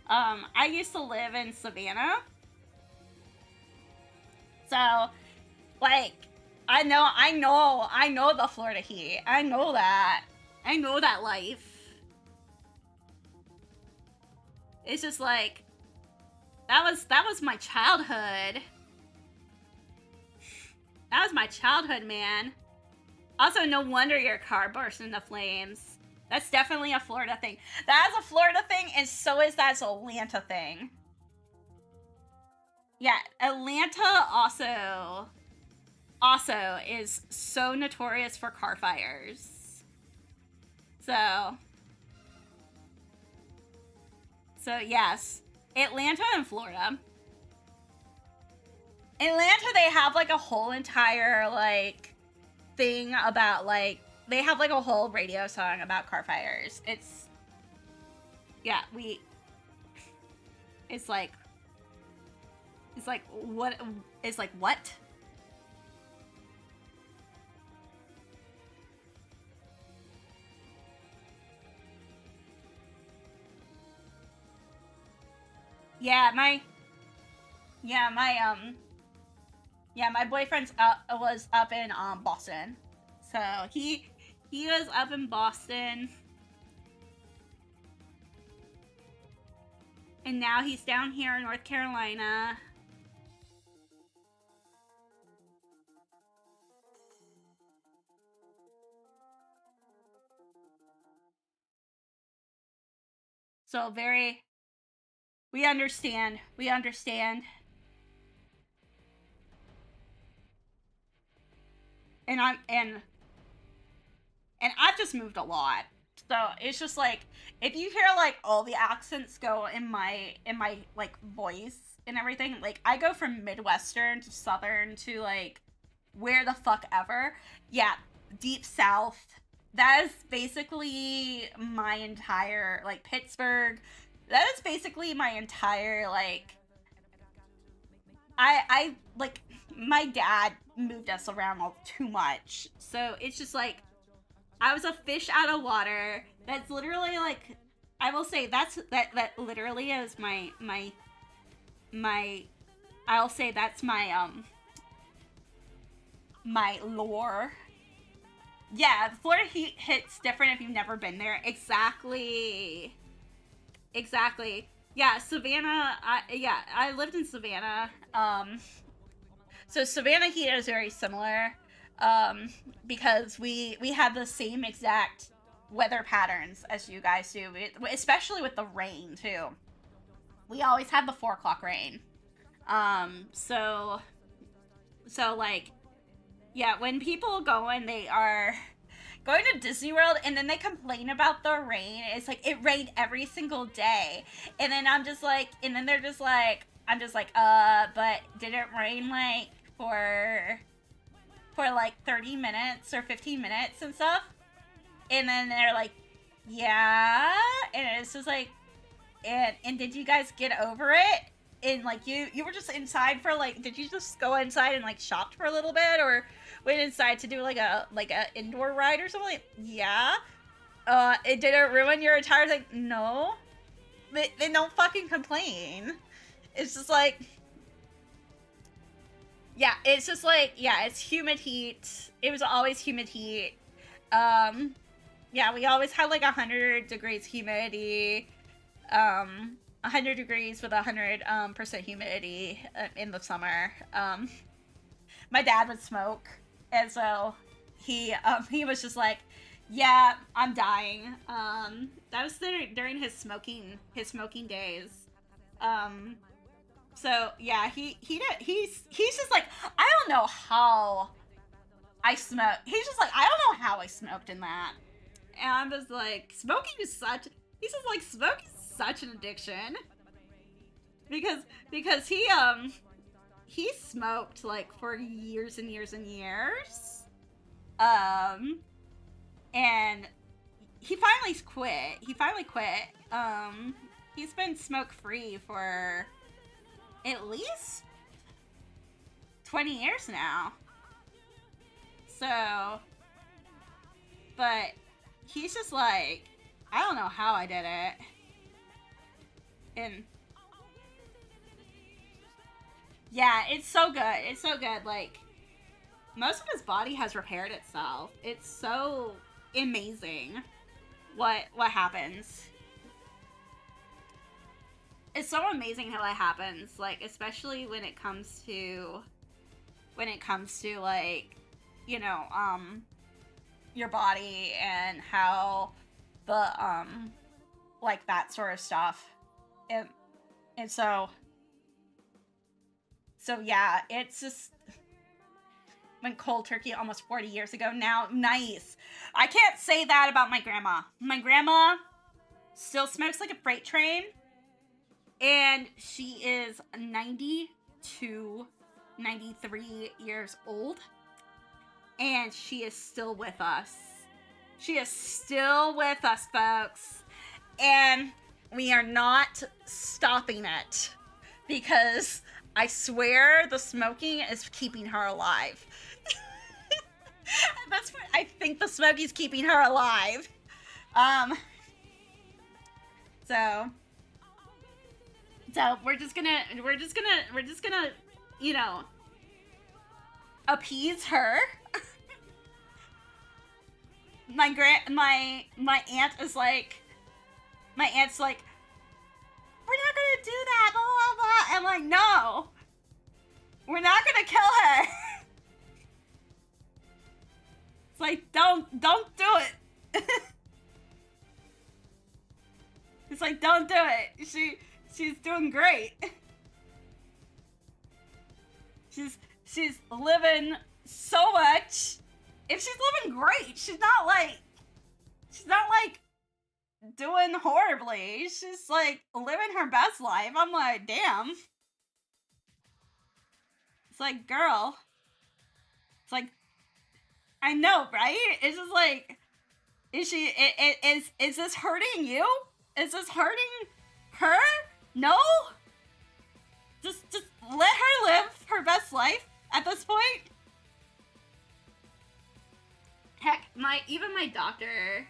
S1: I used to live in Savannah. So, like, I know the Florida heat. I know that. I know that life. It's just like, that was my childhood. That was my childhood, man. Also, no wonder your car burst into flames. That's definitely a Florida thing. That is a Florida thing, and so is that Atlanta thing. Yeah, Atlanta also is so notorious for car fires. So yes, Atlanta and Florida. Atlanta, they have like a whole entire like thing about like, they have like a whole radio song about car fires. It's like what? My boyfriend's was up in Boston. So he was up in Boston. And now he's down here in North Carolina. So we understand. And I've just moved a lot. So it's just like, if you hear like all the accents go in my like voice and everything, like I go from Midwestern to Southern to like where the fuck ever. Yeah, Deep South. That is basically my entire, like, Pittsburgh. That is basically my entire, like, I like, my dad moved us around all too much. So it's just like, I was a fish out of water. That's literally like, I will say that literally is my I'll say that's my my lore. Yeah, Florida heat hits different if you've never been there. Exactly. Yeah, Savannah. I lived in Savannah. So Savannah heat is very similar, because we had the same exact weather patterns as you guys do, especially with the rain too. We always had the 4 o'clock rain. So like, yeah, when people go and they are going to Disney World and then they complain about the rain, it's like, it rained every single day. And then I'm just like, and then they're just like, I'm just like, but did it rain like for like 30 minutes or 15 minutes and stuff? And then they're like, yeah. And it's just like, and did you guys get over it? And like, you were just inside for like, did you just go inside and like shopped for a little bit, or went inside to do like a indoor ride or something? Like, yeah. It didn't ruin your entire thing? No. They don't fucking complain. It's just like, yeah, it's just like, yeah, it's humid heat. It was always humid heat. Yeah, we always had like 100 degrees humidity, 100 degrees with 100% humidity in the summer. My dad would smoke, and so he was just like, yeah, I'm dying. That was during his smoking days. So yeah, he's just like, I don't know how I smoke. He's just like, I don't know how I smoked in that. And I'm just like, smoking is such an addiction. Because he smoked like for years and years and years. And he finally quit. He's been smoke free for at least 20 years now. So, but he's just like, I don't know how I did it. And yeah, it's so good. It's so good. Like, most of his body has repaired itself. It's so amazing what happens. It's so amazing how it happens. Like, especially when it comes to like, you know, your body and how the like that sort of stuff. And so yeah, it's just went cold turkey almost 40 years ago now. Nice. I can't say that about my grandma. My grandma still smokes like a freight train, and she is 92, 93 years old, and she is still with us. She is still with us, folks, and we are not stopping it, because I swear the smoking is keeping her alive. That's what I think, the smoking's keeping her alive. So we're just gonna, you know, appease her. My aunt is like, we're not gonna do that, blah, blah, blah. I'm like, no, we're not gonna kill her. It's like, don't do it. It's like, don't do it. She's doing great. She's living so much. If she's living great, she's not like doing horribly. She's like living her best life. I'm like, damn. It's like, girl. It's like, I know, right? It's just like, is this hurting you? Is this hurting her? No? Just let her live her best life at this point. Heck, my doctor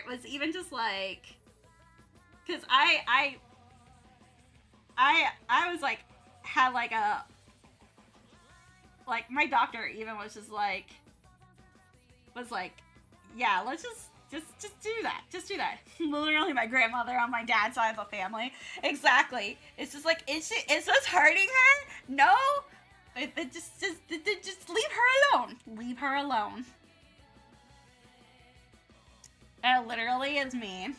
S1: was even just like, cause I was like, had like a, like, my doctor even was like, yeah, let's just do that. Just do that. Literally my grandmother on my dad's side of the family. Exactly. It's just like, is this hurting her? No. Just leave her alone. Leave her alone. It literally is me.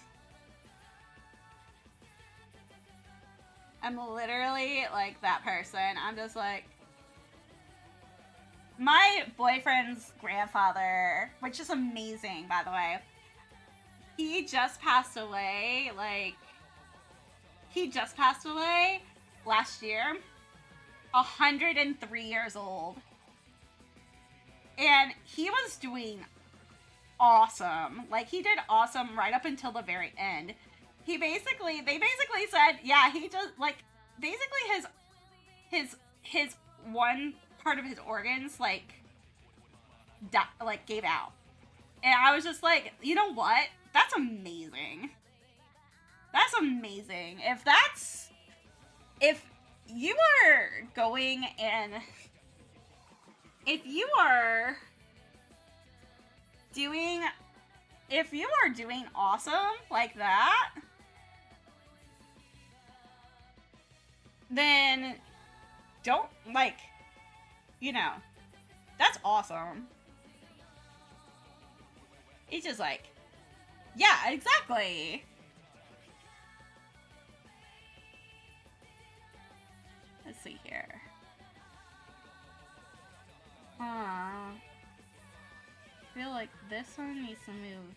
S1: I'm literally like that person. I'm just like, my boyfriend's grandfather, which is amazing, by the way, he just passed away, last year, 103 years old. And he was doing awesome. Like, he did awesome right up until the very end. They basically said, yeah, he just, like, basically his one part of his organs, like gave out. And I was just like, you know what? That's amazing. That's amazing. If you are going and if you are if you are doing awesome like that, then don't, like, you know, that's awesome. It's just like, yeah, exactly. Let's see here. I feel like this one needs to move.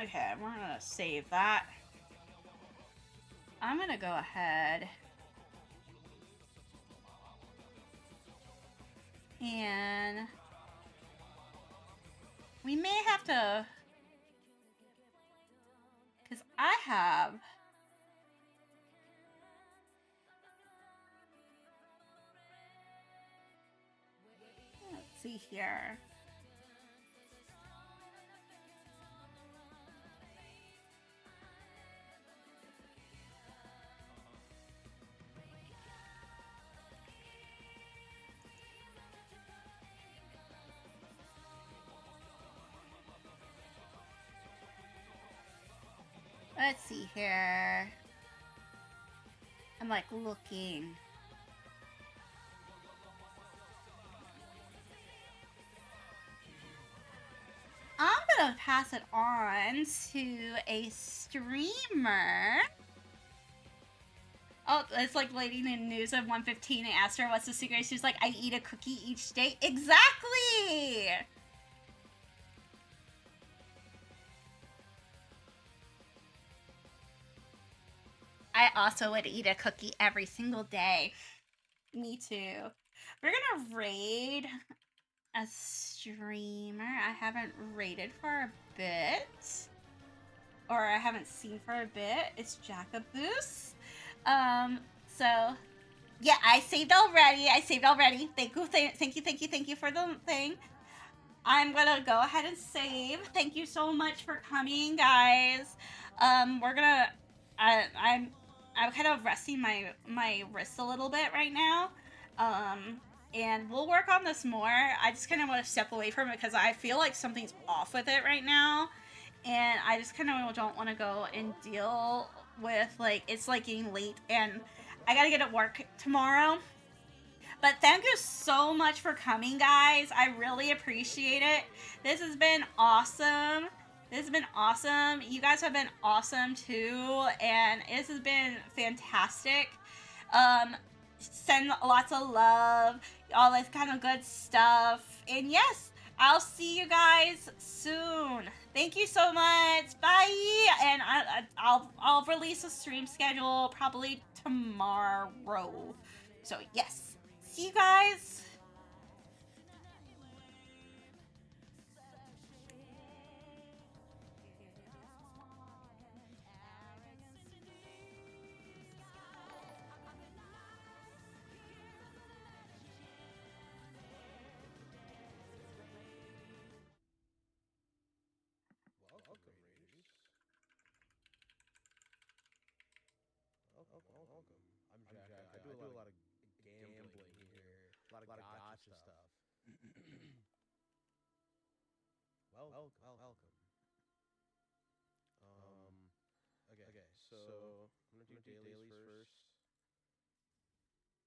S1: Okay, we're gonna save that. I'm gonna go ahead and we may have to, because I have let's see here. Let's see here. I'm like looking. I'm gonna pass it on to a streamer. Oh, it's like Lady News of 115 and asked her what's the secret. She's like, I eat a cookie each day. Exactly! I also would eat a cookie every single day. Me too. We're gonna raid a streamer I haven't raided for a bit. Or I haven't seen for a bit. It's Jacoboose. So yeah, I saved already. Thank you for the thing. I'm gonna go ahead and save. Thank you so much for coming, guys. We're gonna. I'm kind of resting my wrist a little bit right now. And we'll work on this more. I just kind of want to step away from it because I feel like something's off with it right now, and I just kind of don't want to go and deal with, like, it's like getting late and I gotta get at work tomorrow. But thank you so much for coming, guys. I really appreciate it. This has been awesome. You guys have been awesome too, and this has been fantastic. Send lots of love, all this kind of good stuff. And yes, I'll see you guys soon. Thank you so much. Bye. And I'll release a stream schedule probably tomorrow. So yes, see you guys.
S4: Welcome. I'm Jack. I do a lot of gambling here, a lot of gotcha stuff. Welcome. Okay. So I'm gonna do dailies first.